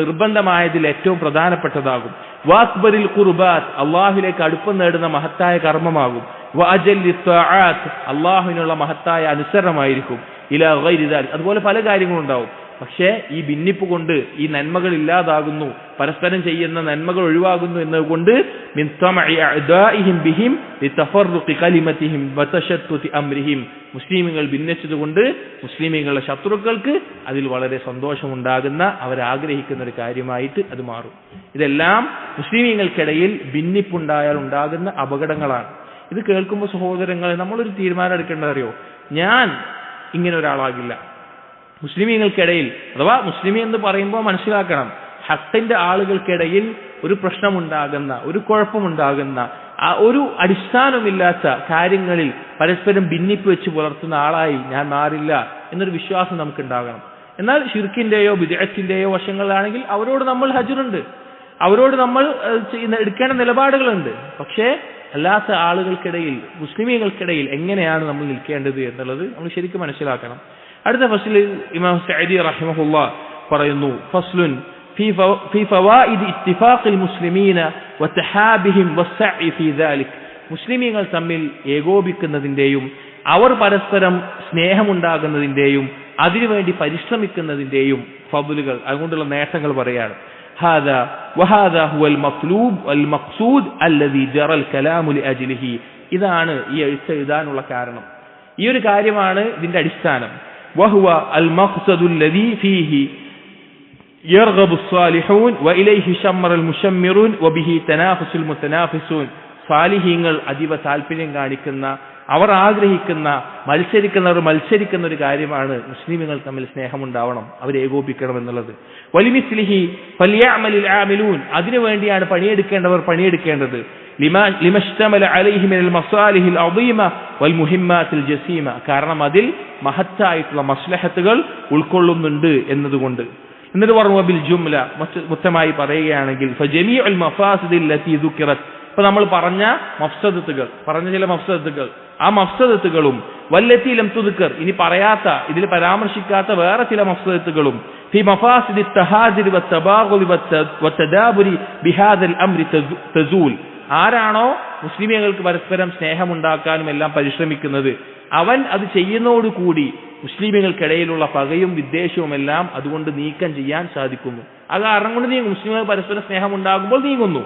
നിർബന്ധമായതിൽ ഏറ്റവും പ്രധാനപ്പെട്ടതാകും. വാക്ബറിൽ ഖുർബാത്ത്, അള്ളാഹുവിലേക്ക് അടുപ്പം നേടുന്ന മഹത്തായ കർമ്മമാകും. വഅജല്ലി ത്വാആത്ത്, അള്ളാഹുവിനുള്ള മഹത്തായ അനുസരണമായിരിക്കും. ഇലാ ഗൈരി ദാലിക്, അതുപോലെ പല കാര്യങ്ങളുണ്ടാവും. പക്ഷേ ഈ ഭിന്നിപ്പ് കൊണ്ട് ഈ നന്മകൾ ഇല്ലാതാകുന്നു, പരസ്പരം ചെയ്യുന്ന നന്മകൾ ഒഴിവാകുന്നു എന്നതുകൊണ്ട് മിൻ തമഇ അഅദാഇഹിം ബിഹിം ലിതഫർറുഖി കലിമതിഹിം വതശത്തുതി അംരിഹിം, മുസ്ലിമീങ്ങൾ ഭിന്നിച്ചതുകൊണ്ട് മുസ്ലിമീങ്ങളുടെ ശത്രുക്കൾക്ക് അതിൽ വളരെ സന്തോഷമുണ്ടാകുന്ന, അവരാഗ്രഹിക്കുന്ന ഒരു കാര്യമായിട്ട് അത് മാറും. ഇതെല്ലാം മുസ്ലിമീങ്ങൾക്കിടയിൽ ഭിന്നിപ്പുണ്ടായാൽ ഉണ്ടാകുന്ന അപകടങ്ങളാണ്. ഇത് കേൾക്കുമ്പോൾ സഹോദരങ്ങളെ നമ്മളൊരു തീരുമാനം എടുക്കേണ്ടത് അറിയോ, ഞാൻ ഇങ്ങനെ ഒരാളാകില്ല. മുസ്ലിമീങ്ങൾക്കിടയിൽ, അഥവാ മുസ്ലിമി എന്ന് പറയുമ്പോൾ മനസ്സിലാക്കണം, ഹക്കിന്റെ ആളുകൾക്കിടയിൽ ഒരു പ്രശ്നമുണ്ടാകുന്ന, ഒരു കുഴപ്പമുണ്ടാകുന്ന, ഒരു അടിസ്ഥാനമില്ലാത്ത കാര്യങ്ങളിൽ പരസ്പരം ഭിന്നിപ്പ് വെച്ച് പുലർത്തുന്ന ആളായി ഞാൻ മാറില്ല എന്നൊരു വിശ്വാസം നമുക്കുണ്ടാകണം. എന്നാൽ ഷിർക്കിന്റെയോ ബിദ്അത്തിന്റെയോ വശങ്ങളിലാണെങ്കിൽ അവരോട് നമ്മൾ ഹജ്റുണ്ട്, അവരോട് നമ്മൾ എടുക്കേണ്ട നിലപാടുകളുണ്ട്. പക്ഷേ അല്ലാത്ത ആളുകൾക്കിടയിൽ, മുസ്ലിമീങ്ങൾക്കിടയിൽ എങ്ങനെയാണ് നമ്മൾ നിൽക്കേണ്ടത് എന്നുള്ളത് നമ്മൾ ശരിക്കും മനസ്സിലാക്കണം. അടുത്ത ഫസ്ലിൽ ഇമാം സഅദി റഹിമഹുല്ലാഹ് പറയുന്നു, ഫസ്ലുൻ ഫീ ഫവായിദ് ഇത്തിഫാഖിൽ മുസ്ലിമീന വതഹാബിഹിം വസ്സഇ ഫീ ദാലിക്, മുസ്ലിമീങ്ങൾ തമ്മിൽ ഏകോപിക്കുന്നതിന്റെയും അവർ പരസ്പരം സ്നേഹമുണ്ടാകുന്നതിന്റെയും അതിനുവേണ്ടി പരിശ്രമിക്കുന്നതിന്റെയും ഫضലുകൾ, അതുകൊണ്ടുള്ള നേട്ടങ്ങൾ പറയാണ്. ഹാദാ വഹാദാ ഹുവൽ മത്ലൂബ് വൽ മഖ്സൂദ് അല്ലദീ ജറൽ കലാമു ലിഅജ്ലിഹി, ഇതാണ് ഈ എഴുതാനുള്ള കാരണം, ഈ ഒരു കാര്യമാണ് ഇതിന്റെ അടിസ്ഥാനം. വഹുവ അൽ മഖ്സദു അല്ലദീ ഫീഹി യർഗബു സ്സാലിഹൂൻ വഇലൈഹി ശമ്മറൽ മുശമ്മിറൂൻ വബിഹി തനാഫസുൽ മുതനാഫിസൂൻ, സാലിഹീങ്ങൾ അതീവ താല്പര്യം കാണിക്കുന്ന, അവർ ആഗ്രഹിക്കുന്ന മത്സരിക്കുന്ന ഒരു കാര്യമാണ് മുസ്ലിമുകൾ തമ്മിൽ സ്നേഹമുണ്ടാവണം, അവർ ഏകോപിക്കണം എന്നുള്ളത്. വലിമിസ്ലിഹി ഫലിയഅമലിൽ ആമിലൂൻ, അതിനുവേണ്ടിയാണ് പണിയെടുക്കേണ്ടവർ പണിയെടുക്കേണ്ടത്. ലിമശ്തമല അലൈഹി മിനൽ മസാലിഹിൽ അദീമ വൽ മുഹിമ്മാത്തിൽ ജസീമ, കാരണം അതിൽ മഹത്തായിട്ടുള്ള മസ്ലഹത്തുകൾ ഉൾക്കൊള്ളുന്നുണ്ട് എന്നതുകൊണ്ട്. എന്നിട്ട് പറഞ്ഞു ബിൽ ജുംല, മൊത്തമായി പറയുകയാണെങ്കിൽ ഫജമീഉൽ മഫാസിദിൽ ലത്തി ദുക്കിറത്, ഇപ്പൊ നമ്മൾ പറഞ്ഞ ചില മഫ്സദത്തുകൾ, ആ മഫ്സദത്തുകളും വല്ലത്തി ലം തുദ്കർ, ഇനി പറയാത്ത, ഇതിൽ പരാമർശിക്കാത്ത വേറെ ചില മഫ്സദത്തുകളും ഫി മഫാസിദി തഹാദിരി വത്തബാഗുലി വത്തദാബുരി ബിഹാദൽ അംരി തസൂൽ, ആരാണോ മുസ്ലിമീങ്ങൾക്ക് പരസ്പരം സ്നേഹമുണ്ടാക്കാനും എല്ലാം പരിശ്രമിക്കുന്നത് അവൻ അത് ചെയ്യുന്നതോടുകൂടി മുസ്ലിമീങ്ങൾക്കിടയിലുള്ള പകയും വിദ്വേഷവും എല്ലാം അതുകൊണ്ട് നീക്കം ചെയ്യാൻ സാധിക്കുന്നു. അത് കാരണം കൊണ്ട് നീങ്ങും, മുസ്ലിമുകൾ പരസ്പരം സ്നേഹം ഉണ്ടാകുമ്പോൾ നീങ്ങുന്നു.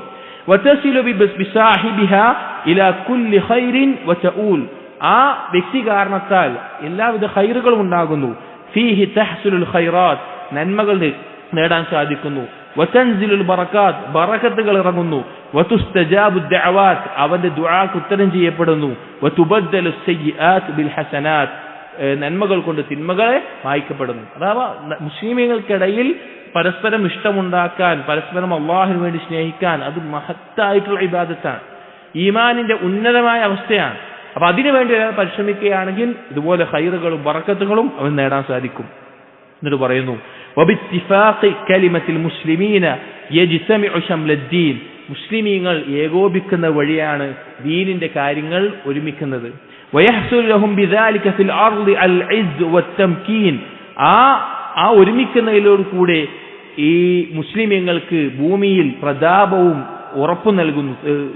ആ വ്യക്തി കാരണത്താൽ എല്ലാവിധ ഖൈറുകളും ഉണ്ടാകുന്നു. ഫീഹി തഹ്സുലുൽ ഖൈറാത്ത്, നന്മകൾ നേടാൻ സാധിക്കുന്നു. വതൻസിലുൽ ബറകാത്ത്, ബറകത്തുകൾ ഇറങ്ങുന്നു. വതുസ്തജാബു ദഅവാത്ത്, അവന്റെ ദുആക്ക് ഉത്തരം ചെയ്യപ്പെടുന്നു. വതുബദ്ദലു സയ്യിആത്ത് ബിൽ ഹസനാത്ത്, നന്മകൾ കൊണ്ട് തിന്മകളെ മായ്ക്കപ്പെടുന്നു. അഥവാ മുസ്ലിമീങ്ങൾക്കിടയിൽ പരസ്പരം ഇഷ്ടമുണ്ടാക്കാൻ, പരസ്പരം അള്ളാഹുവിന് വേണ്ടി സ്നേഹിക്കാൻ, അത് മഹത്തായിട്ടുള്ള ഇബാദത്താണ്, ഈമാനിന്റെ ഉന്നതമായ അവസ്ഥയാണ്. അപ്പൊ അതിനുവേണ്ടി ഒരാൾ പരിശ്രമിക്കുകയാണെങ്കിൽ ഇതുപോലെ ഖൈറുകളും ബറക്കത്തുകളും അവൻ നേടാൻ സാധിക്കും. എന്നിട്ട് പറയുന്നു വബിത്തിഫാഖി കലിമത്തിൽ മുസ്ലിമീന യജ്തമിഉ ശംലദ്ദീൻ, മുസ്ലിമീങ്ങൾ ഏകോപിക്കുന്ന വഴിയാണ് ദീനിന്റെ കാര്യങ്ങൾ ഒരുമിക്കുന്നത്. വയഹ്സുലു ലഹും ബിദാലിക ഫിൽ അർളി അൽ ഇസ്സ് വത്തംകീൻ, ആ ഒരുമിക്കുന്നതിലോട് കൂടെ ഈ മുസ്ലിമീങ്ങൾക്ക് ഭൂമിയിൽ പ്രതാപവും ഉറപ്പു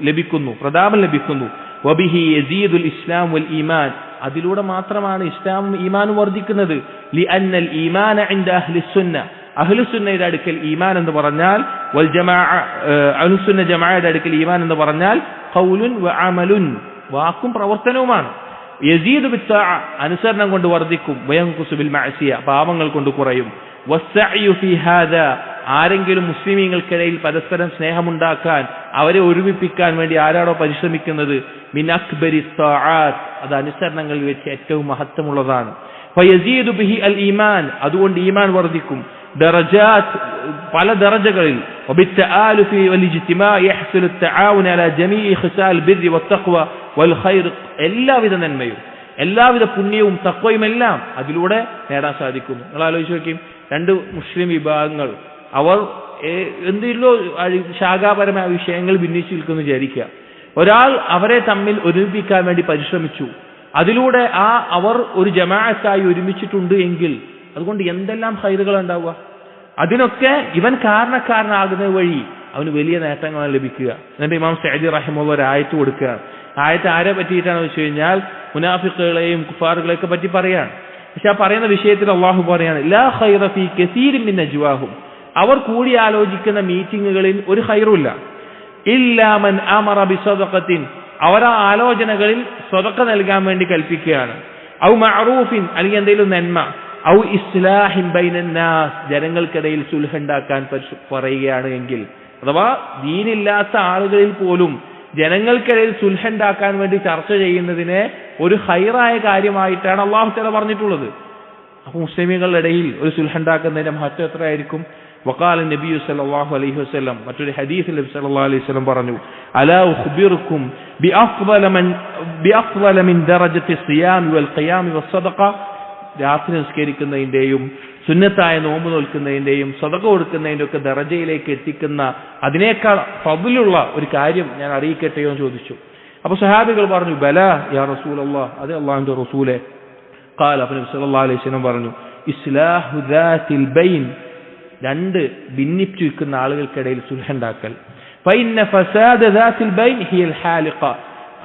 ലഭിക്കുന്നു, പ്രതാപം ലഭിക്കുന്നു. വബിഹി യസീദുൽ ഇസ്ലാം വൽ ഈമാൻ, അതിലൂടെ മാത്രമാണ് ഇസ്ലാമും ഈമാനും വർദ്ധിക്കുന്നത്. ലിഅന്നൽ ഈമാന ഇൻദ അഹ്ലിസ്സുന്ന, അഹ്ലുസുന്നയുടെ അടുക്കൽ ഈമാൻ എന്ന് പറഞ്ഞാൽ, വൽ ജമാഅ അഹ്ലുസുന്ന ജമാഅയുടെ അടുക്കൽ ഈമാൻ എന്ന് പറഞ്ഞാൽ ഖൗലുൻ വ അമലുൻ, വാക്കും പ്രവർത്തനവുമാണ്. യസീദു ബിത്താഅ, അനുസരണം കൊണ്ട് വർദ്ധിക്കും. വയൻഖുസു ബിൽ മഅസിയ, പാപങ്ങൾ കൊണ്ട് കുറയും. വസ്സഅയു ഫീ ഹാദാ, ആരെങ്കിലും മുസ്ലിമീങ്ങൾക്കിടയിൽ പരസ്പരം സ്നേഹമുണ്ടാക്കാൻ, അവരെ ഒരുമിപ്പിക്കാൻ വേണ്ടി ആരാണോ പരിശ്രമിക്കുന്നത്, മിൻ അക്ബരി ത്വാആത്ത്, അത് അനുസരണങ്ങളിൽ വെച്ച് ഏറ്റവും മഹത്വമുള്ളതാണ്. ഫയസീദു ബിഹി അൽ ഈമാൻ, അതുകൊണ്ട് ഈമാൻ വർദ്ധിക്കും. ദറജാത്ത്, പല ദറജകളിൽ. വബിത്തആലുഫി വൽ ഇജ്തിമാഅ യഹ്സുലു തആവുന അലാ ജമീഇ ഖിസാൽ ബിർരി വത്തഖ്വ വൽ ഖൈർ, എല്ലാവിധ നന്മയും എല്ലാവിധ പുണ്യവും തഖ്വയും എല്ലാം അതിലൂടെ നേടാൻ സാധിക്കുന്നു. നിങ്ങൾ ആലോചിച്ച് നോക്കിയും, രണ്ട് മുസ്ലിം വിഭാഗങ്ങൾ അവർ എന്തെല്ലോ ശാഖാപരമായ വിഷയങ്ങൾ ഭിന്നിച്ചു നിൽക്കുന്നു വിചാരിക്കുക. ഒരാൾ അവരെ തമ്മിൽ ഒരുമിപ്പിക്കാൻ വേണ്ടി പരിശ്രമിച്ചു, അതിലൂടെ അവർ ഒരു ജമാഅത്തായി ഒരുമിച്ചിട്ടുണ്ട് എങ്കിൽ അതുകൊണ്ട് എന്തെല്ലാം ഖൈറുകൾ ഉണ്ടാവുക. അതിനൊക്കെ ഇവൻ കാരണക്കാരനാകുന്നത് വഴി അവന് വലിയ നേട്ടങ്ങളാണ് ലഭിക്കുക. എന്നിട്ട് ഇമാം സഅദി റഹിമഹുല്ലാഹ് ഒരു ആയത്ത് കൊടുക്കുകയാണ്. ആയത്ത് ആരെ പറ്റിയിട്ടാണെന്ന് വെച്ച് കഴിഞ്ഞാൽ മുനാഫിഖുകളെയും കുഫാറുകളെയൊക്കെ പറ്റി പറയാണ്. പക്ഷെ ആ പറയുന്ന വിഷയത്തിൽ അള്ളാഹു പറയാണ്, ലാ ഖൈറ ഫീ കസീരിൻ മിൻ നജ്വാഹും, അവർ കൂടി ആലോചിക്കുന്ന മീറ്റിങ്ങുകളിൽ ഒരു ഖൈറുമില്ല. ഇല്ലാ മൻ അമറ ബിസദഖത്തിൻ, അവർ ആ ആലോചനകളിൽ സ്വതക്ക നൽകാൻ വേണ്ടി കൽപ്പിക്കുകയാണ്. ഔ മഅറൂഫിൻ, അല്ലെങ്കിൽ എന്തെങ്കിലും നന്മ. ഔ ഇസ്ലാഹിൻ ബൈനൻ നാസ്, ജനങ്ങൾക്കിടയിൽ സുൽഹ് ഉണ്ടാക്കാൻ പറയുകയാണ് എങ്കിൽ, അഥവാ ദീനില്ലാത്ത ആളുകളിൽ പോലും ജനങ്ങൾക്കിടയിൽ സുൽഹ് ഉണ്ടാക്കാൻ വേണ്ടി ചർച്ച ചെയ്യുന്നതിനെ ഒരു ഖൈറായ കാര്യമായിട്ടാണ് അല്ലാഹു തആല പറഞ്ഞിട്ടുള്ളത്. അപ്പോൾ മുസ്ലിമീങ്ങളുടെ ഇടയിൽ ഒരു സുൽഹ് ഉണ്ടാക്കുന്നതിന്റെ മഹത്വം എത്രയായിരിക്കും? വഖാല നബിയു സല്ലല്ലാഹു അലൈഹി വസല്ലം, മറ്റൊരു ഹദീസിൽ നബി സല്ലല്ലാഹു അലൈഹി വസല്ലം പറഞ്ഞു, അലാ ഉഖ്ബിറുക്കും ബിഅഫ്ളല മിൻ ദറജത്തി സിയാം വൽ ഖിയാം വസ്സദഖ, രാത്രി നിസ്കരിക്കുന്നതിന്റെയും സുന്നത്തായ നോമ്പ് നോൽക്കുന്നതിന്റെയും സദഖ കൊടുക്കുന്നതിന്റെ ഒക്കെ ദറജയിലേക്ക് എത്തിക്കുന്ന അതിനേക്കാൾ ഫضലുള്ള ഒരു കാര്യം ഞാൻ അറിയിക്കട്ടെയോ എന്ന് ചോദിച്ചു. അപ്പോൾ സഹാബികൾ പറഞ്ഞു, ബലാ യാ റസൂലല്ലാഹ്, അതെ അല്ലാഹുവിന്റെ റസൂലേ. ഖാല, അപ്പോൾ നബി സല്ലല്ലാഹു അലൈഹി വസല്ലം പറഞ്ഞു, ഇസ്ലാഹു ദാതിൽ ബൈൻ, രണ്ട് ഭിന്നിച്ചു നിൽക്കുന്ന ആളുകൾക്കിടയിൽ സുൽഹ് ഉണ്ടാക്കൽ. ഫഇന്ന ഫസാദ ദാതിൽ ബൈൻ ഹിയൽ ഹാലിഖ,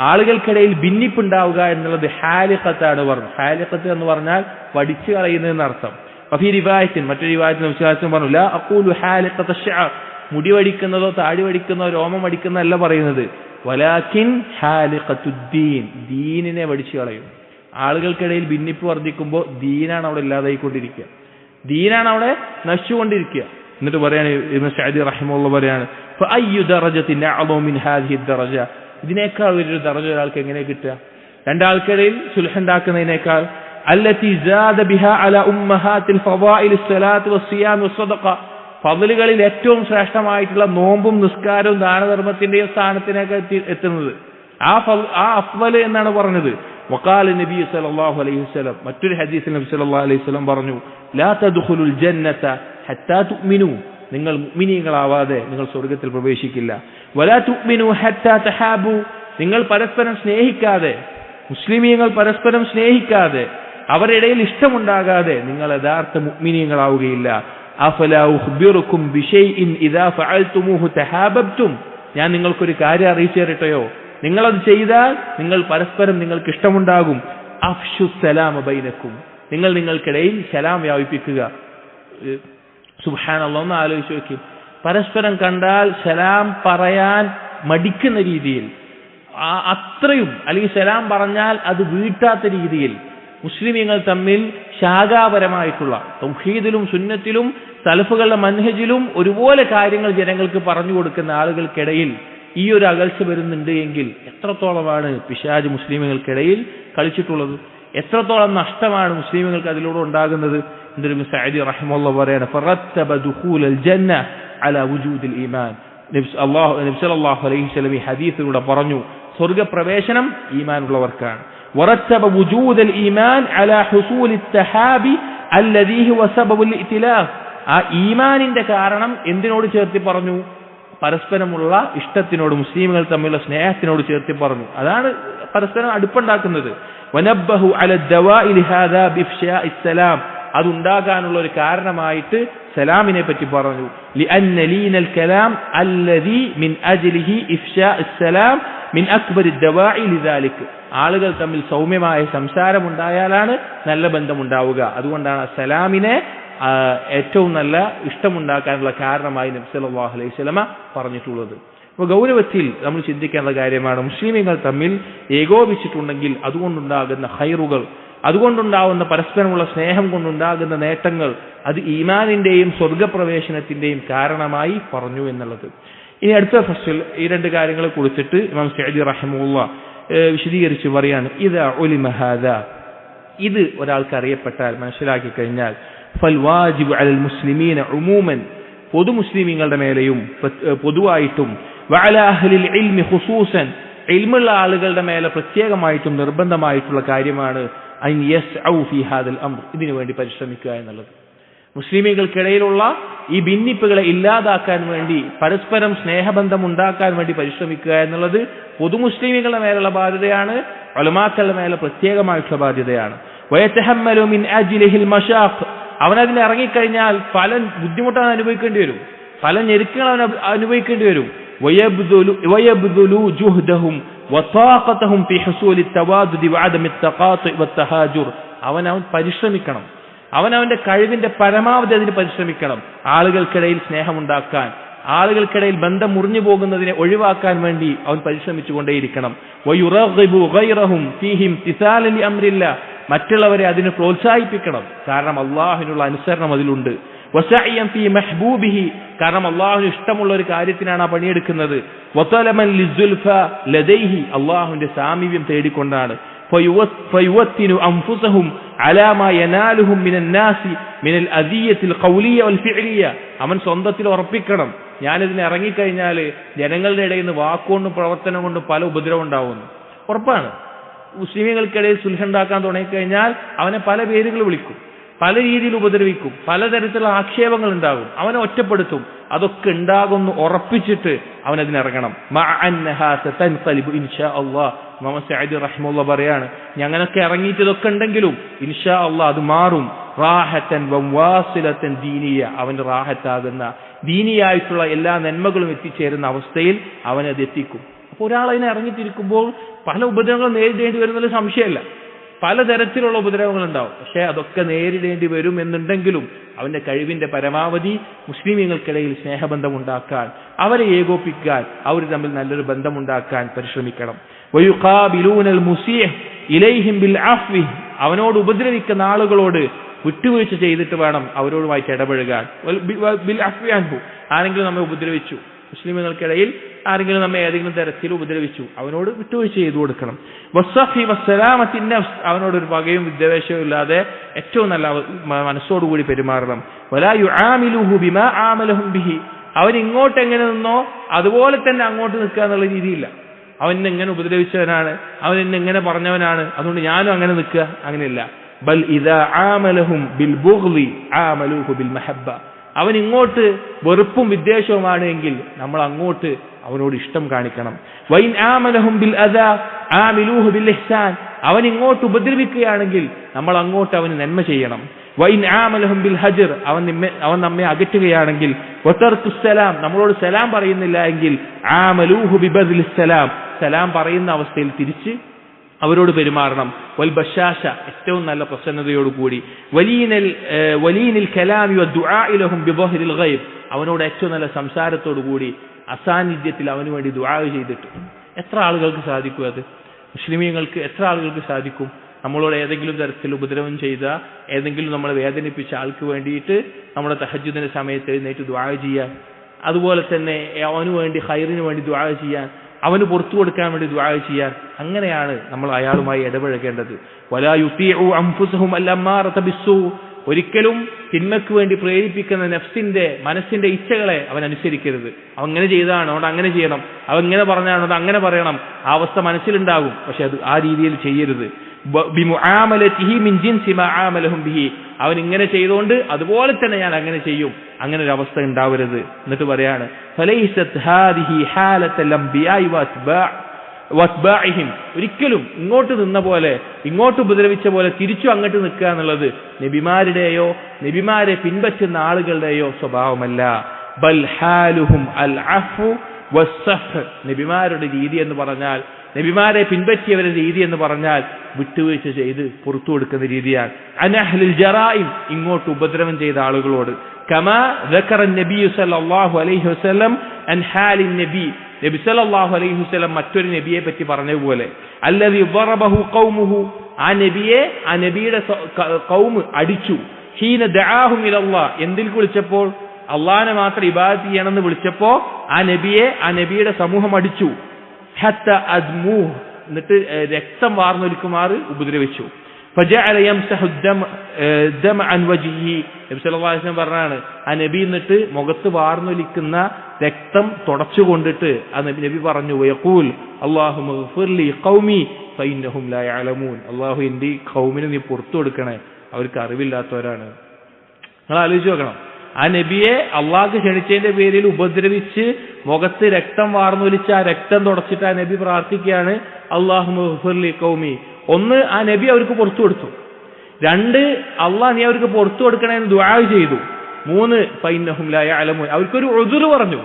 ആളുകൾക്കിടയിൽ ഭിന്നിപ്പുണ്ടാവുക എന്നുള്ളത് ഹാലിഖത്താണ് പറഞ്ഞു. ഹാലിഖത്ത് എന്ന് പറഞ്ഞാൽ വടിച്ചു കളയുന്നതെന്ന് അർത്ഥം. ഫീ റിവായത്തിൻ, മറ്റൊരു റിവായത്തിൽ വിശ്വാസം പറഞ്ഞു, ലാ അഖൂലു ഹാലിഖത ശഅർ, മുടി വടിക്കുന്നതോ താടി വടിക്കുന്നതോ രോമം വടിക്കുന്നതല്ല പറയുന്നത്, വലാകിൻ ഹാലിഖത്തുദ്ദീൻ, ദീനിനെ വടിച്ചു കളയും. ആളുകൾക്കിടയിൽ ഭിന്നിപ്പ് വർദ്ധിക്കുമ്പോൾ ദീനാണ് അവിടെ ഇല്ലാതായിക്കൊണ്ടിരിക്കുക, ദീനാണ് അവിടെ നശിച്ചുകൊണ്ടിരിക്കുക. എന്നിട്ട് പറയാണ് ഇബ്നു സഅദി റഹിമഹുല്ലാഹ് പറയാണ്, ഫഅയ്യു ദറജത്തിൻ അഅളമു മിൻ ഹാദിഹി ദറജ, ഇതിനേക്കാൾ വലിയൊരു ദറജ ഒരാൾക്ക് എങ്ങനെ കിട്ടുക? രണ്ടാൾക്കിടയിൽ സുൽഹുണ്ടാക്കുന്നതിനേക്കാൾ അല്ലത്തി സാദ ബിഹാ അലാ ഉമ്മഹാത്തിൽ ഫളാഇൽ സ്വലാത്ത് വസ്സിയാം വസ്സദഖ, ഫളലുകളിൽ ഏറ്റവും ശ്രേഷ്ഠമായിട്ടുള്ള നോമ്പും നിസ്കാരവും ദാനധർമ്മത്തിന്റെയും സ്ഥാനത്തിനൊക്കെ എത്തുന്നത് ആ അഫ്ളൽ എന്നാണ് പറഞ്ഞത്. വഖാല നബി സല്ലല്ലാഹു അലൈഹി വസല്ലം, മറ്റൊരു ഹദീസിൽ നബി സല്ലല്ലാഹു അലൈഹി വസല്ലം പറഞ്ഞു, ലാ തദ്ഖുലുൽ ജന്നത ഹത്താ തുഅ്മിനൂ, നിങ്ങൾ മുഅ്മിനീങ്ങളാവാതെ നിങ്ങൾ സ്വർഗ്ഗത്തിൽ പ്രവേശിക്കില്ല. വലാ തുഅ്മിനൂ ഹത്താ തഹാബു, നിങ്ങൾ പരസ്പരം സ്നേഹിക്കാതെ, മുസ്ലിമീങ്ങൾ പരസ്പരം സ്നേഹിക്കാതെ, അവരുടെ ഇടയിൽ ഇഷ്ടമുണ്ടാകാതെ നിങ്ങൾ യഥാർത്ഥ മുഅ്മിനീങ്ങളാവുകയില്ല. അഫലാ ഉഖ്ബിറുക്കും ബിശൈഇൻ ഇദാ ഫഅൽതുമൂഹു തഹാബബ്തും, ഞാൻ നിങ്ങൾക്കൊരു കാര്യം അറിയിച്ചു തരട്ടെയോ, നിങ്ങളത് ചെയ്താൽ നിങ്ങൾ പരസ്പരം നിങ്ങൾക്ക് ഇഷ്ടമുണ്ടാകും. അഫ്ശു സലാമ ബൈനക്കും, നിങ്ങൾ നിങ്ങൾക്കിടയിൽ സലാം വ്യാപിപ്പിക്കുക. സുബ്ഹാനല്ലാഹ്, ഒന്ന് ആലോചിച്ച് നോക്കി, പരസ്പരം കണ്ടാൽ സലാം പറയാൻ മടിക്കുന്ന രീതിയിൽ, അത്രയും അല്ലെങ്കിൽ സലാം പറഞ്ഞാൽ അത് വീട്ടാത്ത രീതിയിൽ മുസ്ലിമീങ്ങൾ തമ്മിൽ ശാഖാപരമായിട്ടുള്ള തൗഹീദിലും സുന്നത്തിലും സലഫുകളുടെ മൻഹജിലും ഒരുപോലെ കാര്യങ്ങൾ ജനങ്ങൾക്ക് പറഞ്ഞു കൊടുക്കുന്ന ആളുകൾക്കിടയിൽ ഈ ഒരു അകൽച്ച വരുന്നുണ്ട് എങ്കിൽ എത്രത്തോളമാണ് പിശാച് മുസ്ലിമുകൾക്കിടയിൽ കളിച്ചിട്ടുള്ളത്, എത്രത്തോളം നഷ്ടമാണ് മുസ്ലിമുകൾക്ക് അതിലൂടെ ഉണ്ടാകുന്നത്. ഇബ്നു സഅദി റഹിമഹുല്ലാഹ് പറയാണ്, ഫറത്തബ ദുഖൂലൽ ജന്ന അലാ വുജൂദിൽ ഈമാൻ. നബി സല്ലല്ലാഹു അലൈഹി വസല്ലം ഈ ഹദീസിലൂടെ പറഞ്ഞു, സ്വർഗ്ഗപ്രവേശനം ഈമാൻ ഉള്ളവർക്കാണ്. വറത്തബ വുജൂദൽ ഈമാൻ അലാ ഹുസൂലിൽ തഹാബി അല്ലദീ ഹുവ സബബുൽ ഇത്ലാഫ്. ആ ഈമാനിന്റെ കാരണം എന്തിനോട് ചേർത്തി പറഞ്ഞു? പരസ്പരമുള്ള ഇഷ്ടത്തിനോട്, മുസ്ലിമുകൾ തമ്മിലുള്ള സ്നേഹത്തിനോട് ചേർത്തി പറഞ്ഞു. അതാണ് പരസ്പരം അടുപ്പുണ്ടാക്കുന്നത്. വനബ്ബഹു അല ദവാഇ ലിഹാദാ ബിഫ്ശാഇസ് സലാം, അതുണ്ടാകാനുള്ള ഒരു കാരണമായിട്ട് സലാമിനെ പറ്റി പറഞ്ഞു. ലിഅന്ന ലീനൽ കലാം അല്ലദീ മിൻ അജ്ലിഹി ഇഫ്ശാഇസ് സലാം മിൻ അക്ബരി ദവാഇ ലിദാലിക്. ആളുകൾ തമ്മിൽ സൗമ്യമായ സംസാരം ഉണ്ടായാലാണ് നല്ല ബന്ധമുണ്ടാവുക. അതുകൊണ്ടാണ് സലാമിനെ ഏറ്റവും നല്ല ഇഷ്ടമുണ്ടാക്കാനുള്ള കാരണമായി നബി സല്ലല്ലാഹു അലൈഹി വസല്ലമ പറഞ്ഞിട്ടുള്ളത്. അപ്പോൾ ഗൗരവത്തിൽ നമ്മൾ ചിന്തിക്കേണ്ട കാര്യമാണ്, മുസ്ലിമീങ്ങൾ തമ്മിൽ ഏകോപിച്ചിട്ടുണ്ടെങ്കിൽ അതുകൊണ്ടുണ്ടാകുന്ന ഖൈറുകൾ, അതുകൊണ്ടുണ്ടാകുന്ന പരസ്പരമുള്ള സ്നേഹം കൊണ്ടുണ്ടാകുന്ന നേട്ടങ്ങൾ, അത് ഈമാനിന്റെയും സ്വർഗ്ഗപ്രവേശനത്തിന്റെയും കാരണമായി പറഞ്ഞു എന്നുള്ളത്. ഇനി അടുത്ത ഫസ്റ്റിൽ ഈ രണ്ട് കാര്യങ്ങളെ കുറിച്ചിട്ട് ഇമാം സഅദി റഹിമഹുല്ലാഹ് വിശദീകരിച്ച് പറയാണ്, ഇദാ ഉലിമ ഹാദാ, ഇത് ഒരാൾക്ക് അറിയപ്പെട്ടാൽ, മനസ്സിലാക്കി കഴിഞ്ഞാൽ, ഫൽ വാജിബു അലൽ മുസ്ലിമീന ഉമൂമൻ, പൊതു മുസ്ലിമീങ്ങളുടെ മേലെയും പൊതുവായിട്ടും, വഅലാ അഹ്ലിൽ ഇൽമി ഖുസൂസൻ, ഇൽമുള്ള ആളുകളുടെ മേലെ പ്രത്യേകമായിട്ടും നിർബന്ധമായിട്ടുള്ള കാര്യമാണ് അൻ യസ്ഔ ഫീ ഹാദൽ അംർ, ഇതിനു വേണ്ടി പരിശ്രമിക്കുക എന്നുള്ളത്. മുസ്ലിമീങ്ങൾക്കിടയിലുള്ള ഈ ഭിന്നിപ്പുകളെ ഇല്ലാതാക്കാൻ വേണ്ടി, പരസ്പരം സ്നേഹബന്ധം ഉണ്ടാക്കാൻ വേണ്ടി പരിശ്രമിക്കുക എന്നുള്ളത് പൊതു മുസ്ലിമീങ്ങളുടെ മേലുള്ള ബാധ്യതയാണ്, ഉലമാക്കളുടെ മേലെ പ്രത്യേകമായിട്ടുള്ള ബാധ്യതയാണ്. വയതഹമ്മലു മിൻ അജ്ലിഹിൽ മശാഖ്, അവനതിന് ഇറങ്ങിക്കഴിഞ്ഞാൽ പല ബുദ്ധിമുട്ടാണ് അനുഭവിക്കേണ്ടി വരും, പല ഞെരുക്കങ്ങൾ അവൻ അനുഭവിക്കേണ്ടി വരും. വയബ്ദുലു ജുഹ്ദഹും വതാഖതഹും ഫീ ഹുസൂലി തവാദുദി വഅദമി തഖാതു വതഹാജുർ, അവൻ പരിശ്രമിക്കണം, അവനവന്റെ കഴിവിന്റെ പരമാവധി അതിന് പരിശ്രമിക്കണം. ആളുകൾക്കിടയിൽ സ്നേഹമുണ്ടാക്കാൻ, ആളുകൾക്കിടയിൽ ബന്ധം മുറിഞ്ഞു പോകുന്നതിനെ ഒഴിവാക്കാൻ വേണ്ടി അവൻ പരിശ്രമിച്ചുകൊണ്ടേയിരിക്കണം. വയുറഗ്ബു ഗൈറഹും ഫീഹിം തിസാലൻ ലിഅംരില്ലാ, മറ്റുള്ളവരെ അതിന് പ്രോത്സാഹിപ്പിക്കണം, കാരണം അള്ളാഹുവിനുള്ള അനുസരണം അതിലുണ്ട്. വസഅയം ഫീ മഹ്ബൂബിഹി, കാരണം അള്ളാഹുവിന് ഇഷ്ടമുള്ള ഒരു കാര്യത്തിനാണ് ആ പണിയെടുക്കുന്നത്. വതലമൻ ലിസുൽഫ ലദൈഹി, അള്ളാഹുവിന്റെ സാമീപ്യം തേടിക്കൊണ്ടാണ്. ഫയുവത്തിനു അൻഫുസഹും അലാ മാ യനാലുഹും മിനൻ നാസി മിനൽ അദിയത്തിൽ ഖൗലിയ വൽ ഫിഅലിയ, അവൻ സ്വന്തത്തിൽ ഉറപ്പിക്കണം, ഞാനിതിന് ഇറങ്ങിക്കഴിഞ്ഞാൽ ജനങ്ങളുടെ ഇടയിൽ നിന്ന് വാക്കുകൊണ്ടും പ്രവർത്തനം കൊണ്ടും പല ഉപദ്രവം ഉണ്ടാവുന്നു. ഉറപ്പാണ്, മുസ്ലിമുകൾക്കിടയിൽ സുൽഹുണ്ടാക്കാൻ തുടങ്ങിക്കഴിഞ്ഞാൽ അവനെ പല പേരുകൾ വിളിക്കും, പല രീതിയിൽ ഉപദ്രവിക്കും, പലതരത്തിലുള്ള ആക്ഷേപങ്ങൾ ഉണ്ടാകും, അവനെ ഒറ്റപ്പെടുത്തും. അതൊക്കെ ഉണ്ടാകുന്നു ഉറപ്പിച്ചിട്ട് അവനതിനിറങ്ങണം. ഇൻഷാ അല്ലാഹ്, ഇമാം സഅദി റഹിമഹുല്ലാഹ് പറയാണ്, ഞങ്ങളൊക്കെ ഇറങ്ങിയിട്ട് ഇതൊക്കെ ഉണ്ടെങ്കിലും ഇൻഷാ അല്ലാഹ് അത് മാറും. റാഹത്തൻ വവാസിലത്തൻ ദീനിയ, അവന്റെ റാഹത്താകുന്ന ദീനിയായിട്ടുള്ള എല്ലാ നന്മകളും എത്തിച്ചേരുന്ന അവസ്ഥയിൽ അവനത് എത്തിക്കും. അപ്പോൾ ഒരാൾ അതിനെ ഇറങ്ങിത്തിരിക്കുമ്പോൾ പല ഉപദ്രവങ്ങളും നേരിടേണ്ടി വരുന്നതിൽ സംശയമല്ല, പലതരത്തിലുള്ള ഉപദ്രവങ്ങൾ ഉണ്ടാവും. പക്ഷെ അതൊക്കെ നേരിടേണ്ടി വരും എന്നുണ്ടെങ്കിലും അവന്റെ കഴിവിന്റെ പരമാവധി മുസ്ലിമീങ്ങൾക്കിടയിൽ സ്നേഹബന്ധം ഉണ്ടാക്കാൻ, അവരെ ഏകോപിക്കാൻ, അവർ തമ്മിൽ നല്ലൊരു ബന്ധമുണ്ടാക്കാൻ പരിശ്രമിക്കണം. വയുഖാബിലൂനൽ മുസീഹ് ഇലൈഹിം ബിൽ അഫ്വി, അവനോട് ഉപദ്രവിക്കുന്ന ആളുകളോട് വിട്ടുവീഴ്ച ചെയ്തിട്ട് വേണം അവരോടുമായിട്ട് ഇടപഴകാൻ. ബിൽ അഫ്വി അൻഹു, ആരെങ്കിലും നമ്മെ ഉപദ്രവിച്ചു, മുസ്ലിമുകൾക്കിടയിൽ ആരെങ്കിലും നമ്മെ ഏതെങ്കിലും തരത്തിൽ ഉപദ്രവിച്ചു, അവനോട് വിട്ടുവീഴ്ച ചെയ്തു കൊടുക്കണം. വസ്സഫി വസ്സലാമത്തിൻ നഫ്സ്, അവനോട് ഒരു പകയും വിദ്വേഷവും ഇല്ലാതെ ഏറ്റവും നല്ല മനസ്സോടുകൂടി പെരുമാറണം. വലാ യുആമിലുഹു ബിമാ ആമലഹും ബിഹി, അവൻ ഇങ്ങോട്ട് എങ്ങനെ നിന്നോ അതുപോലെ തന്നെ അങ്ങോട്ട് നിൽക്കുക എന്നുള്ള രീതിയില്ല. അവൻ എങ്ങനെ ഉപദ്രവിച്ചവനാണ്, അവൻ എന്നെ എങ്ങനെ പറഞ്ഞവനാണ്, അതുകൊണ്ട് ഞാനും അങ്ങനെ നിൽക്കുക, അങ്ങനെയല്ല. ബൽ ഇദാ ആമലഹും ബിൽ ബുഗ്ളി ആമലൂഹു ബിൽ മഹബ്ബ, അവൻ ഇങ്ങോട്ട് വെറുപ്പും വിദ്വേഷവുമാണ് എങ്കിൽ നമ്മൾ അങ്ങോട്ട് അവനോട് ഇഷ്ടം കാണിക്കണം. വൈൻ ആമലഹും ബിൽ അദാ ആമിലൂഹു ബിൽ ഇഹ്സാൻ, അവൻ ഇങ്ങോട്ട് ഉപദ്രവിക്കുകയാണെങ്കിൽ നമ്മൾ അങ്ങോട്ട് അവന് നന്മ ചെയ്യണം. വൈൻ ആമലഹും ബിൽ ഹജ്ർ, അവൻ നമ്മെ അകറ്റുകയാണെങ്കിൽ വതർക്കുസ് സലാം, നമ്മളോട് സലാം പറയുന്നില്ല എങ്കിൽ ആമലൂഹു ബിബദ്ലിസ് സലാം, സലാം പറയുന്ന അവസ്ഥയിൽ തിരിച്ച് അവരോട് പെരുമാറണം. വൽ ബശാശ, ഏറ്റവും നല്ല പ്രസന്നതയോടുകൂടി. വലീനിൽ കലാമി വദ്ദുആഇ ലഹും ബിദഹ്രിൽ ഗൈബ്, അവനോട് ഏറ്റവും നല്ല സംസാരത്തോടുകൂടി അസാന്നിധ്യത്തിൽ അവന് വേണ്ടി ദുആ ചെയ്തിട്ട്. എത്ര ആളുകൾക്ക് സാധിക്കും അത്? മുസ്ലിമീങ്ങൾക്ക് എത്ര ആളുകൾക്ക് സാധിക്കും? നമ്മളോട് ഏതെങ്കിലും തരത്തിൽ ഉപദ്രവം ചെയ്ത, ഏതെങ്കിലും നമ്മളെ വേദനിപ്പിച്ച ആൾക്ക് വേണ്ടിയിട്ട് നമ്മുടെ തഹജ്ജുദിന്റെ സമയത്ത് എഴുന്നേറ്റ് ദുആ ചെയ്യാൻ, അതുപോലെ തന്നെ അവന് വേണ്ടി ഖൈറിന് വേണ്ടി ദുആ ചെയ്യാൻ, അവന് പുറത്തു കൊടുക്കാൻ വേണ്ടി ദുആ ചെയ്യാൻ. അങ്ങനെയാണ് നമ്മൾ അയാളുമായി ഇടപഴകേണ്ടത്. വലാ യുതീഉ അൻഫുസഹും അല്ലമ്മാറത ബിസ്സൂ, ഒരിക്കലും തിന്മയ്ക്ക് വേണ്ടി പ്രേരിപ്പിക്കുന്ന മനസ്സിന്റെ ഇച്ഛകളെ അവൻ അനുസരിക്കരുത്. അവൻ ഇങ്ങനെ ചെയ്തതാണ്, അതുകൊണ്ട് അങ്ങനെ ചെയ്യണം, അവൻ ഇങ്ങനെ പറഞ്ഞാണ്, അത് അങ്ങനെ പറയണം, ആ അവസ്ഥ മനസ്സിലുണ്ടാകും. പക്ഷെ അത് ആ രീതിയിൽ ചെയ്യരുത്. ബിമുആമലതിഹി മിൻ ജിൻസി മാ ആമലഹും ബിഹി, അവൻ ഇങ്ങനെ ചെയ്തുകൊണ്ട് അതുപോലെ തന്നെ ഞാൻ അങ്ങനെ ചെയ്യും, അങ്ങനെ ഒരു അവസ്ഥ ഉണ്ടാവരുത്. എന്നിട്ട് പറയാണ് ഫലൈസത് ഹാദിഹി ഹാലത്തുൽ അംബിയാഇ വഅത്ബാഇഹിം, ഒരിക്കലും ഇങ്ങോട്ട് നിന്ന പോലെ, ഇങ്ങോട്ട് ഉപദ്രവിച്ച പോലെ തിരിച്ചു അങ്ങോട്ട് നിൽക്കുക എന്നുള്ളത് നബിമാരുടെയോ നബിമാരെ പിൻപറ്റുന്ന ആളുകളുടെയോ സ്വഭാവമല്ല. ബൽ ഹാലുഹും അൽ അഫ്വു വസ്സഫ്, നബിമാരുടെ രീതി എന്ന് പറഞ്ഞാൽ, നബിമാരെ പിൻപറ്റിയവരുടെ രീതി എന്ന് പറഞ്ഞാൽ വിട്ടുവീഴ്ച ചെയ്ത് പുറത്തു കൊടുക്കുന്ന രീതിയാണ്. അനഹ്ലിൽ ജറായിം, ഇങ്ങോട്ട് ഉപദ്രവം ചെയ്ത ആളുകളോട്. കമാ ദക്കറ നബി സല്ലല്ലാഹു അലൈഹി വസല്ലം അൻ ഹാലിൻ നബി, നബി സല്ലല്ലാഹു അലൈഹി വസല്ലം മറ്റൊരു നബിയെ പറ്റി പറഞ്ഞതുപോലെ, അല്ലദി ദറബഹു ഖൗമുഹു, ആ നബിയുടെ ഖൗമ് അടിച്ചു. ഹീന ദഅാഹും ഇലല്ലാഹ്, എന്തിൽ വിളിച്ചപ്പോൾ? അള്ളാഹനെ മാത്രം ഇബാദത്ത് ചെയ്യണമെന്ന് വിളിച്ചപ്പോ ആ നബിയുടെ സമൂഹം അടിച്ചു. ഹത്ത അദ്മൂഹ്, എന്നിട്ട് രക്തം വാർന്നൊലിക്കുമാറ് ഉപദ്രവിച്ചു. ഫജഅല യംസഹു ദമ അൻ വജ്ഹിഹി, നബി സല്ലല്ലാഹു അലൈഹി വസല്ലം പറഞ്ഞാണ്, ആ നബി എന്നിട്ട് മുഖത്ത് വാർന്നൊലിക്കുന്ന രക്തം തുടച്ചുകൊണ്ടിട്ട് ആ നബി പറഞ്ഞു, വയഖൂൽ അല്ലാഹുമ്മ ഗ്ഫിർ ലി ഖൗമി ഫഇന്നഹും ലാ യഅലമൂൻ, അല്ലാഹു എൻ്റെ ഖൗമിനെ നീ പുറത്തു കൊടുക്കണേ, അവർക്ക് അറിവില്ലാത്തവരാണ്. നിങ്ങൾ ആലോചിച്ച് നോക്കണം, ആ നബിയെ അള്ളാഹ് ക്ഷണിച്ചതിന്റെ പേരിൽ ഉപദ്രവിച്ച് മുഖത്ത് രക്തം വാർന്നൊലിച്ച് ആ രക്തം തുടച്ചിട്ട് ആ നബി പ്രാർത്ഥിക്കുകയാണ്, അല്ലാഹുമ്മ ഗ്ഫിർ ലി ഖൗമി. ഒന്ന്, ആ നബി അവർക്ക് പുറത്തു കൊടുത്തു. രണ്ട്, അള്ളാഹ് നീ അവർക്ക് പുറത്തു കൊടുക്കണമെന്ന് ദുആ ചെയ്തു. മൂന്ന്, ഫഇന്നഹും ലാ യഅലമൂൻ, അവർക്കൊരു ഉദ്ർ പറഞ്ഞു.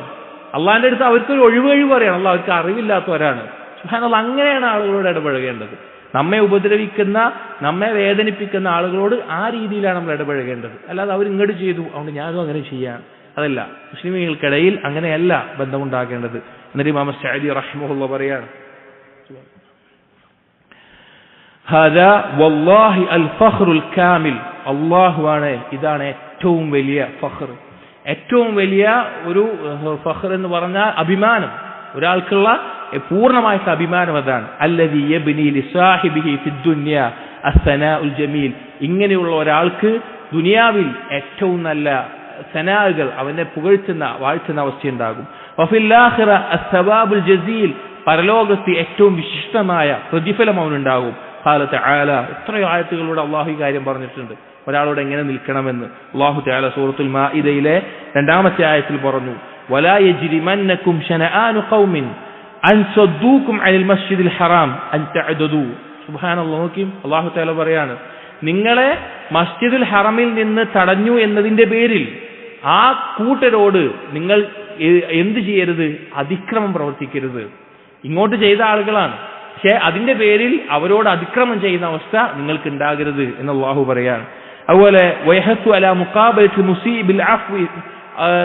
അള്ളാഹിന്റെ അടുത്ത് അവർക്കൊരു ഒഴിവഴിവ് പറയണം, അള്ളാഹ് അവർക്ക് അറിവില്ലാത്തവരാണ്. സുബ്ഹാനല്ലാഹ്, അങ്ങനെയാണ് ആളുകളോട് ഇടപഴകേണ്ടത്. നമ്മെ ഉപദ്രവിക്കുന്ന, നമ്മെ വേദനിപ്പിക്കുന്ന ആളുകളോട് ആ രീതിയിലാണ് നമ്മൾ ഇടപഴകേണ്ടത്. അല്ലാതെ അവർ ഇങ്ങോട്ട് ചെയ്തു അതുകൊണ്ട് ഞാനും അങ്ങനെ ചെയ്യാം, അതല്ല. മുസ്ലിമീങ്ങൾക്കിടയിൽ അങ്ങനെയല്ല ബന്ധമുണ്ടാകേണ്ടത്. എന്നിട്ട് ഇമാം സഅദി റഹിമഹുല്ലാഹ് പറയാണ്, ഹദാ വല്ലാഹി അൽ ഫഖ്റുൽ കാമിൽ, അല്ലാഹുവാണ്, ഇതാണ് ഏറ്റവും വലിയ ഫഖ്ർ. ഏറ്റവും വലിയ ഒരു ഫഖ്ർ എന്ന് പറഞ്ഞാൽ അഭിമാനം, ഒരാൾക്കുള്ള പൂർണ്ണമായിട്ട് അഭിമാനം അതാണ്. അല്ലദീ യബ്നി ലിസാഹിബിഹി ഫിദ്ദുനിയ അസ്സനാഉൽ ജമീൽ, ഇങ്ങനെയുള്ള ഒരാൾക്ക് ദുനിയാവിൽ ഏറ്റവും നല്ല സനാഉകൾ, അവനെ പുകഴ്ത്തുന്ന വാഴ്ത്തുന്ന അവസ്ഥയുണ്ടാകും. വഫിൽ ആഖിറ അസ്സവാബുൽ ജസീൽ, പരലോകത്ത് ഏറ്റവും വിശിഷ്ടമായ പ്രതിഫലം അവനുണ്ടാകും. ഖാല തആല, എത്രയോ ആയത്തുകളിലൂടെ അല്ലാഹു ഈ കാര്യം പറഞ്ഞിട്ടുണ്ട്, ഒരാളോട് എങ്ങനെ നിൽക്കണമെന്ന്. അല്ലാഹു തആല സൂറത്തുൽ മാഇദയിലെ 2-ാമത്തെ ആയത്തിൽ പറഞ്ഞു, വലാ യജ്രിമന്നകും ശനആനു ഖൗമിൻ അൻ സദ്ദൂകും അനിൽ മസ്ജിദിൽ ഹറാം അൻ തഅദദു. സുബ്ഹാനല്ലാഹ്, നോക്കി അല്ലാഹു തആല പറയാണ്, നിങ്ങളെ മസ്ജിദുൽ ഹറമിൽ നിന്ന് തടഞ്ഞു എന്നതിന്റെ പേരിൽ ആ കൂട്ടരോട് നിങ്ങൾ എന്ത് ചെയ്യരുത്? അതിക്രമം പ്രവർത്തിക്കരുത്. ഇങ്ങോട്ട് ചെയ്ത ആളുകളാണ്, പക്ഷെ അതിന്റെ പേരിൽ അവരോട് അതിക്രമം ചെയ്യുന്ന അവസ്ഥ നിങ്ങൾക്ക് ഉണ്ടാകരുത് എന്ന് അല്ലാഹു പറയാണ്. അതുപോലെ വയഹത്തു അലാ മുഖാബലത്തിൽ മുസീബിൽ അഫ്വി,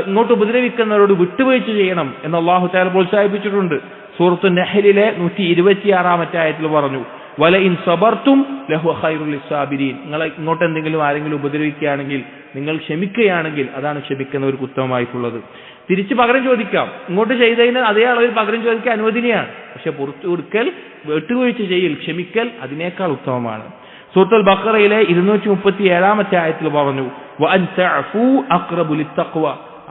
ഇങ്ങോട്ട് ഉപദ്രവിക്കുന്നവരോട് വിട്ടുവീഴ്ച ചെയ്യണം എന്ന് അല്ലാഹു തആല പ്രോത്സാഹിപ്പിച്ചിട്ടുണ്ട്. സൂറത്തുൻ നഹ്ലിലെ 126-ാമത്തെ ആയത്തിൽ പറഞ്ഞു, വല ഇൻ സബർതും ലഹു ഖൈറുൽ ലിസ്സാബിരീൻ. നിങ്ങൾ ഇങ്ങോട്ട് എന്തെങ്കിലും ആരെങ്കിലും ഉപദ്രവിക്കുകയാണെങ്കിൽ നിങ്ങൾ ക്ഷമിക്കുകയാണെങ്കിൽ അതാണ് ക്ഷമിക്കുന്നവർക്ക് ഉത്തമമായിട്ടുള്ളത്. തിരിച്ച് പകരം ചോദിക്കാം, ഇങ്ങോട്ട് ചെയ്തതിന് അതേ അളവിൽ പകരം ചോദിക്കാൻ അനുവദനീയാണ്. പക്ഷെ പുറത്തു കൊടുക്കൽ, വിട്ടുവീഴ്ച ചെയ്യൽ, ക്ഷമിക്കൽ അതിനേക്കാൾ ഉത്തമമാണ്. സൂറത്തുൽ ബഖറയിലെ 237-ാമത്തെ ആയത്തിൽ പറഞ്ഞു വഅൻ തഅഫു അഖ്റബു ലിത്തഖ്വ,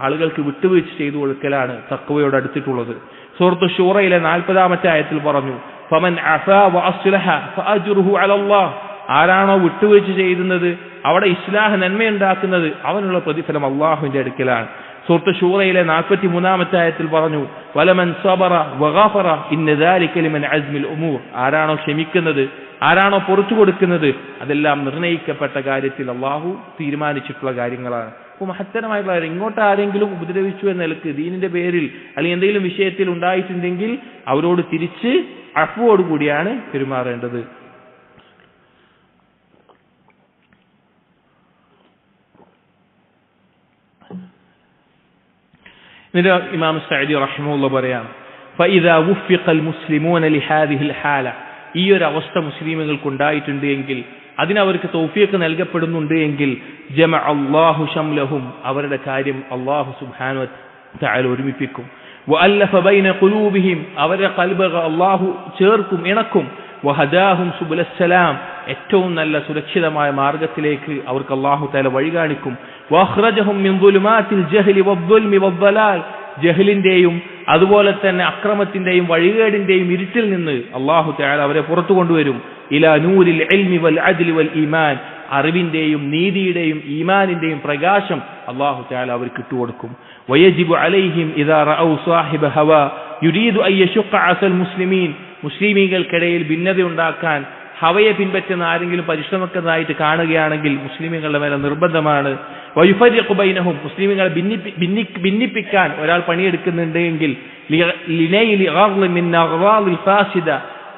ആളുകൾക്ക് വിട്ടുവീഴ്ച ചെയ്തു കൊടുക്കലാണ് തഖ്വയോട് അടുത്തിട്ടുള്ളത്. സൂറത്തു ശൂറയിലെ 40-ാമത്തെ ആയത്തിൽ പറഞ്ഞു ഫമൻ അഫാ വഅസ്ലഹ ഫഅജ്റുഹു അലല്ലാഹ്, ആരാണോ വിട്ടുവീഴ്ച ചെയ്യുന്നത് അവിടെ ഇസ്ലാഹ് നന്മയുണ്ടാക്കുന്നത് അവനുള്ള പ്രതിഫലം അള്ളാഹുവിന്റെ അടുക്കലാണ്. സൂറത്ത് ശൂറയിലെ 43-ാമത്തെ ആയത്തിൽ പറഞ്ഞു വലമൻ സബറ വഗഫറ ഇന്ന ദാലിക ലിമൻ അസ്മിൽ ഉമൂർ, ആരാണോ ക്ഷമിക്കുന്നത്, ആരാണോ പുറത്തു കൊടുക്കുന്നത് അതെല്ലാം നിർണയിക്കപ്പെട്ട കാര്യത്തിൽ അള്ളാഹു തീരുമാനിച്ചിട്ടുള്ള കാര്യങ്ങളാണ്. അപ്പോൾ മഹത്തരമായിട്ടുള്ള കാര്യം, ഇങ്ങോട്ട് ആരെങ്കിലും ഉപദ്രവിച്ചു എന്ന നിലക്ക് ദീനിന്റെ പേരിൽ അല്ലെങ്കിൽ എന്തെങ്കിലും വിഷയത്തിൽ ഉണ്ടായിട്ടുണ്ടെങ്കിൽ അവരോട് തിരിച്ച് അഫ്വോടുകൂടിയാണ് പെരുമാറേണ്ടത്. എന്നിട്ട് ഇമാം സഅദി റഹിമഹുല്ലാഹ് പറയാണ് ഫഇദാ വുഫിഖൽ മുസ്ലിമൂന ലിഹാദിഹിൽ ഹാല, ഈ ഒരു അവസ്ഥ മുസ്ലിമുകൾക്ക് ഉണ്ടായിട്ടുണ്ട് എങ്കിൽ, അതിനവർക്ക് തൗഫീഖ് നൽകപ്പെടുന്നുണ്ട് എങ്കിൽ ജമഅ അല്ലാഹു ശംലഹും, അവരുടെ കാര്യം അല്ലാഹു സുബ്ഹാനഹു വ തആല ഒരുമിപ്പിക്കും. വഅല്ലഫ ബൈന ഖുലൂബിഹിം, അവരുടെ ഖൽബുകൾ അല്ലാഹു ചേർക്കും, ഇണക്കും. വഹദാഹും സുബുലസ്സലാം, ഏറ്റവും നല്ല സുരക്ഷിതമായ മാർഗത്തിലേക്ക് അവർക്ക് അല്ലാഹു തആല വഴി കാണിക്കും. വഅഖ്റജഹും മിൻ ദുലുമാത്തിൽ ജഹ്ലി വദ്ദുൽമി വദ്ദലാൽ, ജഹലിന്റെയും അതുപോലെ തന്നെ അക്രമത്തിന്റെയും വഴികേടിന്റെയും ഇരുട്ടിൽ നിന്ന് അല്ലാഹു തആല അവരെ പുറത്തു കൊണ്ടുവരും. ഇലാ നൂരിൽ ഇൽമി വൽ അദ്ലി വൽ ഈമാൻ, അറിവിന്റെയും നീതിയുടെയും ഈമാനിന്റെയും പ്രകാശം അല്ലാഹു തആല അവർക്ക് ഇട്ടുകൊടുക്കും. വയജിബു അലൈഹിം ഇദാ റഅൗ സാഹിബ ഹവാ യുരീദു അൻ യശുഖ അസൽ മുസ്ലിമീൻ, മുസ്ലിമീങ്ങൾക്കിടയിൽ ഭിന്നത ഉണ്ടാക്കാൻ ഹവയെ പിൻപറ്റുന്ന ആരെങ്കിലും പരിശ്രമിക്കുന്നതായിട്ട് കാണുകയാണെങ്കിൽ മുസ്ലിമീങ്ങളുടെ മേലെ നിർബന്ധമാണ്. വയുഫരിഖു ബൈനഹും, മുസ്ലിമീങ്ങളെ ഭിന്നിപ്പിക്കാൻ ഒരാൾ പണിയെടുക്കുന്നുണ്ടെങ്കിൽ ലിനൈലി ഗർളി മിൻ അഗ്റാദിൽ ഫാസിദ,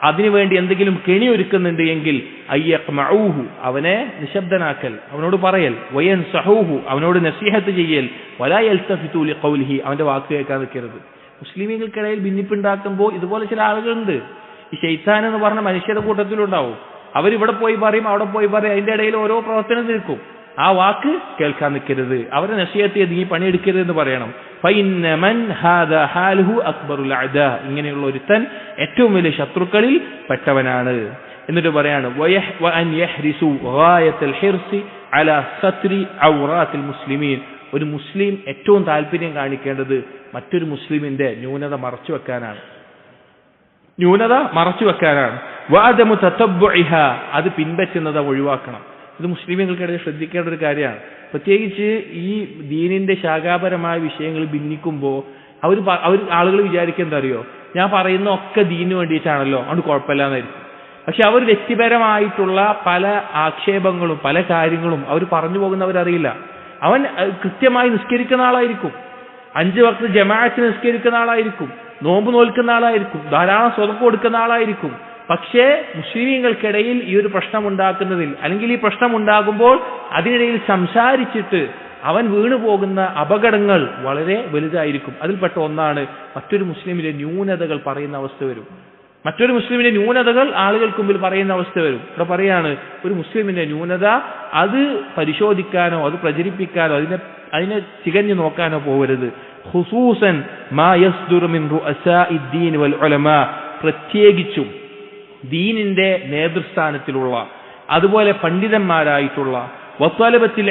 അതിനുവേണ്ടി എന്തെങ്കിലും കെണി ഒരുക്കുന്നുണ്ട് എങ്കിൽ അയ്യഖ്മഊഹു, അവനെ നിശബ്ദനാക്കൽ, അവനോട് പറയൽ. വയൻസഹൂഹു, അവനോട് നസീഹത്ത് ചെയ്യൽ. വലാ യൽതഫിതു ലിഖൗലിഹി, അവന്റെ വാക്ക് കേൾക്കാൻ നിൽക്കരുത്. മുസ്ലിമീങ്ങൾക്കിടയിൽ ഭിന്നിപ്പുണ്ടാക്കുമ്പോൾ ഇതുപോലെ ചില ആളുകളുണ്ട്. ഈ ശൈത്താൻ എന്ന് പറഞ്ഞ മനുഷ്യരുടെ കൂട്ടത്തിലുണ്ടാവും. അവരിവിടെ പോയി പറയും, അവിടെ പോയി പറയും, അതിന്റെ ഇടയിൽ ഓരോ പ്രവർത്തനം നിൽക്കും. ആ വാക്ക് കേൾക്കാൻ നിൽക്കരുത്, അവരെ നസീഹത്ത് ചെയ്ത് നീ പണിയെടുക്കരുത് എന്ന് പറയണം. ഫഇന്ന മൻ ഹാദാ ഹാലുഹു അക്ബറുൽ അഅദാ, ഇങ്ങനെയുള്ള ഒരുത്തൻ ഏറ്റവും വലിയ ശത്രുക്കളിൽ പെട്ടവനാണ്. എന്നിട്ട് പറയാണ് വഅൻ യഹ്രിസു ഗായത്തുൽ ഹിർസി അലാ സത്രി ഔറാത്തിൽ മുസ്ലിമീൻ, ഒരു മുസ്ലിം ഏറ്റവും താല്പര്യം കാണിക്കേണ്ടത് മറ്റൊരു മുസ്ലിമിന്റെ ന്യൂനത മറച്ചു വെക്കാനാണ്. വഅദമു തതബ്ബുഇഹ, അത് പിൻപറ്റുന്നത് ഒഴിവാക്കണം. ഇത് മുസ്ലിമുകൾക്കിടയിൽ ശ്രദ്ധിക്കേണ്ട ഒരു കാര്യമാണ്. പ്രത്യേകിച്ച് ഈ ദീനിന്റെ ശാഖാപരമായ വിഷയങ്ങൾ ഭിന്നിക്കുമ്പോൾ അവർ ആളുകൾ വിചാരിക്കുന്നത് അറിയോ, ഞാൻ പറയുന്ന ഒക്കെ ദീനിന് വേണ്ടിയിട്ടാണല്ലോ, അതുകൊണ്ട് കുഴപ്പമില്ലാന്നായിരിക്കും. പക്ഷെ അവർ വ്യക്തിപരമായിട്ടുള്ള പല ആക്ഷേപങ്ങളും പല കാര്യങ്ങളും അവർ പറഞ്ഞു പോകുന്നവരറിയില്ല. അവൻ കൃത്യമായി നിസ്കരിക്കുന്ന ആളായിരിക്കും, 5 വക്ത് ജമാഅത്ത് നിസ്കരിക്കുന്ന ആളായിരിക്കും, നോമ്പ് നോൽക്കുന്ന ആളായിരിക്കും, ധാരാളം സ്വതക്ക കൊടുക്കുന്ന ആളായിരിക്കും. പക്ഷേ മുസ്ലിമീങ്ങൾക്കിടയിൽ ഈ ഒരു പ്രശ്നം ഉണ്ടാക്കുന്നതിൽ അല്ലെങ്കിൽ ഈ പ്രശ്നം ഉണ്ടാകുമ്പോൾ അതിനിടയിൽ സംസാരിച്ചിട്ട് അവൻ വീണു പോകുന്ന അപകടങ്ങൾ വളരെ വലുതായിരിക്കും. അതിൽപ്പെട്ട ഒന്നാണ് മറ്റൊരു മുസ്ലിമിന്റെ ന്യൂനതകൾ പറയുന്ന അവസ്ഥ വരും. മറ്റൊരു മുസ്ലിമിന്റെ ന്യൂനതകൾ ആളുകൾക്ക് മുമ്പിൽ പറയുന്ന അവസ്ഥ വരും. ഇവിടെ പറയാണ്, ഒരു മുസ്ലിമിന്റെ ന്യൂനത അത് പരിശോധിക്കാനോ അത് പ്രചരിപ്പിക്കാനോ അതിനെ തികഞ്ഞു നോക്കാനോ പോകരുത്. ഖുസൂസൻ മാ യസ്ദുറു മിൻ റുഅസാഇദ്ദീൻ വൽ ഉലമാ, പ്രത്യേകിച്ചും ദീനിന്റെ നേതൃസ്ഥാനത്തിലുള്ള അതുപോലെ പണ്ഡിതന്മാരായിട്ടുള്ള വത്വലബത്തിൽ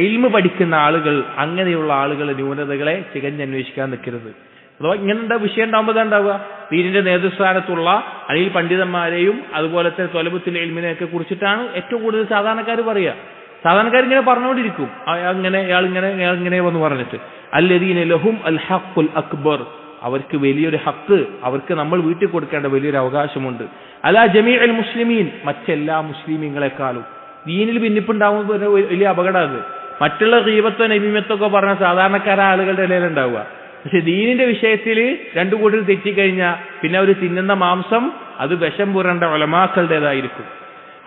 ഇൽമ് പഠിക്കുന്ന ആളുകൾ, അങ്ങനെയുള്ള ആളുകളുടെ ന്യൂനതകളെ തികഞ്ഞന്വേഷിക്കാൻ നിൽക്കരുത്. അഥവാ ഇങ്ങനെയുള്ള വിഷയം ഉണ്ടാകുമ്പോൾ ഉണ്ടാവുക, ദീനിന്റെ നേതൃസ്ഥാനത്തുള്ള അല്ലെങ്കിൽ പണ്ഡിതന്മാരെയും അതുപോലത്തെ ത്വലബത്തിൽ ഇൽമിനെയൊക്കെ കുറിച്ചിട്ടാണ് ഏറ്റവും കൂടുതൽ സാധാരണക്കാർ പറയുക. സാധാരണക്കാർ ഇങ്ങനെ പറഞ്ഞുകൊണ്ടിരിക്കും, ഇയാളിങ്ങനെ വന്ന് പറഞ്ഞിട്ട് അല്ലദീന ലഹും അൽ ഹഖുൽ അക്ബർ, അവർക്ക് വലിയൊരു ഹക്ക്, അവർക്ക് നമ്മൾ വീട്ടിൽ കൊടുക്കേണ്ട വലിയൊരു അവകാശമുണ്ട്. അലാ ജമീഉൽ മുസ്ലിമീൻ, മറ്റെല്ലാ മുസ്ലിമീങ്ങളെക്കാളും. ദീനിൽ ഭിന്നിപ്പുണ്ടാകുമ്പോൾ വലിയ അപകടം അത്. മറ്റുള്ള ഗീബത്തോ നബീമത്തൊക്കെ പറഞ്ഞ സാധാരണക്കാരായ ആളുകളുടെ ഇടയിലുണ്ടാവുക. പക്ഷെ ദീനിന്റെ വിഷയത്തിൽ രണ്ടു കൂട്ടർ തെറ്റിക്കഴിഞ്ഞാൽ പിന്നെ അവർ തിന്നുന്ന മാംസം അത് വിഷം പുരണ്ട ഉലമാക്കളുടേതായിരിക്കും.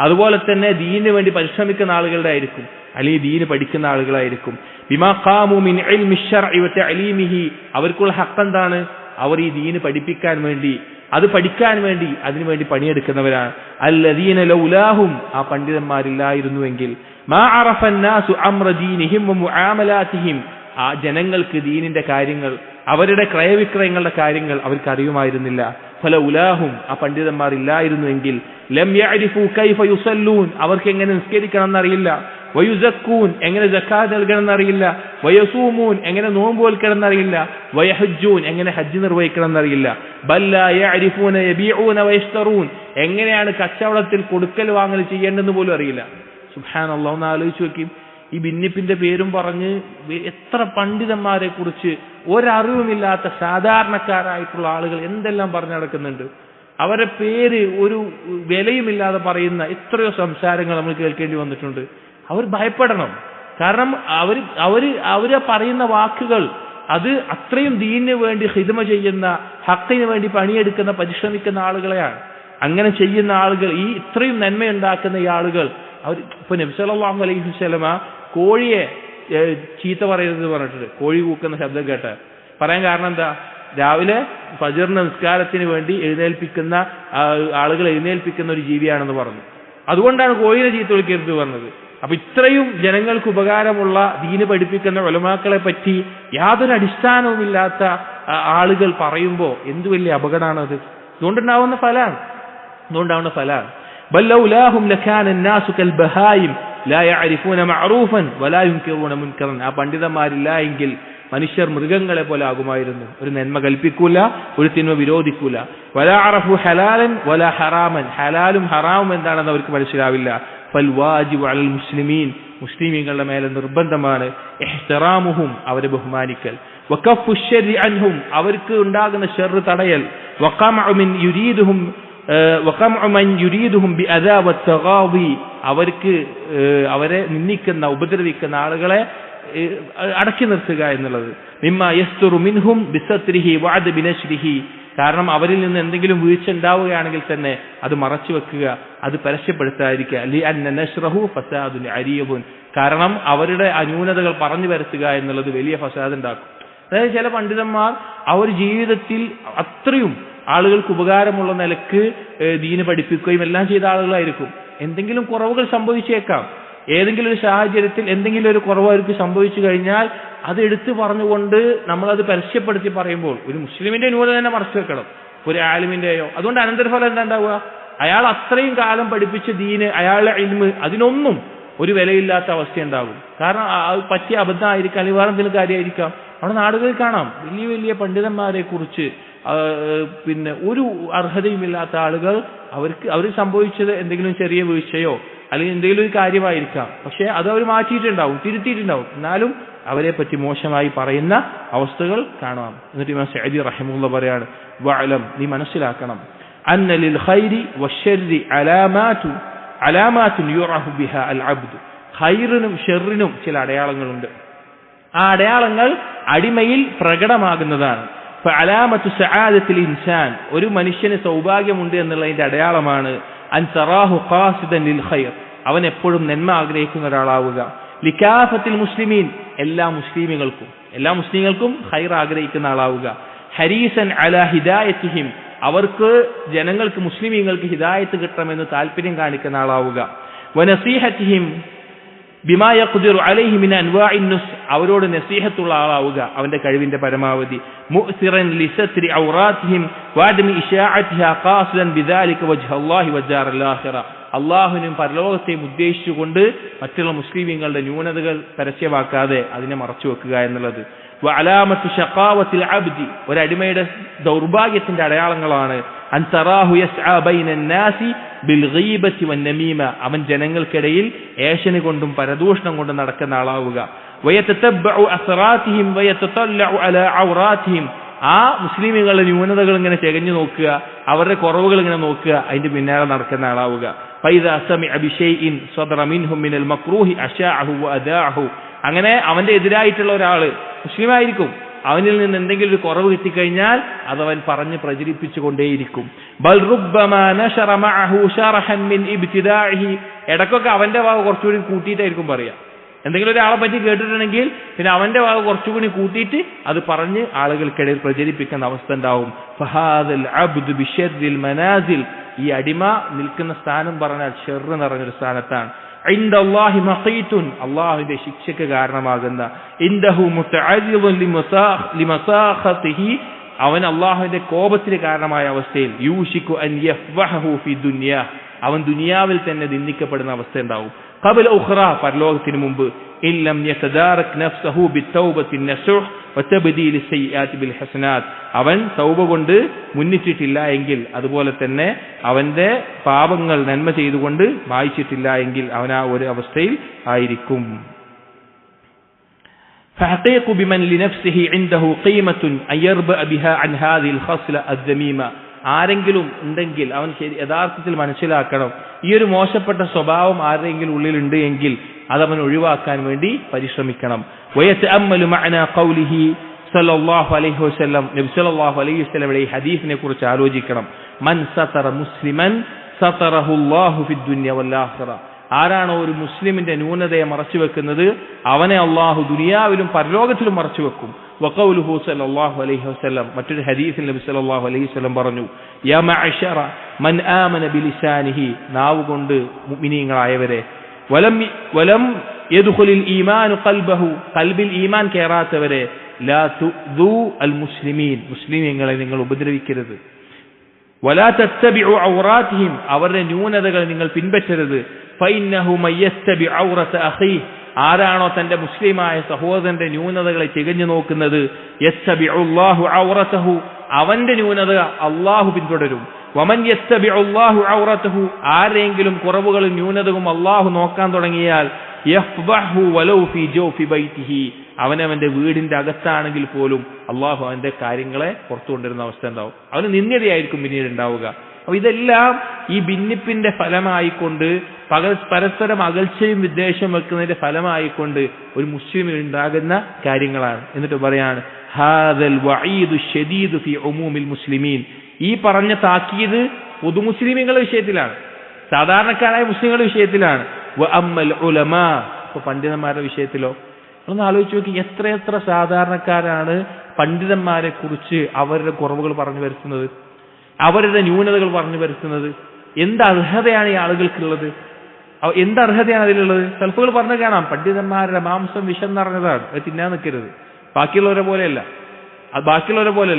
അതുപോലെ തന്നെ ദീനിന് വേണ്ടി പരിശ്രമിക്കുന്ന ആളുകളുടെ ആയിരിക്കും, അല്ലെങ്കിൽ ദീന് പഠിക്കുന്ന ആളുകളായിരിക്കും. ബിമാ ഖാമു മിൻ ഇൽമി ശർഇ വ തഅലീമിഹി, അവർക്കുള്ള ഹക്ക് എന്താണ്? അവർ ഈ ദീന് പഠിപ്പിക്കാൻ വേണ്ടി അത് പഠിക്കാൻ വേണ്ടി അതിനുവേണ്ടി പണിയെടുക്കുന്നവരാണ്. അല്ലദീന ലൗലാഹും, ആ പണ്ഡിതന്മാരില്ലായിരുന്നുവെങ്കിൽ, മാ അറഫൻ നാസു അംറ ദീനിഹിം വ മുആമലാതിഹിം, ആ ജനങ്ങൾക്ക് ദീനിന്റെ കാര്യങ്ങൾ, അവരുടെ ക്രയവിക്രയങ്ങളുടെ കാര്യങ്ങൾ അവർക്ക് അറിയുമായിരുന്നില്ല. ഫലൗലാഹും, ആ പണ്ഡിതന്മാർ ഇല്ലായിരുന്നുവെങ്കിൽ, ലം യഅരിഫു കൈഫ യുസല്ലൂൻ, അവർക്ക് എങ്ങനെ നിസ്കരിക്കണം എന്നറിയില്ല, വയുസക്കൂൻ, എങ്ങനെ സക്കാത്ത് നൽകണം എന്നറിയില്ല, വയസൂമൂൻ, എങ്ങനെ നോമ്പ് നോൽക്കണം എന്നറിയില്ല, വയഹജ്ജൂൻ, എങ്ങനെ ഹജ്ജ് നിർവഹിക്കണം എന്നറിയില്ല, ബല്ലാ യഅരിഫൂന യബീഊന വയശ്തറൂൻ, എങ്ങനെയാണ് കച്ചവടത്തിൽ കൊടുക്കൽ വാങ്ങൽ ചെയ്യേണ്ടെന്ന് പോലും അറിയില്ല. സുബ്ഹാനല്ലാഹ്, ഒന്ന് ആലോചിച്ച് നോക്കി. ഈ ഭിന്നിപ്പിന്റെ പേരും പറഞ്ഞ് എത്ര പണ്ഡിതന്മാരെ കുറിച്ച് ഒരറിവുമില്ലാത്ത സാധാരണക്കാരായിട്ടുള്ള ആളുകൾ എന്തെല്ലാം പറഞ്ഞു നടക്കുന്നുണ്ട്. അവരുടെ പേര് ഒരു വിലയുമില്ലാതെ പറയുന്ന എത്രയോ സംസാരങ്ങൾ നമ്മൾ കേൾക്കേണ്ടി വന്നിട്ടുണ്ട്. അവർ ഭയപ്പെടണം. കാരണം അവര് പറയുന്ന വാക്കുകൾ അത് അത്രയും ദീനിന് വേണ്ടി ഖിദ്മ ചെയ്യുന്ന, ഹഖിന് വേണ്ടി പണിയെടുക്കുന്ന, പരിശ്രമിക്കുന്ന ആളുകളെയാണ്. അങ്ങനെ ചെയ്യുന്ന ആളുകൾ, ഈ ഇത്രയും നന്മയുണ്ടാക്കുന്ന ഈ ആളുകൾ, അവർ ഇപ്പൊ നബി സല്ലല്ലാഹു അലൈഹി വസല്ലമ കോഴിയെ ചീത്ത പറയരുത് പറഞ്ഞിട്ടുണ്ട്. കോഴി കൂക്കുന്ന ശബ്ദം കേട്ട് പറയാൻ കാരണം എന്താ? രാവിലെ ഫജ്റിന്റെ നിസ്കാരത്തിന് വേണ്ടി എഴുന്നേൽപ്പിക്കുന്ന ആളുകൾ എഴുന്നേൽപ്പിക്കുന്ന ഒരു ജീവിയാണെന്ന് പറഞ്ഞു. അതുകൊണ്ടാണ് കോഴിയെ ചീത്ത വിളിക്കരുത് പറഞ്ഞത്. അപ്പൊ ഇത്രയും ജനങ്ങൾക്ക് ഉപകാരമുള്ള ദീന് പഠിപ്പിക്കുന്ന ഉലമാക്കളെ പറ്റി യാതൊരു അടിസ്ഥാനവുമില്ലാത്ത ആളുകൾ പറയുമ്പോൾ എന്ത് വലിയ അപകടമാണത്. ഇതുകൊണ്ടുണ്ടാവുന്ന ഫലാണ്. ബൽ ലൗലാഹും ലകാന الناس كالبهائم لا يعرفون معروفا ولا ينكرون منكرا. ആ പണ്ഡിതന്മാരില്ല എങ്കിൽ മനുഷ്യർ മൃഗങ്ങളെ പോലെ ആകുമായിരുന്നു. ഒരു നന്മ കൽപ്പിക്കൂല, ഒരു തിന്മ വിരോധിക്കൂല. വലാ അറഫു ഹലാലൻ വലാ ഹറാമൻ, ഹലാലും ഹറാമും എന്താണെന്ന് അവർക്ക് മനസ്സിലാവില്ല. ഫൽ വാജിബു അലൽ മുസ്ലിമീൻ, മുസ്ലിമീങ്ങളുടെ മേലെ നിർബന്ധമാണ് ഇഹ്തിറാമുഹും, അവരെ ബഹുമാനിക്കൽ. വകഫു ശർരി അൻഹും, അവർക്ക് ഉണ്ടാകുന്ന ശർറ് തടയൽ. വഖമഉ മൻ യുരീദുഹും ബിഅദാ വത്തഗാദി, അവരെ നിന്ദിക്കുന്ന, ഉപദ്രവിക്കുന്ന ആളുകളെ അടക്കി നിർത്തുക എന്നുള്ളത്. മിമ്മ യസ്തുറു മിൻഹും ബിസത്രിഹി വഅദ ബിനശ്രിഹി, കാരണം അവരിൽ നിന്ന് എന്തെങ്കിലും വീഴ്ച ഉണ്ടാവുകയാണെങ്കിൽ തന്നെ അത് മറച്ചു വെക്കുക, അത് പരസ്യപ്പെടുത്താതിരിക്കുക. ലിഅന്ന നശ്റഹു ഫസാദുൻ അരീബുൻ, കാരണം അവരുടെ അന്യൂനതകൾ പറഞ്ഞു വരുത്തുക എന്നുള്ളത് വലിയ ഫസാദ് ഉണ്ടാക്കും. അതായത് ചില പണ്ഡിതന്മാർ അവർ ജീവിതത്തിൽ അത്രയും ആളുകൾക്ക് ഉപകാരമുള്ള നിലക്ക് ദീന് പഠിപ്പിക്കുകയും എല്ലാം ചെയ്ത ആളുകളായിരിക്കും. എന്തെങ്കിലും കുറവുകൾ സംഭവിച്ചേക്കാം. ഏതെങ്കിലും ഒരു സാഹചര്യത്തിൽ എന്തെങ്കിലും ഒരു കുറവ് അവർക്ക് സംഭവിച്ചു കഴിഞ്ഞാൽ അത് എടുത്തു പറഞ്ഞുകൊണ്ട് നമ്മളത് പരസ്യപ്പെടുത്തി പറയുമ്പോൾ ഒരു മുസ്ലിമിന്റെ ന്യൂനത തന്നെ മറച്ചു വെക്കണം, ഒരു ആലിമിന്റെയോ. അതുകൊണ്ട് അനന്തരഫലം എന്താ ഉണ്ടാവുക? അയാൾ അത്രയും കാലം പഠിപ്പിച്ച ദീന്, അയാളുടെ ഇൽമ്, അതിനൊന്നും ഒരു വിലയില്ലാത്ത അവസ്ഥ ഉണ്ടാകും. കാരണം പറ്റിയ അബദ്ധമായിരിക്കാം, അല്ലെങ്കിൽ വേറെ എന്തെങ്കിലും കാര്യമായിരിക്കാം. അവിടെ നാടുകളിൽ കാണാം വലിയ വലിയ പണ്ഡിതന്മാരെ കുറിച്ച് പിന്നെ ഒരു അർഹതയുമില്ലാത്ത ആളുകൾ, അവർ സംഭവിച്ചത് എന്തെങ്കിലും ചെറിയ വീഴ്ചയോ അല്ലെങ്കിൽ എന്തെങ്കിലും ഒരു കാര്യമായിരിക്കാം, പക്ഷെ അത് അവർ മാറ്റിയിട്ടുണ്ടാവും, തിരുത്തിയിട്ടുണ്ടാവും. എന്നാലും അവരെ പറ്റി മോശമായി പറയുന്ന അവസ്ഥകൾ കാണാം. എന്നിട്ട് ഇമാം സഅദി റഹിമഹുല്ലാ പറയാണ്, വഅലം, നീ മനസ്സിലാക്കണം, അന്ന ലിൽ ഖൈരി വശർരി അലാമാതുൻ യുറഹു ബിഹാ അൽ അബ്ദു, ഖൈറിനും ഷർറിനും ചില അടയാളങ്ങളുണ്ട്. ആ അടയാളങ്ങൾ അടിമയിൽ പ്രകടമാകുന്നതാണ്. ഫഅലാമതു സആദത്തിൽ ഇൻസാൻ, ഒരു മനുഷ്യന് സൗഭാഗ്യമുണ്ട് എന്നുള്ളതിന്റെ അടയാളമാണ് അൻ തറാഹു ഖാസിദൻ ലിൽ ഖൈർ, അവൻ എപ്പോഴും നന്മ ആഗ്രഹിക്കുന്ന ഒരാളാവുക. ലികാഫത്തിൽ മുസ്ലിമീൻ, എല്ലാ മുസ്ലിങ്ങൾക്കും ഖൈർ ആഗ്രഹിക്കുന്ന ആളാവുക. ഹരീസൻ അലാ ഹിദായത്തിഹിം, അവർക്ക് ജനങ്ങൾക്ക് മുസ്ലിമീങ്ങൾക്ക് ഹിദായത്ത് കിട്ടണമെന്ന് താല്പര്യം കാണിക്കുന്ന ആളാവുക. വനസീഹത്തിഹിം ബിമാ യഖ്ദിറു അലൈഹി മിൻ അൻവാഇൻ നുസ്, അവരോട് നസീഹത്തുള്ള ആളാവുക അവന്റെ കഴിവിന്റെ പരമാവധി. മുഅ്സിറൻ ലിസത്രി ഔറാത്തിഹിം വഅദമി ഇശാഅത്തിഹാ ഖാസിദൻ ബിദാലിക വജ്ഹല്ലാഹി വജാറൽ ആഖിറ, അല്ലാഹുവിനും പരലോകത്തെയും ഉദ്ദേശിച്ചുകൊണ്ട് മറ്റുള്ള മുസ്ലിമീങ്ങളുടെ ന്യൂനതകൾ പരസ്യമാക്കാതെ അതിനെ മറച്ചു വെക്കുക എന്നുള്ളത്. വഅലാമത്തു ശഖാവത്തിൽ അബ്ദി, ഒരടിമയുടെ ദൗർഭാഗ്യത്തിന്റെ അടയാളങ്ങളാണ് അൻ തറാഹു യസ്ആ ബൈനൻ നാസി ബിൽ ഗീബത്തി വൻ നമീമ, അവൻ ജനങ്ങൾക്കിടയിൽ ഏഷന് കൊണ്ടും പരദൂഷണം കൊണ്ടും നടക്കുന്ന ആളാവുക. വയതതബ്ബഉ അസ്റാതിഹിം വയതതല്ലഉ അലാ ഔറാതിഹിം, ആ മുസ്ലിമുകളുടെ ന്യൂനതകൾ ഇങ്ങനെ ചെകഞ്ഞു നോക്കുക, അവരുടെ കുറവുകൾ ഇങ്ങനെ നോക്കുക, അതിന്റെ പിന്നാലെ നടക്കുന്ന ആളാവുക. ഫൈദാ സമിഅ ബിശൈഇൻ സദറ മിൻഹും മിനൽ മക്റൂഹി അശാഅഹു വഅദാഅഹു, അങ്ങനെ അവന്റെ എതിരായിട്ടുള്ള ഒരാള് മുസ്ലിമായിരിക്കും, അവനിൽ നിന്ന് എന്തെങ്കിലും ഒരു കുറവ് കിട്ടിക്കഴിഞ്ഞാൽ അതവൻ പറഞ്ഞ് പ്രചരിപ്പിച്ചുകൊണ്ടേയിരിക്കും. ബൽ റുബ്ബമാ നശറ മഅഹു ശറഹൻ മിൻ ഇബ്തിദാഇഹി, ഇടക്കൊക്കെ അവന്റെ ഭാഗം കുറച്ചുകൂടി കൂട്ടിയിട്ടായിരിക്കും പറയാ. എന്തെങ്കിലും ഒരാളെ പറ്റി കേട്ടിട്ടുണ്ടെങ്കിൽ പിന്നെ അവന്റെ ഭാഗ കുറച്ചുകൂടി കൂട്ടിയിട്ട് അത് പറഞ്ഞ് ആളുകൾക്കിടയിൽ പ്രചരിപ്പിക്കുന്ന അവസ്ഥ ഉണ്ടാവും. ഫഹാദൽ അബ്ദു ബിശർരിൽ മനാസിൽ, ഈ അടിമ നിൽക്കുന്ന സ്ഥാനം പറഞ്ഞാൽ ഷർറ് നിറഞ്ഞൊരു സ്ഥാനത്താണ്. ഇൻദല്ലാഹി മഖീതുൻ, അല്ലാഹുവിന്റെ ശിക്ഷയ്ക്ക് കാരണമാകുന്ന. ഇൻദഹു മുതഅദ്ദിദുൻ ലിമസാഖതിഹി, അവൻ അല്ലാഹുവിന്റെ കോപത്തിന് കാരണമായ അവസ്ഥയിൽ. യൂഷികു അൻ യഫ്വഹു ഫി ദുനിയ, അവൻ ദുനിയാവിൽ തന്നെ നിന്ദിക്കപ്പെടുന്ന അവസ്ഥ ഉണ്ടാവും. ഖബല ഉഖ്റ, പരലോകത്തിന് മുമ്പ്. ഇല്ലം യതദാറക് നഫ്സഹു ബിത്തൗബത്തി നസുഹ് വതബ്ദീൽ സയ്യിആതി ബിൽ ഹസനാത്ത്, അവൻ തൗബ കൊണ്ട് മുന്നിട്ടിട്ടില്ല എങ്കിൽ, അതുപോലെ തന്നെ അവന്റെ പാപങ്ങൾ നന്മ ചെയ്തുകൊണ്ട് മായ്ച്ചിട്ടില്ല എങ്കിൽ അവൻ ആ ഒരു അവസ്ഥയിൽ ആയിരിക്കും. فحقيق بمن لنفسه عنده قيمة أن يربأ بها عن هذه الخصلة الذميمة, ആരെങ്കിലും ഉണ്ടെങ്കിൽ അവൻ യഥാർത്ഥത്തിൽ മനസ്സിലാക്കണം ഈ ഒരു മോശപ്പെട്ട സ്വഭാവം ആരെങ്കിലും ഉള്ളിലുണ്ട് എങ്കിൽ അതവൻ ഒഴിവാക്കാൻ വേണ്ടി പരിശ്രമിക്കണം. വയതഅമ്മലു മഅനാ ഖൗലിഹി സല്ലല്ലാഹു അലൈഹി വസല്ലം, നബി സല്ലല്ലാഹു അലൈഹി വസല്ലമയുടെ ഈ ഹദീസിനെ കുറിച്ച് ആലോചിക്കണം. മൻ സതറ മുസ്ലിമൻ സതറഹുല്ലാഹു ഫിദ് ദുനിയ വൽ ആഖിറ, ആരാണോ ഒരു മുസ്ലിമിന്റെ ന്യൂനതയെ മറച്ചുവെക്കുന്നത് അവനെ അള്ളാഹു ദുനിയാവിലും പരലോകത്തിലും മറച്ചുവെക്കും. വഖൗലുഹു സല്ലല്ലാഹു അലൈഹി വസല്ലം, മറ്റൊരു ഹദീസിൽ നബി സല്ലല്ലാഹു അലൈഹി വസല്ലം പറഞ്ഞു, യാ മഅശറ മൻ ആമന ബിലിസാനിഹി, നാവ് കൊണ്ട് മുഅ്മിനീങ്ങളായവരെ, വലം യദ്ഖുലിൽ ഈമാനു ഖൽബഹു, ഖൽബിൽ ഈമാൻ കേറാത്തവരെ, ലാ തുദു അൽ മുസ്ലിമീൻ, മുസ്ലിമീങ്ങളെ നിങ്ങൾ ഉപദ്രവിക്കരുത്. വലാ തത്തബിഉ ഔറാതിഹിം, അവരുടെ ന്യൂനതകൾ നിങ്ങൾ പിൻപറ്റരുത്. ഫഇന്നഹു മയസ്തബി ഔറത അഖീ, ആരാണോ തന്റെ മുസ്ലിമായ സഹോദരന്റെ ന്യൂനതകളെ തികഞ്ഞു നോക്കുന്നത്, യസ്തബിഉല്ലാഹു ഔറതഹു, അവന്റെ ന്യൂനത അല്ലാഹു പിന്തുടരും. വമൻ യസ്തബിഉല്ലാഹു ഔറതഹു, ആരെങ്കിലും കുറവുകളും ന്യൂനതകളും അല്ലാഹു നോക്കാൻ തുടങ്ങിയാൽ, യഫ്ദഹു വലൗ ഫീ ജൗഫി ബൈതിഹി, അവനവന്റെ വീടിന്റെ അകത്താണെങ്കിൽ പോലും അള്ളാഹു അവന്റെ കാര്യങ്ങളെ പുറത്തു കൊണ്ടിരുന്ന അവസ്ഥ ഉണ്ടാവും. അവന് നിന്ദ്യതയായിരിക്കും പിന്നീട് ഉണ്ടാവുക. അപ്പൊ ഇതെല്ലാം ഈ ഭിന്നിപ്പിന്റെ ഫലമായിക്കൊണ്ട്, പരസ്പരം അകൽച്ചയും വിദ്വേഷവും വെക്കുന്നതിന്റെ ഫലമായിക്കൊണ്ട് ഒരു മുസ്ലിമിൽ ഉണ്ടാകുന്ന കാര്യങ്ങളാണ്. എന്നിട്ട് പറയാണ്, ഹാദൽ വഈദു ശദീദു ഫീ ഉമൂമിൽ മുസ്ലിമീൻ, ഈ പറഞ്ഞ താക്കീത് പൊതുമുസ്ലിമീങ്ങളുടെ വിഷയത്തിലാണ്, സാധാരണക്കാരായ മുസ്ലിങ്ങളുടെ വിഷയത്തിലാണ്. വ അമ്മൽ ഉലമാ, ഇപ്പൊ പണ്ഡിതന്മാരുടെ വിഷയത്തിലോ? ഒന്ന് ആലോചിച്ച് നോക്കി, എത്രയെത്ര സാധാരണക്കാരാണ് പണ്ഡിതന്മാരെ കുറിച്ച് അവരുടെ കുറവുകൾ പറഞ്ഞു വരുത്തുന്നത്, അവരുടെ ന്യൂനതകൾ പറഞ്ഞു വരുത്തുന്നത്. എന്ത് അർഹതയാണ് ഈ ആളുകൾക്കുള്ളത്? എന്ത് അർഹതയാണ് അതിലുള്ളത്? സൽഫുകൾ പറഞ്ഞു കാണാം, പണ്ഡിതന്മാരുടെ മാംസം വിഷം നിറഞ്ഞതാണ്, അത് തിന്നാൻ നിൽക്കരുത്. ബാക്കിയുള്ളവരെ പോലെയല്ല,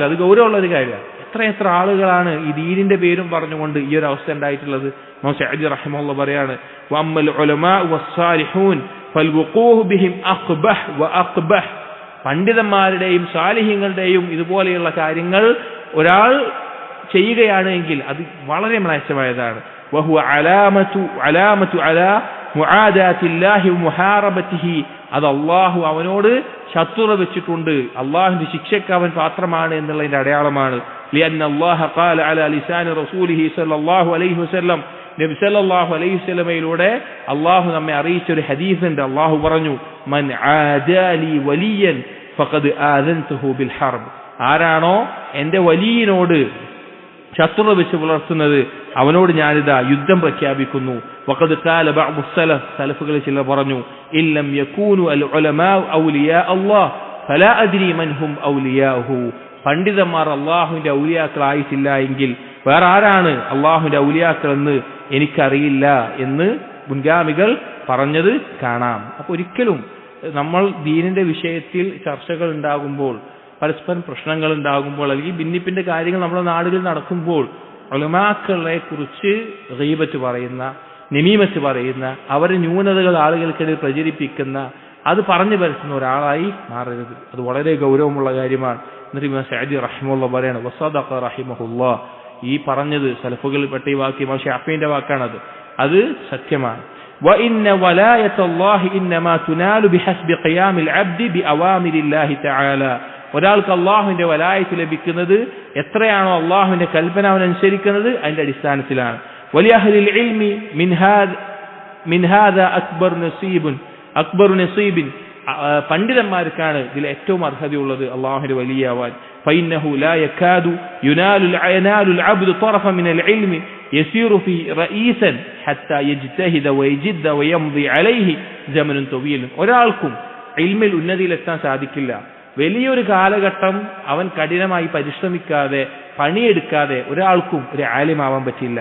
അത് ഗൗരവമുള്ള ഒരു കാര്യമാണ്. എത്ര ആളുകളാണ് ഈ ദീനിന്റെ പേരും പറഞ്ഞുകൊണ്ട് ഈ ഒരു അവസ്ഥ ഉണ്ടായിട്ടുള്ളത്. ഇമാം സഅദി റഹിമഹുല്ലാഹ് പറയാണ്, വഅമ്മൽ ഉലമാ വസ്സാലിഹൂൻ ഫൽവുഖൂഹു ബിഹിം അഖ്ബഹ് വഅഖ്ബഹ്, പണ്ഡിതന്മാരുടെയും സാലിഹീങ്ങളുടെയും ഇതുപോലെയുള്ള കാര്യങ്ങൾ ഒരാൾ ചെയ്യുകയാണ് എങ്കിൽ അത് വളരെ മ്ലേച്ഛമായതാണ്. വഹുവ അലാമതു അലാ മുആദാത്തില്ലാഹി വമുഹാറബതിഹി, അത് അല്ലാഹു അവനോട് ശത്രുത വെച്ചിട്ടുണ്ട്, അല്ലാഹുവിന്റെ ശിക്ഷയ്ക്ക് അവൻ പാത്രമാണ് എന്നുള്ളതിന്റെ അടയാളമാണ്. ലിഅന്ന അല്ലാഹ ഖാല അലാ ലിസാനി റസൂലിഹി സല്ലല്ലാഹു അലൈഹി വസല്ലം, നബി സല്ലല്ലാഹു അലൈഹി വസല്ലമയിലൂടെ അല്ലാഹു നമ്മെ അറിയിച്ച ഒരു ഹദീസ് ഉണ്ട്. അല്ലാഹു പറഞ്ഞു, മൻ ആദാലി വലിയൻ ഫഖദ് ആദൻതുഹു ബിൽ ഹർബ്, ആരാണോ എന്റെ വലിയനോട് ശത്രുത വെച്ച് പുലർത്തുന്നത് അവനോട് ഞാനിതാ യുദ്ധം പ്രഖ്യാപിക്കുന്നു. വഖദ് ഖാല ബഅദു സലഫ്, സലഫുകളിൽ ചിലർ പറഞ്ഞു, ഇല്ലം യകൂനു അൽ ഉലമാ ഔലിയാ അല്ലാഹ് ഫലാ അദ്രി മൻ ഹും ഔലിയാഹു, പണ്ഡിതന്മാർ അല്ലാഹുവിന്റെ ഔലിയാക്കളായിട്ടില്ല എങ്കിൽ വേറെ ആരാണ് അല്ലാഹുവിന്റെ ഔലിയാക്കൾ എന്ന് എനിക്കറിയില്ല എന്ന് മുൻഗാമികൾ പറഞ്ഞത് കാണാം. അപ്പൊ ഒരിക്കലും നമ്മൾ ദീനിന്റെ വിഷയത്തിൽ ചർച്ചകൾ ഉണ്ടാകുമ്പോൾ, പരസ്പരം പ്രശ്നങ്ങൾ ഉണ്ടാകുമ്പോൾ, അല്ലെങ്കിൽ ഭിന്നിപ്പിന്റെ കാര്യങ്ങൾ നമ്മുടെ നാടുകളിൽ നടക്കുമ്പോൾ ഉലമാക്കളെ കുറിച്ച് ഗീബത്ത് പറയുന്ന, നമീമത്ത് പറയുന്ന, അവരുടെ ന്യൂനതകൾ ആളുകൾക്കിടയിൽ പ്രചരിപ്പിക്കുന്ന, അത് പറഞ്ഞു പരത്തുന്ന ഒരാളായി മാറരുത്. അത് വളരെ ഗൗരവമുള്ള കാര്യമാണ്. എന്നിട്ട് ഇമാം സഅദി റഹിമഹുല്ലാഹ് പറയാണ്, വസദഖ റഹിമഹുല്ലാഹ്, ഈ പറഞ്ഞത് സലഫുകളിൽപ്പെട്ട ഈ വാക്ക് ഇമാം ഷാഫിഈന്റെ വാക്കാണത്, അത് സത്യമാണ്. وإن ولاية الله إنما تنال بحسب قيام العبد بأوامر الله تعالى, ഒരാൾക്ക് അള്ളാഹുവിന്റെ വലായത്ത് ലഭിക്കുന്നത് എത്രയാണോ അള്ളാഹുവിന്റെ കൽപ്പന അവൻ അനുസരിക്കുന്നത് അതിന്റെ അടിസ്ഥാനത്തിലാണ്. വലിയഹ്ലിൽ ഇൽമി മിൻ ഹാദാ അക്ബറു നസീബിൻ, പണ്ഡിതന്മാർക്കാണ് ഇതിൽ ഏറ്റവും അർഹതയുള്ളത് അള്ളാഹുവിന്റെ വലിയാവാൻ. فإنه لا يكاد ينال العبد طرفا من العلم യസീറു ഫീ റഈസൻ ഹത്താ യജ്തഹിദ വയജിദ്ദ വയംദി അലൈഹി ജമനുൻ തവീൽ. ഒരാൾക്കും ഇൽമിൽ ഉന്നതിയിലെത്താൻ സാധിക്കില്ല. വലിയൊരു കാലഘട്ടം അവൻ കഠിനമായി പരിശ്രമിക്കാതെ പണിയെടുക്കാതെ ഒരാൾക്കും ഒരു ആലിമാവാൻ പറ്റില്ല.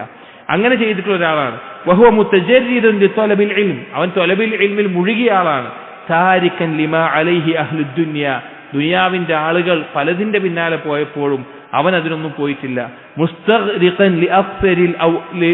അങ്ങനെ ചെയ്തിട്ടുള്ള ഒരാളാണ്. വഹുവ മുതജർരിദുൻ ലിതലബിൽ ഇൽം, അവൻ തലബിൽ ഇൽമിൽ മുഴുകിയ ആളാണ്. താരിക്കൻ ലിമാ അലൈഹി അഹ്ലുദ് ദുനിയ, ദുനിയാവിന്റെ ആളുകൾ പലതിന്റെ പിന്നാലെ പോയപ്പോഴും അവൻ അതിനൊന്നും പോയിട്ടില്ല. മുസ്തഗ്രിഖൻ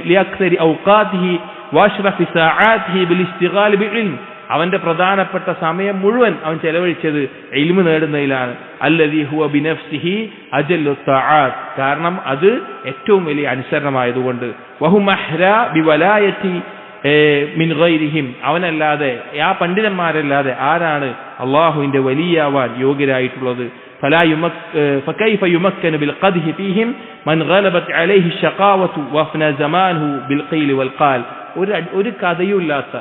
ലിഅക്സരി ഔഖാതിഹി വഅശ്റഫി സഅാതിഹി ബിലിസ്തിഗാൽ ബിൽഇൽം, അവന്റെ പ്രധാനപ്പെട്ട സമയം മുഴുവൻ അവൻ ചെലവഴിച്ചത് ഇൽമു നേടുന്നതിലാണ്. അല്ലദീ ഹുവ ബിനഫ്സിഹി അജല്ലു തആത്ത്, കാരണം അത് ഏറ്റവും വലിയ അനുസരണമായതുകൊണ്ട്. വഹും അഹ്റാ ബിവലായതി മിൻ ഗൈരിഹിം, അവനല്ലാതെ ആ പണ്ഡിതന്മാരല്ലാതെ ആരാണ് അള്ളാഹുവിന്റെ വലിയാവാൻ യോഗ്യരായിട്ടുള്ളത്? فكيف يمكن بالقدح فيهم من غلبت عليه الشقاوة وافنى زمانه بالقيل والقال. ഒരു കഥയുമില്ലാത്ത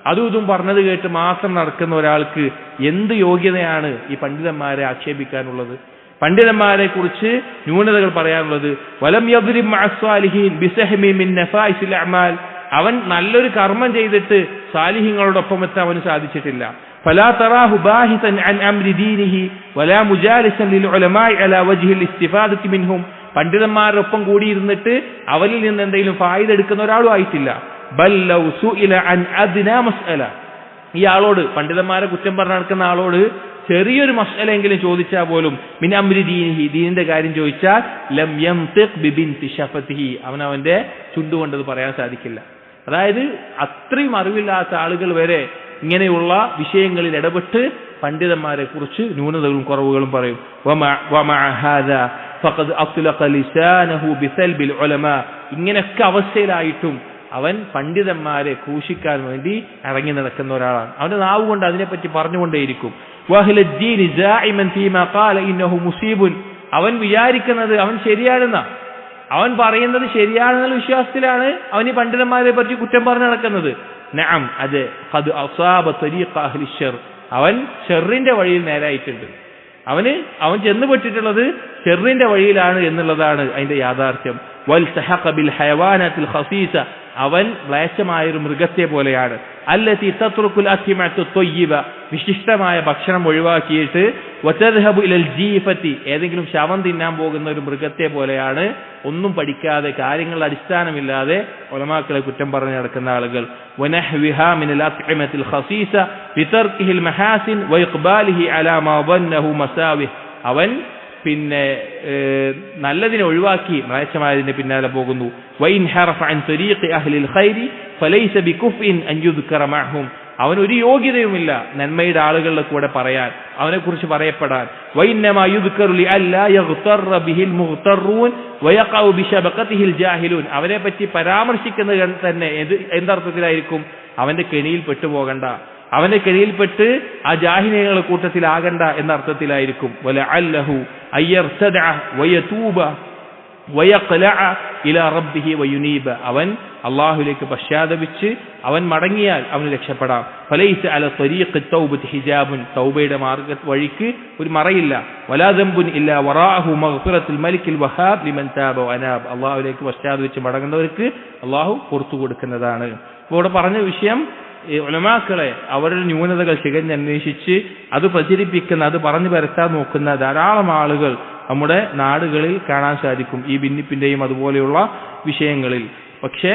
അതും ഇതും പറഞ്ഞത് കേട്ട് മാത്രം നടക്കുന്ന ഒരാൾക്ക് എന്ത് യോഗ്യതയാണ് ഈ പണ്ഡിതന്മാരെ ആക്ഷേപിക്കാനുള്ളത്? പണ്ഡിതന്മാരെ കുറിച്ച് ന്യൂനതകൾ പറയാനുള്ളത്? വലം യദ്രിം മഅസ്സാലിഹീൻ ബിസഹ്മി മിൻ നഫായിസിൽ അഅമാൽ, അവൻ നല്ലൊരു കർമ്മം ചെയ്തിട്ട് സാലിഹ്യങ്ങളോടൊപ്പം എത്താൻ അവന് സാധിച്ചിട്ടില്ല. ഫലാ തറാഹു ബാഹിസൻ അൻ അംരി ദീനിഹി വലാ മുജാലിസൻ ലിൽ ഉലമാഇ അലാ വജ്ഹിൽ ഇസ്തിഫാദതി മിൻഹും, പണ്ഡിതന്മാരോടൊപ്പം കൂടിയിരുന്നിട്ട് അവരിൽ നിന്ന് എന്തെങ്കിലും ഫായിദ എടുക്കുന്ന ഒരാളും ആയിട്ടില്ല. ബൽ ലൗ സുഇല അൻ അദ്നാ മസ്അല, ഈ ആളോട്, പണ്ഡിതന്മാരെ കുറ്റം പറഞ്ഞു നടക്കുന്ന ആളോട് ചെറിയൊരു മസ്അലെങ്കിലും ചോദിച്ചാൽ പോലും മിൻ അംരി ദീനിഹി, ദീനിന്റെ കാര്യം ചോദിച്ചാൽ ലം യംതിഖ് ബിബിൻതി ശഫതിഹി, അവന്റെ ചുണ്ടുകൊണ്ടത് പറയാൻ സാധിക്കില്ല. അതായത് അത്രയും അറിവില്ലാത്ത ആളുകൾ വരെ ഇങ്ങനെയുള്ള വിഷയങ്ങളിൽ ഇടപെട്ട് പണ്ഡിതന്മാരെ കുറിച്ച് ന്യൂനതകളും കുറവുകളും പറയും. ഇങ്ങനെയൊക്കെ അവസ്ഥയിലായിട്ടും അവൻ പണ്ഡിതന്മാരെ ക്രൂശിക്കാൻ വേണ്ടി ഇറങ്ങി നടക്കുന്ന ഒരാളാണ്. അവന്റെ നാവ് കൊണ്ട് അതിനെപ്പറ്റി പറഞ്ഞുകൊണ്ടേയിരിക്കും. അവൻ വിചാരിക്കുന്നത് അവൻ ശരിയാണെന്ന, അവൻ പറയുന്നത് ശരിയാണെന്നുള്ള വിശ്വാസത്തിലാണ് അവൻ ഈ പണ്ഡിതന്മാരെ പറ്റി കുറ്റം പറഞ്ഞു നടക്കുന്നത്. നഅം, അതെ, ഖദ് അസാബ തരീഖ അഹ്ലി ശർ, അവൻ ഷർറിന്റെ വഴിയിൽ നേരായിട്ടുണ്ട്. അവൻ ചെന്നുപെട്ടിട്ടുള്ളത് ഷർറിന്റെ വഴിയിലാണ് എന്നുള്ളതാണ് അതിന്റെ യാഥാർത്ഥ്യം. വൽതഹഖ ബിൽ ഹയവാനാത്തിൽ ഖസീസ, അവൻ മ്ലേച്ഛമായൊരു മൃഗത്തെ പോലെയാണ്. അല്ലതി തത്റുകുൽ അത്മഅത്തു ത്വയ്യിബ, വിശിഷ്ടമായ ഭക്ഷണം ഒഴിവാക്കിയിട്ട് വതദ്ഹബു ഇലൽ ജീഫതി, ഏതെങ്കിലും ശവം തിന്നാൻ പോകുന്ന ഒരു മൃഗത്തെ പോലെയാണ്. ഒന്നും പഠിക്കാതെ കാര്യങ്ങളുടെ അടിസ്ഥാനമില്ലാതെ ഉലമാക്കളെ കുറ്റം പറഞ്ഞു നടക്കുന്ന ആളുകൾ. വനഹ്വിഹാ മിനൽ അത്ഇമത്തിൽ ഖസീസ ബിതർകിഹിൽ മഹാസിൻ വഇഖ്ബാലിഹി അലാ മാ വന്നഹു മസാവിഹ്, അവൻ പിന്നെ നല്ലതിനെ ഒഴിവാക്കി മ്ലേച്ഛമായതിന്റെ പിന്നാലെ പോകുന്നു. വഇൻ ഹറഫ അൻ തരീഖി അഹ്ലിൽ ഖൈരി ഫലൈസ ബികുഫ്ഇൻ അൻ യുദ്കറ മഅഹും, അവൻ ഒരു യോഗ്യതയുമില്ല നന്മയുടെ ആളുകളുടെ കൂടെ പറയാൻ, അവനെ കുറിച്ച് പറയപ്പെടാൻ. വഇന്നമാ യുദ്കറു ലിഅല്ലാ യഗ്തറ ബിഹിൽ മുഗ്തറൂൻ വയഖഉ ബിശബഖതിഹിൽ ജാഹിലൂൻ, അവനെ പറ്റി പരാമർശിക്കുന്നത് തന്നെ എന്തർത്ഥത്തിലായിരിക്കും? അവന്റെ കെണിയിൽ പെട്ടുപോകണ്ട, അവന്റെ കെണിയിൽപ്പെട്ട് ആ ജാഹിലികളുടെ കൂട്ടത്തിലാകണ്ട എന്ന അർത്ഥത്തിലായിരിക്കും. വലഅല്ലഹു അയ്യർതദഅ വയതൂബ വയഖലഅ ഇലാ റബ്ബിഹി വയുനീബ, അവൻ അല്ലാഹുവിലേക്ക് പശ്ചാത്തപിച്ച് അവൻ മടങ്ങിയാൽ അവന് രക്ഷപ്പെടാം. ഫലൈസ അല ത്വരീഖി തൗബതി ഹിജാബുൻ, തൗബയുടെ മാർഗ്ഗ വഴിക്ക് ഒരു മറയില്ല. വലാ ദംബുൻ ഇല്ലാ വറാഅഹു മഗ്ഫിറത്തുൽ മലിക്കിൽ വഹാബ് ലിമൻ താബ വഅനാബ്, അല്ലാഹുവിലേക്ക് പശ്ചാത്തപിച്ച് മടങ്ങുന്നവർക്ക് അല്ലാഹു പുറത്തു കൊടുക്കുന്നതാണ്. അപ്പോൾ ഇവിടെ പറഞ്ഞ വിഷയം, ഉലമാക്കളെ അവരുടെ ന്യൂനതകൾ തികഞ്ഞന്വേഷിച്ച് അത് പ്രചരിപ്പിക്കുന്ന, അത് പറഞ്ഞു പരത്താൻ നോക്കുന്ന ധാരാളം ആളുകൾ നമ്മുടെ നാടുകളിൽ കാണാൻ സാധിക്കും, ഈ ഭിന്നിപ്പിന്റെയും അതുപോലെയുള്ള വിഷയങ്ങളിൽ. പക്ഷേ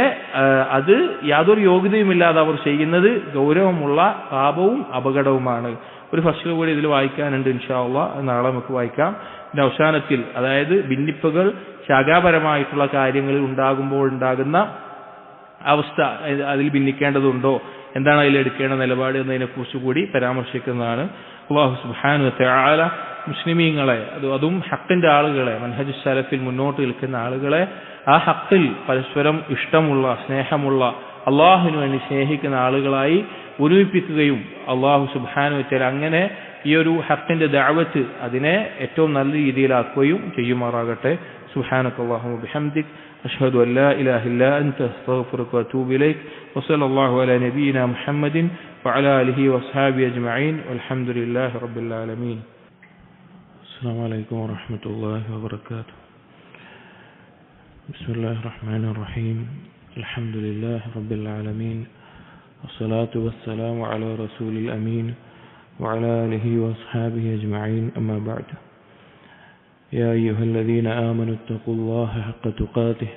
അത് യാതൊരു യോഗ്യതയുമില്ലാതെ അവർ ചെയ്യുന്നത് ഗൗരവമുള്ള പാപവും അപകടവുമാണ്. ഒരു ഫസ്ൽ കൂടി ഇതിൽ വായിക്കാനുണ്ട്, ഇൻഷാ അല്ലാഹ് നാളെ നമുക്ക് വായിക്കാം. ഇതിന്റെ അവസാനത്തിൽ, അതായത് ഭിന്നിപ്പുകൾ ശാഖാപരമായിട്ടുള്ള കാര്യങ്ങളിൽ ഉണ്ടാകുമ്പോൾ ഉണ്ടാകുന്ന അവസ്ഥ, അതിൽ ഭിന്നിക്കേണ്ടതുണ്ടോ, എന്താണ് അതിൽ എടുക്കേണ്ട നിലപാട് എന്നതിനെ കുറിച്ച് കൂടി പരാമർശിക്കുന്നതാണ്. അല്ലാഹു സുബ്ഹാനഹു വ തആല മുസ്ലിമീങ്ങളെ, അതും ഹഖിന്റെ ആളുകളെ, മൻഹജ് സലഫിൽ മുന്നോട്ട് നിൽക്കുന്ന ആളുകളെ ആ ഹഖിൽ പരസ്പരം ഇഷ്ടമുള്ള, സ്നേഹമുള്ള, അള്ളാഹുവിന് വേണ്ടി സ്നേഹിക്കുന്ന ആളുകളായി ഒരുമിപ്പിക്കുകയും അല്ലാഹു സുബ്ഹാനഹു വ തആല അങ്ങനെ ഈ ഒരു ഹഖിന്റെ ദഅവത്ത് അതിനെ ഏറ്റവും നല്ല രീതിയിലാക്കുകയും ചെയ്യുമാറാകട്ടെ. സുബ്ഹാനകല്ലാഹുമ്മ ബിഹംദിക് أشهد أن لا إله إلا أنت أستغفرك وأتوب إليك وصلى الله على نبينا محمد وعلى آله وأصحابه أجمعين والحمد لله رب العالمين. السلام عليكم ورحمة الله وبركاته. بسم الله الرحمن الرحيم الحمد لله رب العالمين والصلاة والسلام على رسول الأمين وعلى آله وأصحابه أجمعين أما بعد يا أيها الذين آمنوا اتقوا الله حق تقاته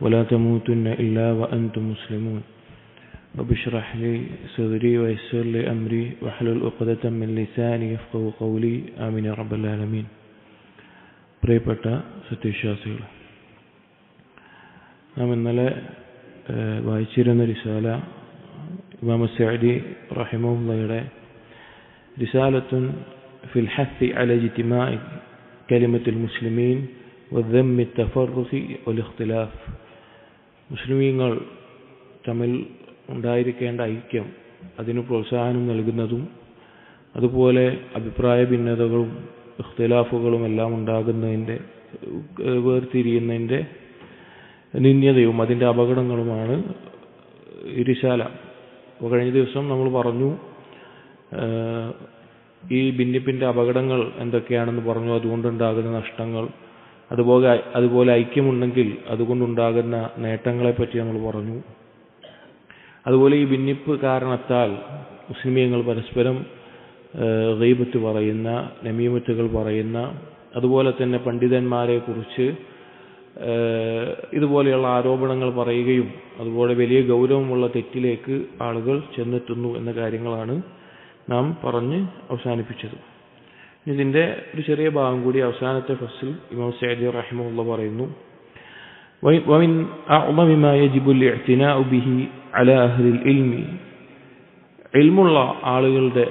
ولا تموتن إلا وأنتم مسلمون رب اشرح لي صدري ويسر لي أمري واحلل عقدة من لساني يفقهوا قولي آمين يا رب العالمين. പ്രിയപ്പെട്ട സത്യവിശ്വാസികൾ, നാം ഇന്നലെ വായിച്ചിരുന്ന റിസാല ഇമാം സഅദി റഹിമഹുള്ളയുടെ റിസാലത്തുൻ ഫിൽ ഹസ്സി അല ഇജ്തിമാഇ കലിമത്തുൽ മുസ്ലിമീൻ വദമ്മി തഫറുഖി വൽ ഇഖ്തിലാഫ്, മുസ്ലിമീങ്ങൾ തമ്മിൽ ഉണ്ടായിരിക്കേണ്ട ഐക്യം, അതിന് പ്രോത്സാഹനം നൽകുന്നതും അതുപോലെ അഭിപ്രായ ഭിന്നതകളും ഇഖ്തിലാഫുകളും എല്ലാം ഉണ്ടാകുന്നതിൻ്റെ, വേർതിരിയുന്നതിൻ്റെ നിന്ദ്യതയും അതിൻ്റെ അപകടങ്ങളുമാണ് ഈ റിസാല. അപ്പോൾ കഴിഞ്ഞ ദിവസം നമ്മൾ പറഞ്ഞു, ഈ ഭിന്നിപ്പിൻ്റെ അപകടങ്ങൾ എന്തൊക്കെയാണെന്ന് പറഞ്ഞു, അതുകൊണ്ടുണ്ടാകുന്ന നഷ്ടങ്ങൾ, അതുപോലെ ഐക്യമുണ്ടെങ്കിൽ അതുകൊണ്ടുണ്ടാകുന്ന നേട്ടങ്ങളെപ്പറ്റി നമ്മൾ പറഞ്ഞു. അതുപോലെ ഈ ഭിന്നിപ്പ് കാരണത്താൽ മുസ്ലിമീങ്ങൾ പരസ്പരം ഗീബത്ത് പറയുന്ന, നമീമത്തുകൾ പറയുന്ന, അതുപോലെ തന്നെ പണ്ഡിതന്മാരെ കുറിച്ച് ഇതുപോലെയുള്ള ആരോപണങ്ങൾ പറയുകയും അതുപോലെ വലിയ ഗൗരവമുള്ള തെറ്റിലേക്ക് ആളുകൾ ചെന്നെത്തുന്നു എന്ന കാര്യങ്ങളാണ് നാം പറഞ്ഞ് അവസാനിപ്പിച്ചത്. ഇതിൻ്റെ ഒരു ചെറിയ ഭാഗം കൂടി അവസാനത്തെ ഫസ്ലിൽ ഇമാം സഅദി റഹിമഹുള്ള പറയുന്നു, ومن أعظم ما يجب الاعتناء به على أهل العلم, ഇൽമുള്ള ആളുകളുടെ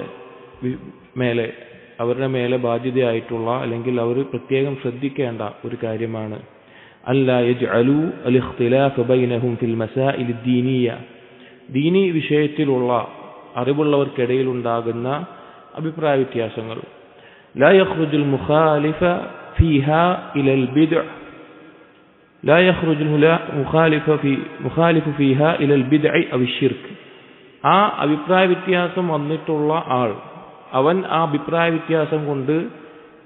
മേലെ, അവരുടെ മേലെ ബാധ്യതയായിട്ടുള്ള അല്ലെങ്കിൽ അവർ പ്രത്യേകം ശ്രദ്ധിക്കേണ്ട ഒരു കാര്യമാണ് അല്ലാ യജ്അലു അൽ-ഇഖ്തിലാഫ ബൈനഹും ഫിൽ മസാഇൽ ദീനിയ, ദീനി വിഷയത്തിലുള്ള അറിവുള്ളവർക്കിടയിൽ ഉണ്ടാകുന്ന അഭിപ്രായ വ്യത്യാസങ്ങൾ, ലാ യഖ്റുജുൽ മുഖാലിഫ ഫീഹാ ഇലൽ ബിദ്അ, ലാ യഖ്റുജുൽ മുഖാലിഫു ഫീഹാ ഇലൽ ബിദ്അ അവ ശിർക്ക്, ആ അഭിപ്രായ വ്യത്യാസം വന്നിട്ടുള്ള ആൾ, അവൻ ആ അഭിപ്രായ വ്യത്യാസം കൊണ്ട്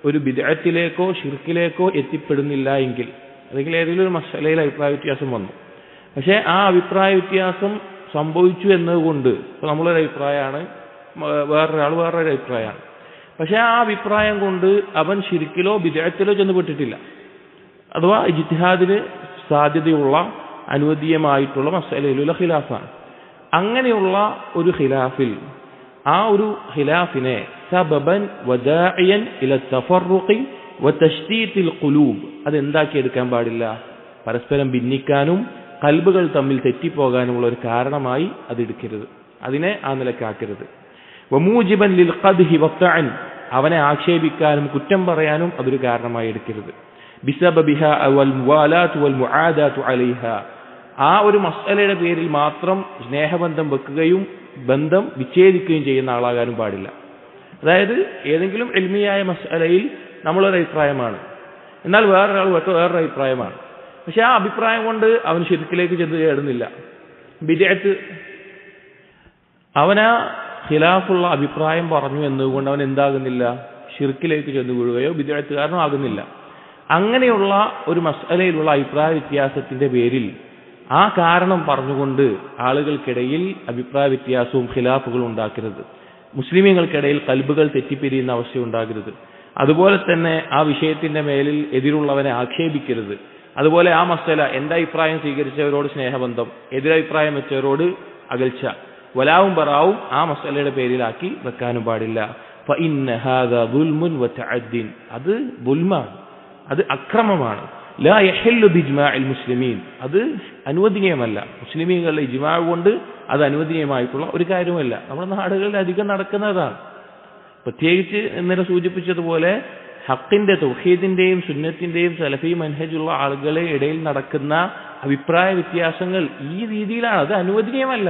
ഒരു ബിദ്അത്തിലേക്കോ ഷിർക്കിലേക്കോ എത്തിപ്പെടുന്നില്ല എങ്കിൽ, അല്ലെങ്കിൽ ഏതെങ്കിലും ഒരു മസലയിൽ അഭിപ്രായ വ്യത്യാസം വന്നു, പക്ഷേ ആ അഭിപ്രായ വ്യത്യാസം സംഭവിച്ചു എന്നതുകൊണ്ട്, ഇപ്പോൾ നമ്മളൊരു അഭിപ്രായമാണ്, വേറൊരു അഭിപ്രായമാണ്, പക്ഷേ ആ അഭിപ്രായം കൊണ്ട് അവൻ ഷിർക്കിലോ ബിദ്അത്തിലോ ചെന്നുപെട്ടിട്ടില്ല, അഥവാ ഇജ്തിഹാദിന് സാധ്യതയുള്ള അനുവദീയമായിട്ടുള്ള മസലയിലുള്ള ഖിലാഫാണ്. അങ്ങനെയുള്ള ഒരു ഖിലാഫിൽ, ആ ഒരു ഖിലാഫിനെ സബബൻ വദാഇയൻ ഇല തഫറുഖി വതശ്തീതിൽ ഖുലൂബ്, അതെന്താക്കിയെടുക്കാൻ പാടില്ല, പരസ്പരം ഭിന്നിക്കാനും കൽബുകൾ തമ്മിൽ തെറ്റിപ്പോകാനുമുള്ള ഒരു കാരണമായി അതെടുക്കരുത്, അതിനെ ആ നിലക്കാക്കരുത്. വമൂജിബൻ ലിൽ ഖദ്ഹി വത്തഅൻ, അവനെ ആക്ഷേപിക്കാനും കുറ്റം പറയാനും അതൊരു കാരണമായി എടുക്കരുത്. ബിസബബിഹ വൽ മുവാലാത്ത് വൽ മുആദാത്ത് അലൈഹ, ആ ഒരു മസ്അലയുടെ പേരിൽ മാത്രം സ്നേഹബന്ധം വെക്കുകയും ബന്ധം വിച്ഛേദിക്കുകയും ചെയ്യുന്ന ആളാകാനും പാടില്ല. അതായത് ഏതെങ്കിലും ഇൽമിയായ മസ്അലയിൽ നമ്മളൊരു അഭിപ്രായമാണ്, എന്നാൽ വേറൊരാൾ വേറൊരു അഭിപ്രായമാണ്, പക്ഷെ ആ അഭിപ്രായം കൊണ്ട് അവൻ ശിർക്കിലേക്ക് ചെന്ന് ചേടുന്നില്ല, ബിദ്അത്ത്, അവനാ ഖിലാഫുള്ള അഭിപ്രായം പറഞ്ഞു എന്നതുകൊണ്ട് അവൻ എന്താകുന്നില്ല, ഷിർക്കിലേക്ക് ചെന്ന് വീഴുകയോ ബിദ്അത്തുകാരനോ ആകുന്നില്ല. അങ്ങനെയുള്ള ഒരു മസ്അലയിലുള്ള അഭിപ്രായ വ്യത്യാസത്തിന്റെ പേരിൽ ആ കാരണം പറഞ്ഞുകൊണ്ട് ആളുകൾക്കിടയിൽ അഭിപ്രായ വ്യത്യാസവും ഖിലാഫുകളും ഉണ്ടാക്കരുത്. മുസ്ലിമീങ്ങൾക്കിടയിൽ കൽബുകൾ തെറ്റിപ്പിരിയുന്ന അവസ്ഥ ഉണ്ടാകരുത്. അതുപോലെ തന്നെ ആ വിഷയത്തിന്റെ മേലിൽ എതിരുള്ളവനെ ആക്ഷേപിക്കരുത്. അതുപോലെ ആ മസല, എന്റെ അഭിപ്രായം സ്വീകരിച്ചവരോട് സ്നേഹബന്ധം, എതിരഭിപ്രായം വെച്ചവരോട് അകൽച്ച, വലാവും ബറാവും ആ മസലയുടെ പേരിലാക്കി വെക്കാനും പാടില്ല. ഫഇന്ന ഹാദാ ദുൽമുൻ വതഅദ്ദിൻ, അത് ദുൽമാണ്, അത് അക്രമമാണ്. ലാ യഹില്ലു ബിജ്മാഇൽ മുസ്ലിമീൻ, അത് അനുവദനീയമല്ല. മുസ്ലിമീങ്ങളുടെ ഇജ്മാ കൊണ്ട് അത് അനുവദനീയമായിട്ടുള്ള ഒരു കാര്യമല്ല. നമ്മുടെ നാടുകളിൽ അധികം നടക്കുന്നതാണ്. പ്രത്യേകിച്ച് ഇന്നലെ സൂചിപ്പിച്ചതുപോലെ ഹക്കിന്റെ, തൗഹീദിന്റെയും സുന്നത്തിന്റെയും സലഫി മൻഹജുള്ള ആളുകളെ ഇടയിൽ നടക്കുന്ന അഭിപ്രായ വ്യത്യാസങ്ങൾ ഈ രീതിയിലാണ്. അത് അനുവദനീയമല്ല,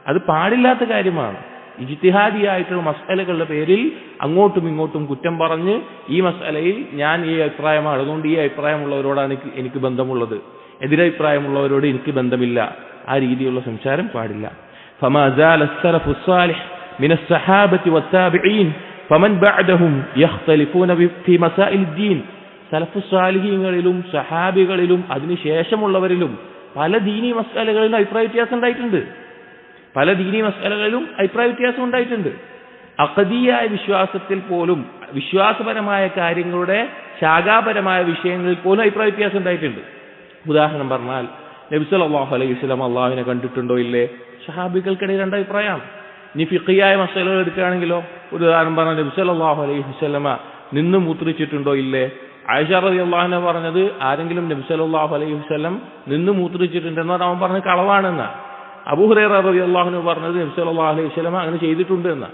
അത് പാടില്ലാത്ത കാര്യമാണ്. ഇജ്തിഹാദിയായിട്ടുള്ള മസ്അലകളുടെ പേരിൽ അങ്ങോട്ടും ഇങ്ങോട്ടും കുറ്റം പറഞ്ഞ് ഈ മസ്അലയിൽ ഞാൻ ഈ അഭിപ്രായമാണ്, അതുകൊണ്ട് ഈ അഭിപ്രായമുള്ളവരോടാണ് എനിക്ക് ബന്ധമുള്ളത്, എതിരഭിപ്രായമുള്ളവരോട് എനിക്ക് ബന്ധമില്ല, ആ രീതിയിലുള്ള സംസാരം പാടില്ല. فما زال السلف الصالح من الصحابة والتابعين فمن بعدهم يختلفون في مسائل الدين. സലഫ് സ്വാലിഹീങ്ങളിലും സഹാബികളിലും അതിനുശേഷമുള്ളവരിലും പല ദീനി മസ്അലകളിലും അഭിപ്രായ വ്യത്യാസം ഉണ്ടായിട്ടുണ്ട്. അഖദീയായ വിശ്വാസത്തിൽ പോലും, വിശ്വാസപരമായ കാര്യങ്ങളുടെ ശാഖാപരമായ വിഷയങ്ങളിൽ പോലും അഭിപ്രായ വ്യത്യാസം ഉണ്ടായിട്ടുണ്ട്. ഉദാഹരണം പറഞ്ഞാൽ നബി സല്ലല്ലാഹു അലൈഹി വസല്ലം അള്ളാഹുവിനെ കണ്ടിട്ടുണ്ടോ ഇല്ലേ? സഹാബികൾക്കിടയിൽ രണ്ട് അഭിപ്രായമാണ്. ഇനി ഫിഖിയായ മസലകൾ എടുക്കുകയാണെങ്കിലോ, ഒരു ഉദാഹരണം പറഞ്ഞാൽ നബി സല്ലല്ലാഹു അലൈഹി വസല്ലമ നിന്ന് മൂത്രിച്ചിട്ടുണ്ടോ ഇല്ലേ? ആയിഷ റളിയല്ലാഹു അൻഹ പറഞ്ഞത് ആരെങ്കിലും നബി സല്ലല്ലാഹു അലൈഹി വസല്ലം നിന്ന് മൂത്രിച്ചിട്ടുണ്ടെന്ന് പറഞ്ഞാൽ അവൻ പറഞ്ഞത് കളവാണെന്ന. അബൂ ഹുറൈറ റളിയല്ലാഹു അൻഹു പറഞ്ഞത് നബി സല്ലല്ലാഹു അലൈഹി വസല്ലമ അങ്ങനെ ചെയ്തിട്ടുണ്ട് എന്ന.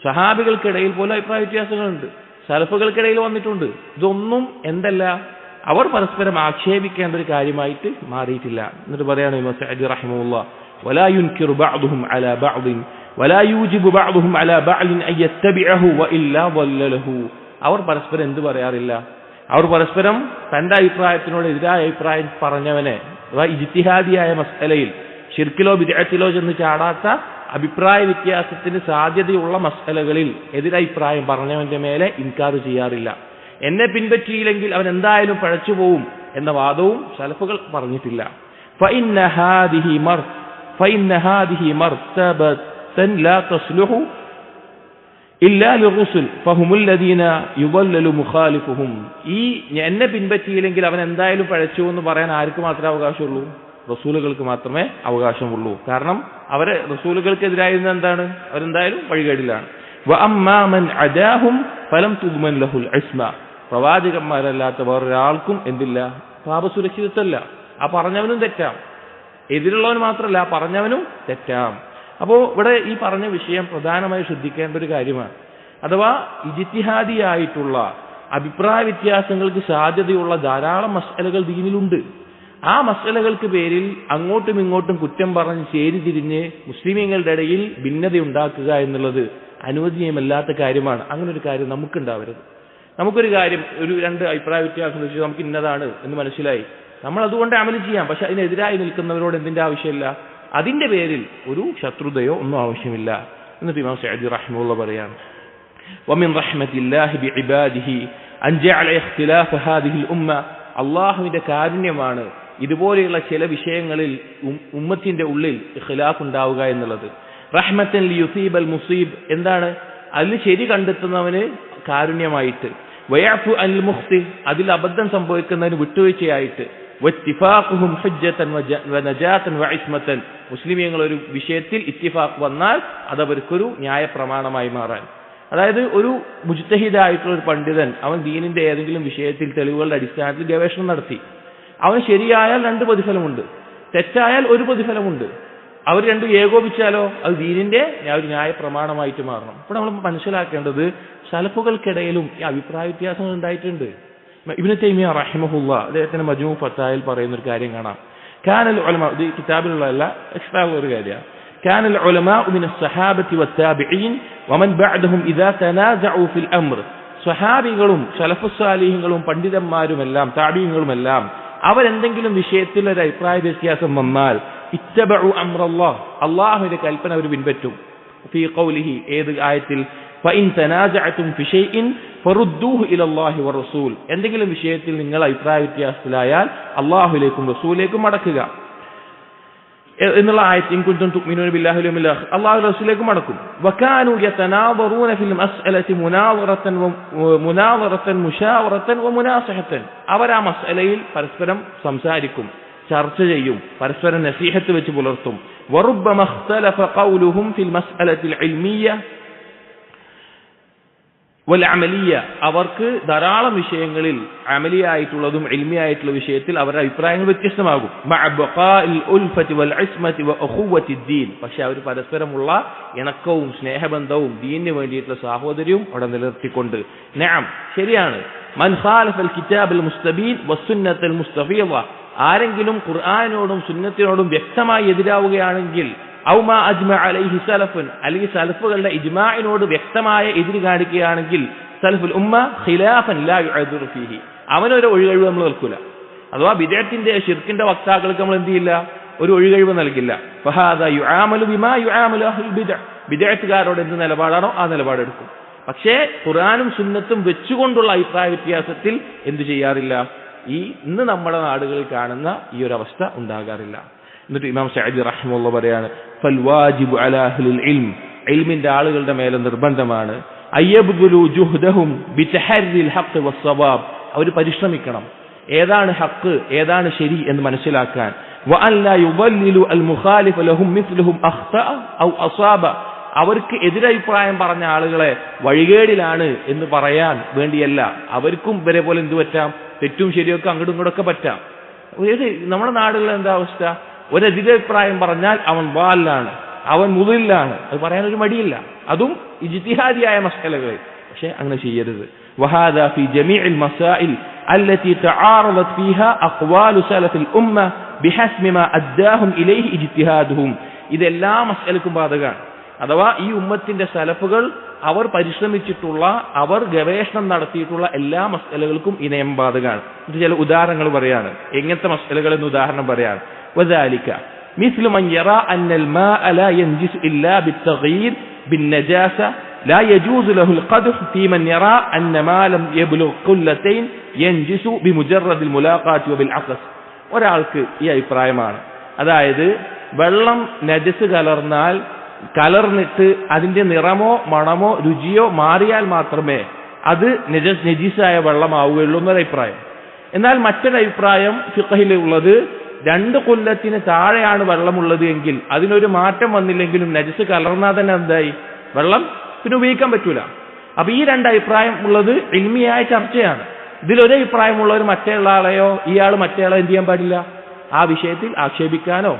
സഹാബികൾക്കിടയിൽ പോലും അഭിപ്രായ വ്യത്യാസങ്ങളുണ്ട്, സലഫുകൾക്കിടയിൽ വന്നിട്ടുണ്ട്. ഇതൊന്നും എന്തല്ല, അവർ പരസ്പരം ആക്ഷേപിക്കേണ്ട ഒരു കാര്യമായിട്ട് മാറിയിട്ടില്ല. എന്നിട്ട് പറയാണ് ഇമാം സഅദി റഹിമഹുല്ലാഹ്, വലാ യുൻകിറു ബഅ്ദുഹും അലാ ബഅ്ദിൻ വലാ യൂജിബു ബഅ്ദുഹും അലാ ബഅ്ദിൻ അൻ യത്തബിഅഹു വഇല്ലാ ളല്ലഹു. അവർ പരസ്പരം എന്ത് പറയാറില്ല? അവർ പരസ്പരം തന്റെ അഭിപ്രായത്തിനോട് എതിരായ അഭിപ്രായം പറഞ്ഞവനെ, ഇജ്തിഹാദിയായ മസ്അലയിൽ ശിർക്കിലോ ബിദ്അത്തിലോ ചെന്ന് ചാടാത്ത അഭിപ്രായ വ്യത്യാസത്തിന് സാധ്യതയുള്ള മസ്അലകളിൽ എതിരഭിപ്രായം പറഞ്ഞവന്റെ മേലെ ഇൻകാർ ചെയ്യാറില്ല. എന്നെ പിൻപറ്റിയില്ലെങ്കിൽ അവൻ എന്തായാലും പഴച്ചു പോവും എന്ന വാദവും സലഫുകൾ പറഞ്ഞിട്ടില്ല. فإن هذه مرتبة لا تصلح إلا للرسل فهم الذين يضلل مخالفهم. ഈ എന്നെ പിൻപറ്റിയില്ലെങ്കിൽ അവൻ എന്തായാലും പഴച്ചു എന്ന് പറയാൻ ആർക്ക് മാത്രമേ അവകാശമുള്ളൂ? റസൂലുകൾക്ക് മാത്രമേ അവകാശമുള്ളൂ. കാരണം അവരെ റസൂലുകൾക്കെതിരായിരുന്ന എന്താണ്? അവരെന്തായാലും വഴികേടിലാണ്. وأما من عداهم فلم تضمن له العصمة. പ്രവാചകന്മാരല്ലാത്ത വേറൊരാൾക്കും എന്തില്ല? പാപസുരക്ഷിതത്വമല്ല. ആ പറഞ്ഞവനും തെറ്റാം, എതിരുള്ളവൻ മാത്രമല്ല ആ പറഞ്ഞവനും തെറ്റാം. അപ്പോൾ ഇവിടെ ഈ പറഞ്ഞ വിഷയം പ്രധാനമായി ശ്രദ്ധിക്കേണ്ട ഒരു കാര്യമാണ്. അഥവാ ഇജ്തിഹാദിയായിട്ടുള്ള അഭിപ്രായ വ്യത്യാസങ്ങൾക്ക് സാധ്യതയുള്ള ധാരാളം മസ്അലകൾ ദീനിലുണ്ട്. ആ മസ്അലകൾക്ക് പേരിൽ അങ്ങോട്ടും ഇങ്ങോട്ടും കുറ്റം പറഞ്ഞ് ചേരിതിരിഞ്ഞ് മുസ്ലിമീങ്ങളുടെ ഇടയിൽ ഭിന്നത ഉണ്ടാക്കുക എന്നുള്ളത് അനുവദനീയമല്ലാത്ത കാര്യമാണ്. അങ്ങനെ ഒരു കാര്യം നമുക്കുണ്ടാവരുത്. നമുക്കൊരു കാര്യം, ഒരു രണ്ട് അഭിപ്രായ വ്യത്യാസം വെച്ച് നമുക്ക് ഇന്നതാണ് എന്ന് മനസ്സിലായി, നമ്മൾ അതുകൊണ്ട് അമല് ചെയ്യാം. പക്ഷെ അതിനെതിരായി നിൽക്കുന്നവരോട് എന്തിന്റെ ആവശ്യമില്ല? അതിന്റെ പേരിൽ ഒരു ശത്രുതയോ ഒന്നും ആവശ്യമില്ല. എന്നിട്ട് ഇമാം സഅദി റഹിമഹുല്ലാഹ് പറയാണ്, ومن رحمة الله بعباده أن جعل اختلاف هذه الأمة. അള്ളാഹുവിന്റെ കാരുണ്യമാണ് ഇതുപോലെയുള്ള ചില വിഷയങ്ങളിൽ ഉമ്മത്തിന്റെ ഉള്ളിൽ ഖിലാഫ് ഉണ്ടാവുക എന്നുള്ളത്. റഹ്മത്തൻ ലിയുസീബൽ മുസീബ്, എന്താണ്? അതിൽ ശരി കണ്ടെത്തുന്നവന് കാരുണ്യമായിട്ട്, വയഅഫു അനിൽ മുഖ്തി, അതിൽ അബദ്ധം സംഭവിക്കുന്നതിന് വിട്ടുവീഴ്ചയായിട്ട്, വത്തിഫാഖുഹും ഹുജ്ജതൻ വനജാതൻ വഇസ്മതൻ, മുസ്ലിമീങ്ങൾ ഒരു വിഷയത്തിൽ ഇത്തിഫാഖ് വന്നാൽ അതവർക്കൊരു ന്യായ പ്രമാണമായി മാറാൻ. അതായത് ഒരു മുജ്തഹിദായിട്ടുള്ള ഒരു പണ്ഡിതൻ അവൻ ദീനിന്റെ ഏതെങ്കിലും വിഷയത്തിൽ തെളിവുകളുടെ അടിസ്ഥാനത്തിൽ ഗവേഷണം നടത്തി, അവൻ ശരിയായാൽ 2 പ്രതിഫലമുണ്ട്, തെറ്റായാൽ 1 പ്രതിഫലമുണ്ട്. അവർ രണ്ടും ഏകോപിച്ചാലോ അത് ദീനിന്റെ ഒരു ന്യായ പ്രമാണമായിട്ട് മാറണം. അപ്പോൾ നമ്മൾ മനസ്സിലാക്കേണ്ടത് സലഫുകൾക്കിടയിലും ഈ അഭിപ്രായ വ്യത്യാസങ്ങൾ ഉണ്ടായിട്ടുണ്ട്. ഇബ്നു തൈമിയ്യ റഹിമഹുല്ലാഹ് അദ്ദേഹത്തിന്റെ മജ്മൂ ഫത്തായിൽ പറയുന്ന ഒരു കാര്യം കാണാം. കാനൽ ഉലമാ, ഇത് കിതാബിലുള്ളതല്ല, എക്സ്ട്രാ ഒരു കാര്യമാണ്. كان العلماء من الصحابة والتابعين ومن بعدهم إذا تنازعوا في الأمر. സ്വഹാബികളും സലഫു സാലിഹീങ്ങളും പണ്ഡിതന്മാരുമെല്ലാം താബീങ്ങളുമെല്ലാം അവരെന്തെങ്കിലും വിഷയത്തിൽ ഒരു അഭിപ്രായ വ്യത്യാസം വന്നാൽ ഇത്തബഉ അംറല്ലാഹ്, അല്ലാഹുവിന്റെ കൽപ്പന അവർ പിൻപറ്റും. ഫീ ഖൗലിഹി, ഏത് ആയത്തിൽ? ഫഇൻ തനാസഅതും ഫി ഷൈഇൻ ഫറുദ്ദൂഹു ഇലല്ലാഹി വറസൂൽ. എന്തെങ്കിലും വിഷയത്തിൽ നിങ്ങൾ അഭിപ്രായ വ്യത്യാസത്തിലായാൽ അല്ലാഹുവിലേക്കും റസൂലിലേക്കും മടക്കുക എന്നുള്ള ആയത്ത്, ഇൻ കുൻതും തുഅ്മിനൂന ബില്ലാഹി വൽ യൗമിൽ ആഖിർ, അല്ലാഹു റസൂലിലേക്കും മടക്കും. വകാനൂ യതനാദറൂന ഫിൽ മസ്അലതി മുനാദറതൻ മുശാവറതൻ വമുനാസഹതൻ. അവർ ആ മസ്അലയിൽ പരസ്പരം സംസാരിക്കും, ചർച്ച ചെയ്യും, പരസ്പരം നസീഹത്ത് വെച്ച് പുലർത്തും. വറുബ്ബമ ഇഖ്തലഫ ഖൗലുഹും ഫിൽ മസ്അലത്തിൽ ഇൽമിയ്യ വൽ അമലിയ. അവർക്ക് ധാരാളം വിഷയങ്ങളിൽ അമലിയായിട്ടുള്ളതും ഇൽമിയായിട്ടുള്ള വിഷയത്തിൽ അവരുടെ അഭിപ്രായങ്ങൾ വ്യത്യസ്തമാകും. മഅ ബഖാഇൽ ഉൽഫതി വൽ ഇസ്മതി വ അഖുവതി ദീൻ. പക്ഷെ അവർ പരസ്പരമുള്ള ഇണക്കവും സ്നേഹബന്ധവും ദീനിന് വേണ്ടിയിട്ടുള്ള സാഹോദര്യവും അവിടെ നിലനിർത്തിക്കൊണ്ട്. നഅം, ശരിയാണ്. മൻ ഖാലഫൽ കിതാബൽ മുസ്തബീൻ വസുന്നത്തൽ മുസ്തഫീദ. ആരെങ്കിലും ഖുർആനോടും സുന്നത്തിനോടും വ്യക്തമായി എതിരാവുകയാണെങ്കിൽ, ഔ മാ അജ്മഅ അലൈഹി സലഫുൻ, അല്ലെങ്കിൽ സലഫുകളുടെ ഇജ്മാഇനോട് വ്യക്തമായ എതിര് കാണിക്കുകയാണെങ്കിൽ, സലഫുൽ ഉമ്മ ഖിലാഫൻ ലാ യുഅദ്ദുറു ഫീഹി, അവനൊരു ഒഴികഴിവ് നമ്മൾ നൽകില്ല. അഥവാ ബിദ്അത്തിന്റെ ശിർക്കിന്റെ വക്താക്കൾക്ക് നമ്മൾ എന്ത് ചെയ്യില്ല? ഒരു ഒഴികഴിവ് നൽകില്ല. ഫഹാദാ യുആമലു ബിമാ യുആമലു അഹ്ലുൽ ബിദ്അ. ബിദ്അത്തുകാരോട് എന്ത് നിലപാടാണോ ആ നിലപാടെടുക്കും. പക്ഷേ ഖുർആനും സുന്നത്തും വെച്ചുകൊണ്ടുള്ള അഭിപ്രായ വ്യത്യാസത്തിൽ എന്തു ചെയ്യാറില്ല? ഇന്ന് നമ്മുടെ നാടുകളിൽ കാണുന്ന ഈ ഒരു അവസ്ഥ ഉണ്ടാകാറില്ല. എന്നിട്ട് ഇമാം സഅദി റഹിമഹുല്ലാഹ് പറയാണ്, ഫൽ വാജിബു അലാ അഹ്ലിൽ ഇൽം, ഇൽമിന്റെ ആളുകളുടെ മേലെ നിർബന്ധമാണ്, അയ്യബ്ദുലു ജുഹ്ദഹും ബിതഹർരിൽ ഹഖ് വസ്സവാബ്, അവർ പരിശ്രമിക്കണം ഏതാണ് ഹക്ക് ഏതാണ് ശരി എന്ന് മനസ്സിലാക്കാൻ. വഅൻ ലാ യുദല്ലിലു അൽ മുഖാലിഫ ലഹും മിസ്ലുഹും അഖ്തഅ ഔ അസാബ, അവർക്ക് എതിരഭിപ്രായം പറഞ്ഞ ആളുകളെ വഴികേടിലാണ് എന്ന് പറയാൻ വേണ്ടിയല്ല, അവർക്കും ഇവരെ പോലെ എന്തു പറ്റാം, തെറ്റും ശരിയൊക്കെ അങ്ങോട്ടും ഇങ്ങോട്ടൊക്കെ പറ്റാം. നമ്മുടെ നാടുകളിൽ എന്താ അവസ്ഥ? ഒരെതിരഭിപ്രായം പറഞ്ഞാൽ അവൻ വാലാണ്, അവൻ മുതിലാണ്, അത് പറയാനൊരു മടിയില്ല, അതും ഇജ്തിഹാദിയായ മസ്അലകളിൽ. പക്ഷെ അങ്ങനെ ചെയ്യരുത്. വഹാദാ ഫി ജമീഇൽ മസാഇൽ അല്ലതി തആറദത് ഫീഹാ അഖ്വാലു സലഫിൽ ഉമ്മ ബിഹസ്ബി മാ അദ്ദാഹും ഇലൈഹി ഇജ്തിഹാദുഹും, ഇതെല്ലാ മസ്അലക്കും ബാധകമാണ്. അഥവാ ഈ ഉമ്മത്തിന്റെ സലഫുകൾ അവർ പരിശ്രമിച്ചിട്ടുള്ള, അവർ ഗവേഷണം നടത്തിയിട്ടുള്ള എല്ലാ മസ്അലകൾക്കും ഈ നിയമം ബാധകമാണ്. ഇത് ചില ഉദാഹരണങ്ങൾ പറയാണ്, എങ്ങനത്തെ മസ്അലകൾ എന്ന് ഉദാഹരണം പറയാണ്. വദാലിക മിസ്ലു മൻ യറാ അന്നൽ മാഅ ലാ യൻജിസു ഇല്ലാ ബിത്തഗ്യീർ ബിന്നജാസ ലാ യജൂസു ലഹുൽ ഖദ്ഹ് ഫീ മൻ യറാ അന്ന മാ ലം യബ്ലുഗ് ഖുല്ലതൈൻ യൻജിസു ബിമുജറദിൽ മുലാഖാത്തി വബിൽ അഖസ്. ഒരാൾക്ക് ഈ അഭിപ്രായമാണ്, അതായത് വെള്ളം നജസ് കലർന്നിട്ട് അതിന്റെ നിറമോ മണമോ രുചിയോ മാറിയാൽ മാത്രമേ അത് നജീസായ വെള്ളമാവുകയുള്ളൂ എന്നൊരു അഭിപ്രായം. എന്നാൽ മറ്റൊരഭിപ്രായം ഫിഖഹിലുള്ളത്, 2 കൊല്ലത്തിന് താഴെയാണ് വെള്ളമുള്ളത് എങ്കിൽ അതിനൊരു മാറ്റം വന്നില്ലെങ്കിലും നജസ് കലർന്നാൽ തന്നെ എന്തായി, വെള്ളം പിന്നെ ഉപയോഗിക്കാൻ പറ്റൂല. അപ്പൊ ഈ 2 അഭിപ്രായം ഉള്ളത് ഇൽമിയായ ചർച്ചയാണ്. ഇതിലൊരു അഭിപ്രായമുള്ളവർ മറ്റേയുള്ള ആളെയോ ഇയാൾ മറ്റേയാളെ എന്ത് ചെയ്യാൻ പാടില്ല, ആ വിഷയത്തിൽ ആക്ഷേപിക്കാനോ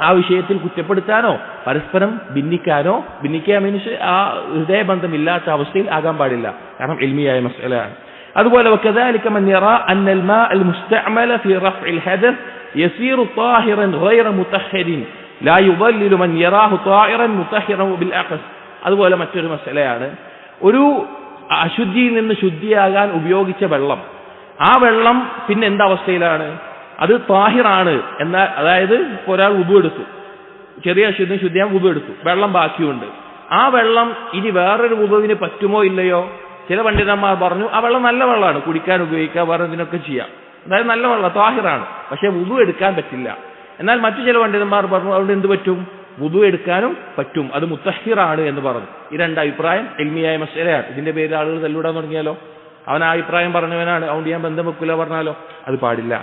ആ വിഷയത്തിൽ കുറ്റപ്പെടുത്താനോ പരസ്പരം ഭിന്നിക്കാൻ മീൻസ് ആ ഹൃദയബന്ധമില്ലാത്ത അവസ്ഥയിൽ ആകാൻ പാടില്ല, കാരണം ഇൽമിയായ മസ്അലയാണ്. അതുപോലെ വകദാലിക മൻ യറാ അന്നൽ മാ അൽ മുസ്തഅമല ഫി റഫ്ഇൽ ഹദസ് യസീറു ത്വാഹിറൻ ഗൈറ മുതഹ്ഹിരിൻ ലാ യുദല്ലിലു മൻ യറാഹു ത്വാഹിറൻ മുതഹ്ഹിറൻ ബിൽ അഖസ്. അതുപോലെ മറ്റൊരു മസ്അലയാണ്, ഒരു അശുദ്ധിയിൽ നിന്ന് ശുദ്ധിയാകാൻ ഉപയോഗിച്ച വെള്ളം, ആ വെള്ളം പിന്നെ എന്താവസ്ഥയിലാണ്, അത് താഹിറാണ് എന്നാൽ, അതായത് ഒരാൾ വുദു എടുത്തു, ചെറിയ ശുദ്ധിയാൻ വുദു എടുത്തു, വെള്ളം ബാക്കിയുണ്ട്, ആ വെള്ളം ഇനി വേറൊരു വുദുവിന് പറ്റുമോ ഇല്ലയോ? ചില പണ്ഡിതന്മാർ പറഞ്ഞു ആ വെള്ളം നല്ല വെള്ളമാണ്, കുടിക്കാൻ ഉപയോഗിക്കാം, വേറെ ഇതിനൊക്കെ ചെയ്യാം, അതായത് നല്ല വെള്ളം താഹിറാണ്, പക്ഷെ വുദു എടുക്കാൻ പറ്റില്ല. എന്നാൽ മറ്റു ചില പണ്ഡിതന്മാർ പറഞ്ഞു അതുകൊണ്ട് എന്ത് പറ്റും, വുദു എടുക്കാനും പറ്റും, അത് മുത്തഹിറാണ് എന്ന് പറഞ്ഞു. ഈ 2 അഭിപ്രായം ഇൽമിയായ മസ്അലയാണ്. ഇതിന്റെ പേരിൽ ആളുകൾ തല്ലിടാൻ തുടങ്ങിയാലോ, അവൻ ആ അഭിപ്രായം പറഞ്ഞവനാണ്, അതുകൊണ്ട് ഞാൻ ബന്ധം വെക്കില്ല പറഞ്ഞാലോ, അത് പാടില്ല.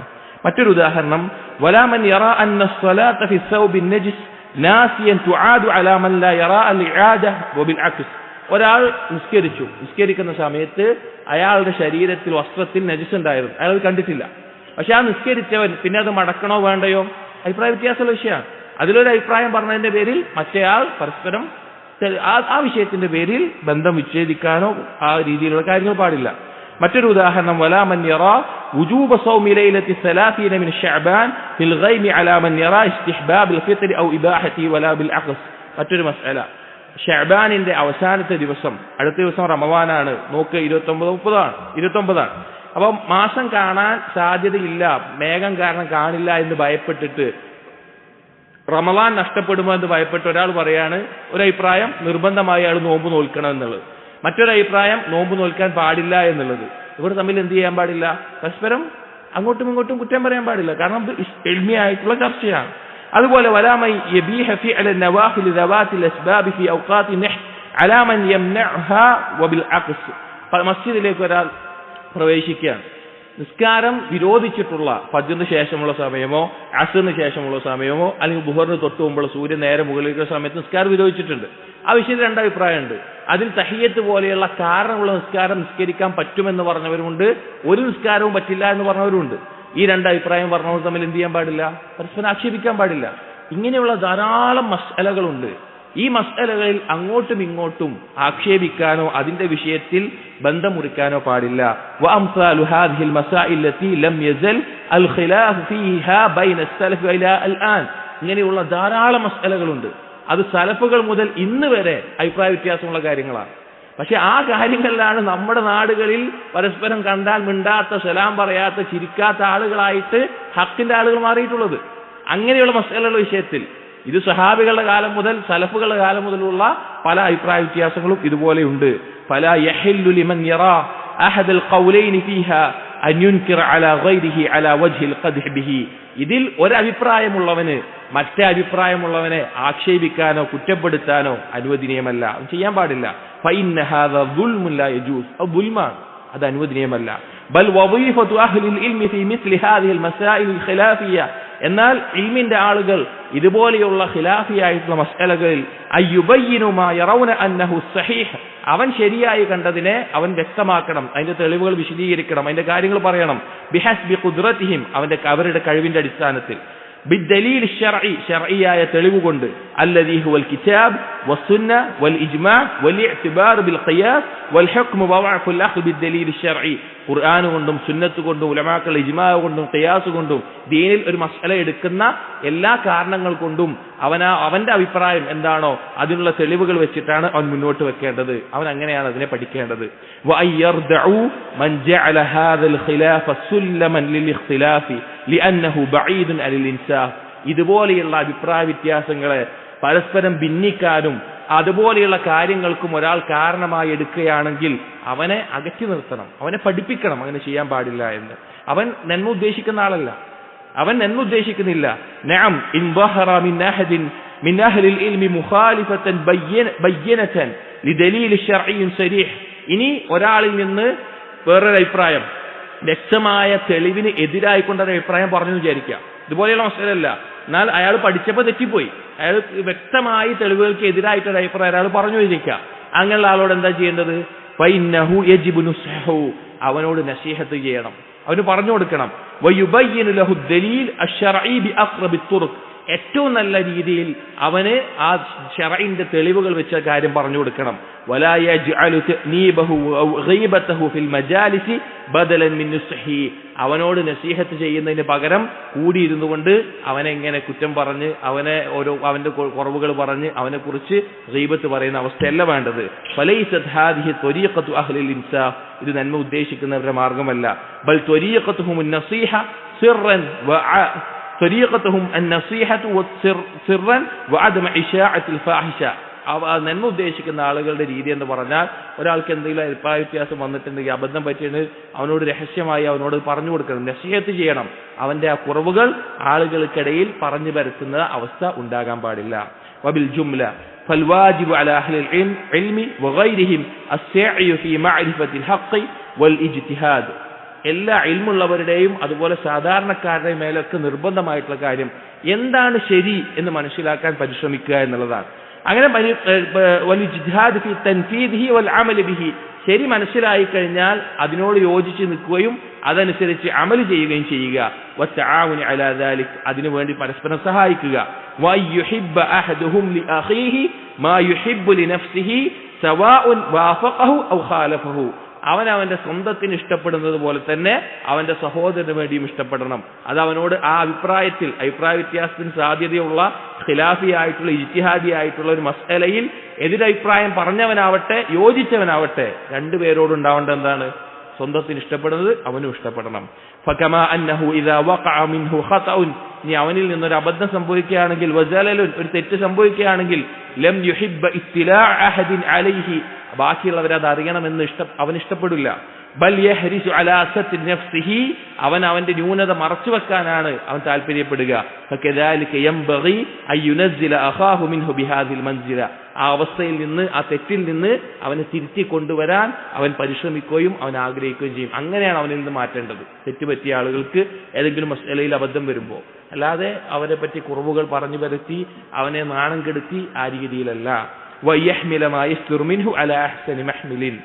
മറ്റൊരു ഉദാഹരണം, വലാ മൻ യറാ അന്ന സ്വലാത്ത ഫി സൗബിൻ നജിസ് നാസിയൻ തുആദു അലാ മൻ ലാ യറാ അൽ ഇആദ വബിൽ അക്സ്. ഒരാൾ നിസ്കരിക്കുന്ന സമയത്ത് അയാളുടെ ശരീരത്തിൽ വസ്ത്രത്തിൽ നജിസ് ഉണ്ടായിരുന്നു, അയാൾ കണ്ടിട്ടില്ല, പക്ഷെ ആ നിസ്കരിച്ചവൻ പിന്നെ അത് മടക്കണോ വേണ്ടയോ, അഭിപ്രായ വ്യത്യാസമുള്ള വിഷയമാണ്. അതിലൊരു അഭിപ്രായം പറഞ്ഞതിന്റെ പേരിൽ മറ്റേയാൾ പരസ്പരം ആ വിഷയത്തിന്റെ പേരിൽ ബന്ധം വിച്ഛേദിക്കാനോ ആ രീതിയിലുള്ള കാര്യങ്ങൾ പാടില്ല. മറ്റൊരു ഉദാഹരണം, വലാ മൻ യറാ വുജൂബ സൗമി ലൈലത്തി 30 മിൻ ശഅബാൻ ഫിൽ ഗൈമി അലാ മൻ യറാ ഇസ്തിഹ്ബാബിൽ ഫിത്ർ ഔ ഇബാഹതി വലാ ബിൽ അഖസ്. മറ്റൊരു മസ്അല, ശഅബാനിന്റെ അവസാനത്തെ ദിവസം, അടുത്ത ദിവസം റമദാനാണ്, നോക്ക് 29 ആണ്. അപ്പം മാസം കാണാൻ സാധ്യതയില്ല, മേഘം കാരണം കാണില്ല എന്ന് ഭയപ്പെട്ടിട്ട്, റമദാൻ നഷ്ടപ്പെടുമോ എന്ന് ഭയപ്പെട്ട് ഒരാൾ പറയാണ്, ഒരഭിപ്രായം നിർബന്ധമായി അയാൾ നോമ്പ് നോൽക്കണം എന്നുള്ളത്, മറ്റൊരഭിപ്രായം നോമ്പ് നോൽക്കാൻ പാടില്ല എന്നുള്ളത്. ഇവർ തമ്മിൽ എന്ത് ചെയ്യാൻ പാടില്ല, പരസ്പരം അങ്ങോട്ടും ഇങ്ങോട്ടും കുറ്റം പറയാൻ പാടില്ല, കാരണം ഇത് ഇൽമിയായിട്ടുള്ള ചർച്ചയാണ്. അതുപോലെ വലാ മൻ യബീഹ ഫിഅല നവാഫിൽ ദവാത്തിൽ അസ്ബാബ് ഫി ഔഖാത്തി നഹ് അലാ മൻ യംനഅഹാ വബിൽ അഖ്സ്. മസ്ജിദിലേക്ക് ഒരാൾ പ്രവേശിക്കുകയാണ്, നിസ്കാരം വിരോധിച്ചിട്ടുള്ള ഫജ്റിന് ശേഷമുള്ള സമയമോ അസ്റിന് ശേഷമുള്ള സമയമോ അല്ലെങ്കിൽ ദുഹറിന് തൊട്ട് മുമ്പുള്ള സൂര്യൻ നേരെ മുകളിലേക്കുള്ള സമയത്ത് നിസ്കാരം വിരോധിച്ചിട്ടുണ്ട്. ആ വിഷയത്തിൽ 2 അഭിപ്രായമുണ്ട്. അതിൽ തഹിയ്യത്ത് പോലെയുള്ള കാരണമുള്ള നിസ്കാരം നിസ്കരിക്കാൻ പറ്റുമെന്ന് പറഞ്ഞവരുമുണ്ട്, ഒരു നിസ്കാരവും പറ്റില്ല എന്ന് പറഞ്ഞവരുമുണ്ട്. ഈ 2 അഭിപ്രായം പറഞ്ഞവർ തമ്മിൽ എന്ത് ചെയ്യാൻ പാടില്ല, പരസ്പരം ആക്ഷേപിക്കാൻ പാടില്ല. ഇങ്ങനെയുള്ള ധാരാളം മസ്അലകളുണ്ട്. ഈ മസ്അലകളിൽ അങ്ങോട്ടും ഇങ്ങോട്ടും ആക്ഷേപിക്കാനോ അതിന്റെ വിഷയത്തിൽ ബന്ധം മുറിക്കാനോ പാടില്ല. വഅംസാലു ഹാദിഹിൽ മസാഇൽ ലത്തി ലം യസൽ അൽ ഖിലാഫ് ഫീഹാ ബൈന അസ്സലഫ് ഇലാ അൽആൻ. ഇങ്ങനെയുള്ള ധാരാളം മസ്അലകളുണ്ട്. അത് സലഫുകൾ മുതൽ ഇന്ന് വരെ അഭിപ്രായ വ്യത്യാസമുള്ള കാര്യങ്ങളാണ്. പക്ഷെ ആ കാര്യങ്ങളിലാണ് നമ്മുടെ നാടുകളിൽ പരസ്പരം കണ്ടാൽ മിണ്ടാത്ത, സലാം പറയാത്ത, ചിരിക്കാത്ത ആളുകളായിട്ട് ഹക്കിന്റെ ആളുകൾ മാറിയിട്ടുള്ളത്. അങ്ങനെയുള്ള മസ്അലകളുടെ വിഷയത്തിൽ ഇത് സഹാബികളുടെ കാലം മുതൽ സലഫുകളുടെ കാലം മുതലുള്ള പല അഭിപ്രായ വ്യത്യാസങ്ങളും ഇതുപോലെയുണ്ട്. فلا يحل لمن يرى أحد القولين فيها أن ينكر على غيره على وجه القدح به. ഇതിൽ ഒരഭിപ്രായമുള്ളവന് മറ്റേ അഭിപ്രായമുള്ളവനെ ആക്ഷേപിക്കാനോ കുറ്റപ്പെടുത്താനോ അനുവദനീയമല്ല, ചെയ്യാൻ പാടില്ല. فإن هذا ظلم لا يجوز, അത് ദുൽമാണ്, അത് അനുവദനീയമല്ല. ബൽ വദീഫതു അഹ്ലിൽ ഇൽമി ഫീ മിസ്ലി ഹാദിഹിൽ മസായിൽ ഖിലാഫിയ, എന്നാൽ ഇൽമിന്റെ ആളുകൾ ഇതുപോലെയുള്ള ഖിലാഫിയായിട്ടുള്ള മസ്അലകളിൽ അയ്യുബയ്യിനു മാ യറൗന അന്നഹു സഹീഹ്, അവൻ ശരിയായി കണ്ടതിനെ അവൻ വ്യക്തമാക്കണം, അതിന്റെ തെളിവുകൾ വിശദീകരിക്കണം, അതിന്റെ കാര്യങ്ങൾ പറയണം. ബിഹസ്ബി ഖുദ്റതിഹിം, അവരുടെ കഴിവിന്റെ അടിസ്ഥാനത്തിൽ. بالدليل الشرعي, شرعية തെളിവുകൊണ്ട്. الذي هو الكتاب والسنة والإجماع والاعتبار بالقياس والحكم وضعف الأخذ بالدليل الشرعي. ഖുർആൻ കൊണ്ടും സുന്നത്ത് കൊണ്ടും ഉലമാക്കൾ ഇജ്മാ കൊണ്ടും ഖിയാസ് കൊണ്ടും ദീനിൽ ഒരു മസ്അല എടുക്കുന്ന എല്ലാ കാരണങ്ങൾ കൊണ്ടും അവന്റെ അഭിപ്രായം എന്താണോ അതിനുള്ള തെളിവുകൾ വെച്ചിട്ടാണ് അവൻ മുന്നോട്ട് വെക്കേണ്ടത്. അവൻ അങ്ങനെയാണ് അതിനെ പഠിക്കേണ്ടത്. വഅയ്യർദഉ മൻ ജഅല ഹാദൽ ഖിലാഫ സുല്ലമൻ ലിൽഇഖ്തിലാഫി ലിഅന്നഹു ബഈദുൻ അനിൽ ഇൻസാഫ്. ഇതുപോലെയുള്ള അഭിപ്രായ വ്യത്യാസങ്ങളെ പരസ്പരം ഭിന്നിക്കാനും അതുപോലെയുള്ള കാര്യങ്ങൾക്കും ഒരാൾ കാരണമായി എടുക്കുകയാണെങ്കിൽ അവനെ അകറ്റി നിർത്തണം, അവനെ പഠിപ്പിക്കണം അങ്ങനെ ചെയ്യാൻ പാടില്ല എന്ന്. അവൻ നന്മ ഉദ്ദേശിക്കുന്ന ആളല്ല, അവൻ നന്മ ഉദ്ദേശിക്കുന്നില്ല. നഅം ഇൻ ظهر من أهل العلم مخالفة بينة لدليل شرعي صريح. ഇനി ഒരാളിൽ നിന്ന് വേറൊരു അഭിപ്രായം വ്യക്തമായ തെളിവിന് എതിരായിക്കൊണ്ടൊരു അഭിപ്രായം പറഞ്ഞു വിചാരിക്കുക, ഇതുപോലെയുള്ള മസലല്ല, എന്നാൽ അയാൾ പഠിച്ചപ്പോൾ തെറ്റിപ്പോയി, അയാൾ വ്യക്തമായി തെളിവുകൾക്ക് എതിരായിട്ടൊരു അഭിപ്രായം അയാൾ പറഞ്ഞു വെച്ചിരിക്കുക. അങ്ങനെയുള്ള ആളോട് എന്താ ചെയ്യേണ്ടത്? ഫഇന്നഹു യജിബു നുസ്ഹു, അവനോട് നസീഹത്ത് ചെയ്യണം, അവന് പറഞ്ഞു കൊടുക്കണം. വയുബയ്യിനു ലഹു ദലീൽ അശ്ശറഈ ബിഅഖ്റബി തുറുഖ്, ഏറ്റവും നല്ല രീതിയിൽ അവന് ആ ശറഈന്റെ തെളിവുകൾ വെച്ച കാര്യം പറഞ്ഞു കൊടുക്കണം. വലാ യജ്അലു തഅനീബഹു ഔ ഗീബതഹു ഫിൽ മജാലിസി ബദലൻ മിൻ നുസ്ഹി, അവനോട് നസീഹത്ത് ചെയ്യുന്നതിന് പകരം കൂടിയിരുന്നു കൊണ്ട് അവനെ ഇങ്ങനെ കുറ്റം പറഞ്ഞ് അവന്റെ കുറവുകൾ പറഞ്ഞ് അവനെ കുറിച്ച് ഗീബത്ത് പറയുന്ന അവസ്ഥയല്ല വേണ്ടത്. ഫലൈസത് ഹാദിഹി ത്വരീഖത്തു അഹ്ലിൽ ഇൻസാഫ്, ഇത് നന്മ ഉദ്ദേശിക്കുന്നവരുടെ മാർഗമല്ല. ബൽ ത്വരീഖത്തുഹും നസീഹ സിർറൻ طريقتهم النصيحة سرا وعدم إشاعة الفاحشة. നന്മ ഉദ്ദേശിക്കുന്ന ആളുകളുടെ രീതി എന്ന് പറഞ്ഞാൽ ഒരാൾക്ക് എന്തെങ്കിലും അഭിപ്രായ വ്യത്യാസം വന്നിട്ടുണ്ടെങ്കിൽ, അബദ്ധം പറ്റിയിട്ടുണ്ടെങ്കിൽ അവനോട് രഹസ്യമായി അവനോട് പറഞ്ഞു കൊടുക്കണം, നസീഹത്ത് ചെയ്യണം. അവന്റെ ആ കുറവുകൾ ആളുകൾക്കിടയിൽ പറഞ്ഞു പരത്തുന്ന അവസ്ഥ ഉണ്ടാകാൻ പാടില്ല. വബിൽ ജുംല فالواجب على أهل العلم وغيرهم السعي في معرفة الحق والاجتهاد. എല്ലാ ഇൽമുള്ളവരുടെയും അതുപോലെ സാധാരണക്കാരുടെയും മേലൊക്കെ നിർബന്ധമായിട്ടുള്ള കാര്യം എന്താണ് ശരി എന്ന് മനസ്സിലാക്കാൻ പരിശ്രമിക്കുക എന്നുള്ളതാണ്. അങ്ങനെ ശരി മനസ്സിലായി കഴിഞ്ഞാൽ അതിനോട് യോജിച്ച് നിൽക്കുകയും അതനുസരിച്ച് അമൽ ചെയ്യുകയും ചെയ്യുക. വത്തആവുന അലാ ദാലിക്, അതിനുവേണ്ടി പരസ്പരം സഹായിക്കുക. വയുഹിബ്ബ അഹദുഹും ലിഅഖീഹി മാ യുഹിബ്ബു ലിനഫ്സിഹി സവാഉൻ വാഫഖഹു ഔ ഖാലഫഹു, അവൻ അവന്റെ സ്വന്തത്തിന് ഇഷ്ടപ്പെടുന്നത് പോലെ തന്നെ അവന്റെ സഹോദരന് വേണ്ടിയും ഇഷ്ടപ്പെടണം. അത് അവനോട് ആ അഭിപ്രായ വ്യത്യാസത്തിന് സാധ്യതയുള്ള ഖിലാഫിയായിട്ടുള്ള ഇജ്തിഹാദി ആയിട്ടുള്ള ഒരു മസ്അലയിൽ എതിരഭിപ്രായം പറഞ്ഞവനാവട്ടെ യോജിച്ചവനാവട്ടെ രണ്ടുപേരോടുണ്ടാവേണ്ട എന്താണ്? സ്വന്തത്തിന് ഇഷ്ടപ്പെടുന്നത് അവനും ഇഷ്ടപ്പെടണം. ഫകമാ അന്നഹു ഇദാ വഖഅ മിൻഹു ഖതഉൻ, ഇനി അവനിൽ നിന്നൊരു അബദ്ധം സംഭവിക്കുകയാണെങ്കിൽ, വസലലുൻ ഒരു തെറ്റ് സംഭവിക്കുകയാണെങ്കിൽ, ലം യുഹിബ്ബ ഇത്തിലാഅ അഹദിൻ അലൈഹി, ബാക്കിയുള്ളവരെ അത് അറിയണമെന്ന് അവൻ ഇഷ്ടപ്പെടില്ല. ബൽ യഹ്രിസു അലാ സത്രി നഫ്സിഹി, അവന്റെ ന്യൂനത മറച്ചു വെക്കാനാണ് അവൻ താല്പര്യപ്പെടുക. ഫകദാലിക യംബഗി അയ്യുനസ്സില അഖാഹു മിൻഹു ബിഹാദിൽ മൻസില, ആ അവസ്ഥയിൽ നിന്ന് ആ തെറ്റിൽ നിന്ന് അവനെ തിരുത്തി കൊണ്ടുവരാൻ അവൻ പരിശ്രമിക്കുകയും അവൻ ആഗ്രഹിക്കുകയും ചെയ്യും. അങ്ങനെയാണ് അവനിൽ നിന്ന് മാറ്റേണ്ടത്. തെറ്റുപറ്റിയ ആളുകൾക്ക് ഏതെങ്കിലും മസ്അലയിൽ അബദ്ധം വരുമ്പോൾ, അല്ലാതെ അവരെ പറ്റി കുറവുകൾ പറഞ്ഞു പരത്തി അവനെ നാണം കെടുത്തി ആ രീതിയിലല്ല. വയഹ്മില മാ യസ്തുറു മിൻഹു അലാ അഹ്സനി മഹ്മിലിൻ,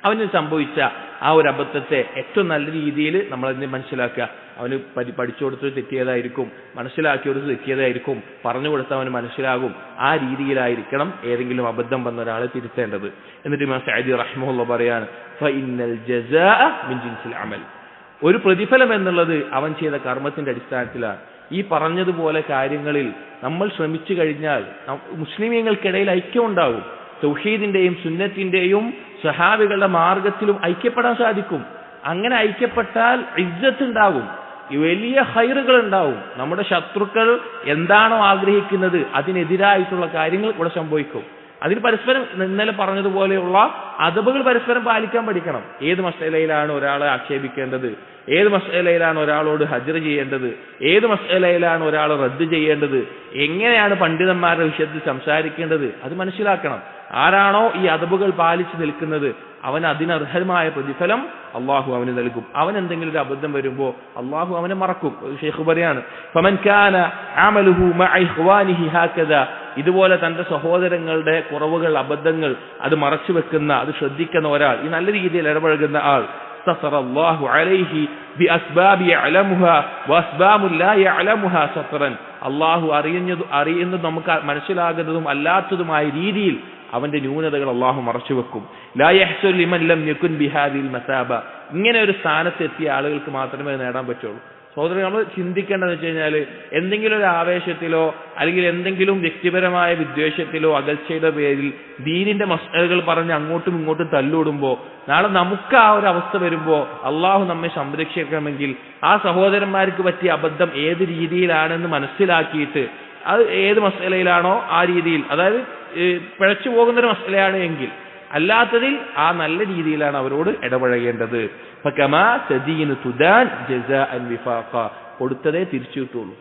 അവന് സംഭവിച്ച ആ ഒരു അബദ്ധത്തെ ഏറ്റവും നല്ല രീതിയിൽ നമ്മൾ അതിനെ മനസ്സിലാക്കുക. അവന് പഠിച്ചു കൊടുത്തത് തെറ്റിയതായിരിക്കും, മനസ്സിലാക്കിയെടുത്ത് തെറ്റിയതായിരിക്കും, പറഞ്ഞു കൊടുത്ത അവന് മനസ്സിലാകും. ആ രീതിയിലായിരിക്കണം ഏതെങ്കിലും അബദ്ധം വന്ന ഒരാളെ തിരുത്തേണ്ടത്. എന്നിട്ട് ഇമാം സഅദി റഹിമഹുല്ലാഹ് പറയാണ്, ഫഇന്നൽ ജസാഅ മിൻ ജിൻസിൽ അമൽ, ഒരു പ്രതിഫലം എന്നുള്ളത് അവൻ ചെയ്ത കർമ്മത്തിന്റെ അടിസ്ഥാനത്തിലാണ്. ഈ പറഞ്ഞതുപോലെ കാര്യങ്ങളിൽ നമ്മൾ ശ്രമിച്ചു കഴിഞ്ഞാൽ മുസ്ലിമീങ്ങൾക്കിടയിൽ ഐക്യം ഉണ്ടാകും. തൗഹീദിന്റെയും സുന്നത്തിന്റെയും സഹാബികളുടെ മാർഗത്തിലും ഐക്യപ്പെടാൻ സാധിക്കും. അങ്ങനെ ഐക്യപ്പെട്ടാൽ ഇജ്ജത്ത് ഉണ്ടാകും, വലിയ ഖൈറുകൾ ഉണ്ടാവും. നമ്മുടെ ശത്രുക്കൾ എന്താണോ ആഗ്രഹിക്കുന്നത് അതിനെതിരായിട്ടുള്ള കാര്യങ്ങൾ ഇവിടെ സംഭവിക്കും. അതിന് പരസ്പരം ഇന്നലെ പറഞ്ഞതുപോലെയുള്ള അദബുകൾ പരസ്പരം പാലിക്കാൻ പഠിക്കണം. ഏത് മസ്അലയിലാണ് ഒരാളെ ആക്ഷേപിക്കേണ്ടത്, ഏത് മസ്അലയിലാണ് ഒരാളോട് ഹജ്ർ ചെയ്യേണ്ടത്, ഏത് മസ്അലയിലാണ് ഒരാൾ റദ്ദ് ചെയ്യേണ്ടത്, എങ്ങനെയാണ് പണ്ഡിതന്മാരുടെ വിഷയത്തിൽ സംസാരിക്കേണ്ടത്, അത് മനസ്സിലാക്കണം. ആരാണോ ഈ അദബുകൾ പാലിച്ചു നിൽക്കുന്നത് അവൻ അതിനർഹമായ പ്രതിഫലം അള്ളാഹു അവന് നൽകും. അവൻ എന്തെങ്കിലും ഒരു അബദ്ധം വരുമ്പോൾ അള്ളാഹു അവനെ മറക്കും. ഷെയ്ഖ് പറയാണ്, ഫമൻ കാന അമലുഹു മഅ ഇഖ്വാനിഹി ഹാകദാ, ഇതുപോലെ തന്റെ സഹോദരങ്ങളുടെ കുറവുകൾ, അബദ്ധങ്ങൾ അത് മറച്ചു വെക്കുന്ന, അത് ശ്രദ്ധിക്കുന്ന ഒരാൾ, ഈ നല്ല രീതിയിൽ ഇടപഴകുന്ന ആൾ, സതറല്ലാഹു അലൈഹി ബിഅസ്ബാബി യഅലമുഹാ വഅസ്ബാബു ലാ യഅലമുഹാ സതറൻ, അള്ളാഹു അറിയുന്നതും നമുക്ക് മനസ്സിലാകുന്നതും അല്ലാത്തതുമായ രീതിയിൽ അവന്റെ ന്യൂനതകൾ അള്ളാഹു മറച്ചുവെക്കും. ലാ യഹ്സുൽ ലിമൻ ലം യകുൻ ബിഹാദിൽ മസാബ, ഇങ്ങനെ ഒരു സ്ഥാനത്ത് എത്തിയ ആളുകൾക്ക് മാത്രമേ നേടാൻ പറ്റുള്ളൂ. സഹോദരൻ, നമ്മൾ ചിന്തിക്കേണ്ടതെന്ന് വെച്ച് കഴിഞ്ഞാൽ എന്തെങ്കിലും ഒരു ആവേശത്തിലോ അല്ലെങ്കിൽ എന്തെങ്കിലും വ്യക്തിപരമായ വിദ്വേഷത്തിലോ അകൽച്ചയുടെ പേരിൽ ദീനിന്റെ മസ്അലകൾ പറഞ്ഞ് അങ്ങോട്ടും ഇങ്ങോട്ടും തല്ലൂടുമ്പോൾ നാളെ നമുക്ക് ആ ഒരു അവസ്ഥ വരുമ്പോൾ അള്ളാഹു നമ്മെ സംരക്ഷിക്കണമെങ്കിൽ ആ സഹോദരന്മാർക്ക് പറ്റിയ അബദ്ധം ഏത് രീതിയിലാണെന്ന് മനസ്സിലാക്കിയിട്ട് അത് ഏത് മസ്അലയിലാണോ ആ രീതിയിൽ, അതായത് പിഴച്ചു പോകുന്നൊരു മസ്അലയാണ് എങ്കിൽ അല്ലാത്തതിൽ ആ നല്ല രീതിയിലാണ് അവരോട് ഇടപഴകേണ്ടത്. ഫകമാ തദീനു തുദാൻ ജസാഅൻ വിഫാഖ, കൊടുത്തതേ തിരിച്ചു കിട്ടുള്ളൂ.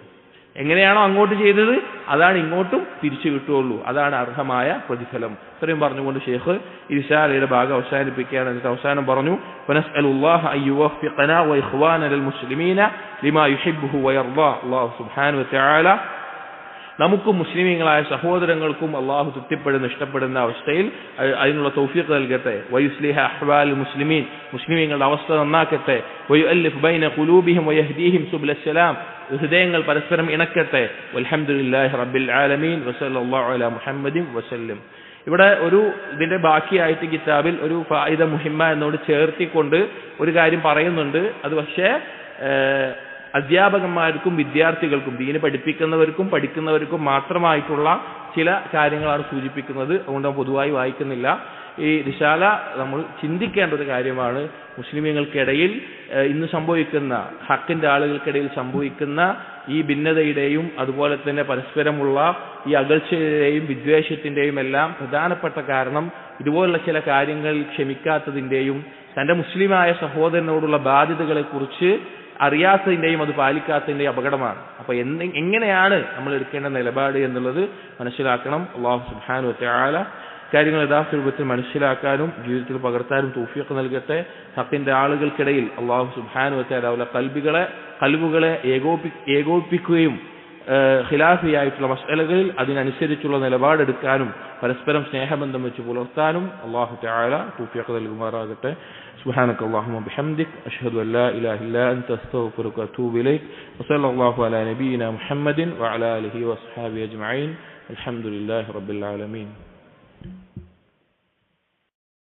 എങ്ങനെയാണോ അങ്ങോട്ട് ചെയ്തത് അതാണ് ഇങ്ങോട്ടും തിരിച്ചു കിട്ടുള്ളൂ. അതാണ് അർഹമായ പ്രതിഫലം. ഇത്രയും പറഞ്ഞുകൊണ്ട് ഷെയ്ഖ് ഇർശാദയുടെ ഭാഗം അവസാനിപ്പിക്കുകയാണ്. എന്നിട്ട് അവസാനം പറഞ്ഞു, വനസ്അലുല്ലാഹ അൻ യുവഫിഖനാ വഇഖ്വാനൽ മുസ്ലിമീന ലിമാ യുഹിബ്ബുഹു വയർദാ. അല്ലാഹു സുബ്ഹാനഹു വതആല നമുക്കും മുസ്ലിമീങ്ങളായ സഹോദരങ്ങൾക്കും അള്ളാഹു തൃപ്തിപ്പെടുന്ന ഇഷ്ടപ്പെടുന്ന അവസ്ഥയിൽ അതിനുള്ള തൗഫീഖ് നൽകട്ടെ. വയുസ്ലിഹ അഹ്വാൽ മുസ്ലിമീൻ, മുസ്ലിമീങ്ങളുടെ അവസ്ഥ നന്നാക്കട്ടെ. വയുഅല്ലിഫ് ബൈന ഖുലൂബിഹിം വയഹ്ദീഹിം സുബ്ലസ്സലാം, ഹൃദയങ്ങൾ പരസ്പരം ഇണക്കട്ടെ. വൽഹംദുലില്ലാഹി റബ്ബിൽ ആലമീൻ വസല്ലല്ലാഹു അലാ മുഹമ്മദിൻ വസല്ലം. ഇവിടെ ഇതിന്റെ ബാക്കിയായിട്ട് കിതാബിൽ ഒരു ഫായിദ മുഹിമ്മ എന്നോട് ചേർത്തിക്കൊണ്ട് ഒരു കാര്യം പറയുന്നുണ്ട്. അത് പക്ഷേ അധ്യാപകന്മാർക്കും വിദ്യാർത്ഥികൾക്കും ദീന് പഠിപ്പിക്കുന്നവർക്കും പഠിക്കുന്നവർക്കും മാത്രമായിട്ടുള്ള ചില കാര്യങ്ങളാണ് സൂചിപ്പിക്കുന്നത്. അതുകൊണ്ട് പൊതുവായി വായിക്കുന്നില്ല. ഈ റിസാല നമ്മൾ ചിന്തിക്കേണ്ട ഒരു കാര്യമാണ്. മുസ്ലിമീങ്ങൾക്കിടയിൽ ഇന്ന് സംഭവിക്കുന്ന, ഹക്കിന്റെ ആളുകൾക്കിടയിൽ സംഭവിക്കുന്ന ഈ ഭിന്നതയുടെയും അതുപോലെ തന്നെ പരസ്പരമുള്ള ഈ അകൽച്ചയുടെയും വിദ്വേഷത്തിന്റെയും എല്ലാം പ്രധാനപ്പെട്ട കാരണം ഇതുപോലുള്ള ചില കാര്യങ്ങൾ ക്ഷമിക്കാത്തതിന്റെയും തന്റെ മുസ്ലിമായ സഹോദരനോടുള്ള ബാധ്യതകളെ കുറിച്ച് അറിയാത്തതിന്റെയും അത് പാലിക്കാത്തതിന്റെയും അപകടമാണ്. അപ്പൊ എങ്ങനെയാണ് നമ്മൾ എടുക്കേണ്ട നിലപാട് എന്നുള്ളത് മനസ്സിലാക്കണം. അല്ലാഹു സുബ്ഹാനഹു വതആല കാര്യങ്ങൾ യഥാർത്ഥ രൂപത്തിൽ മനസ്സിലാക്കാനും ജീവിതത്തിൽ പകർത്താനും തൗഫീഖ് നൽകട്ടെ. ഹക്കിന്റെ ആളുകൾക്കിടയിൽ അല്ലാഹു സുബ്ഹാനഹു വതആല അവരുടെ ഖൽബുകളെ ഏകോപിപ്പിക്കുകയും ഖിലാഫിയായിട്ടുള്ള മസ്അലകളിൽ അതിനനുസരിച്ചുള്ള നിലപാടെടുക്കാനും പരസ്പരം സ്നേഹബന്ധം വെച്ച് പുലർത്താനും അല്ലാഹു തആല തൗഫീഖ് നൽകുമാറാകട്ടെ. سبحانك اللهم وبحمدك أشهد أن لا إله إلا أنت أستغفرك وأتوب إليك وصلى الله على نبينا محمد وعلى آله وأصحابه أجمعين الحمد لله رب العالمين.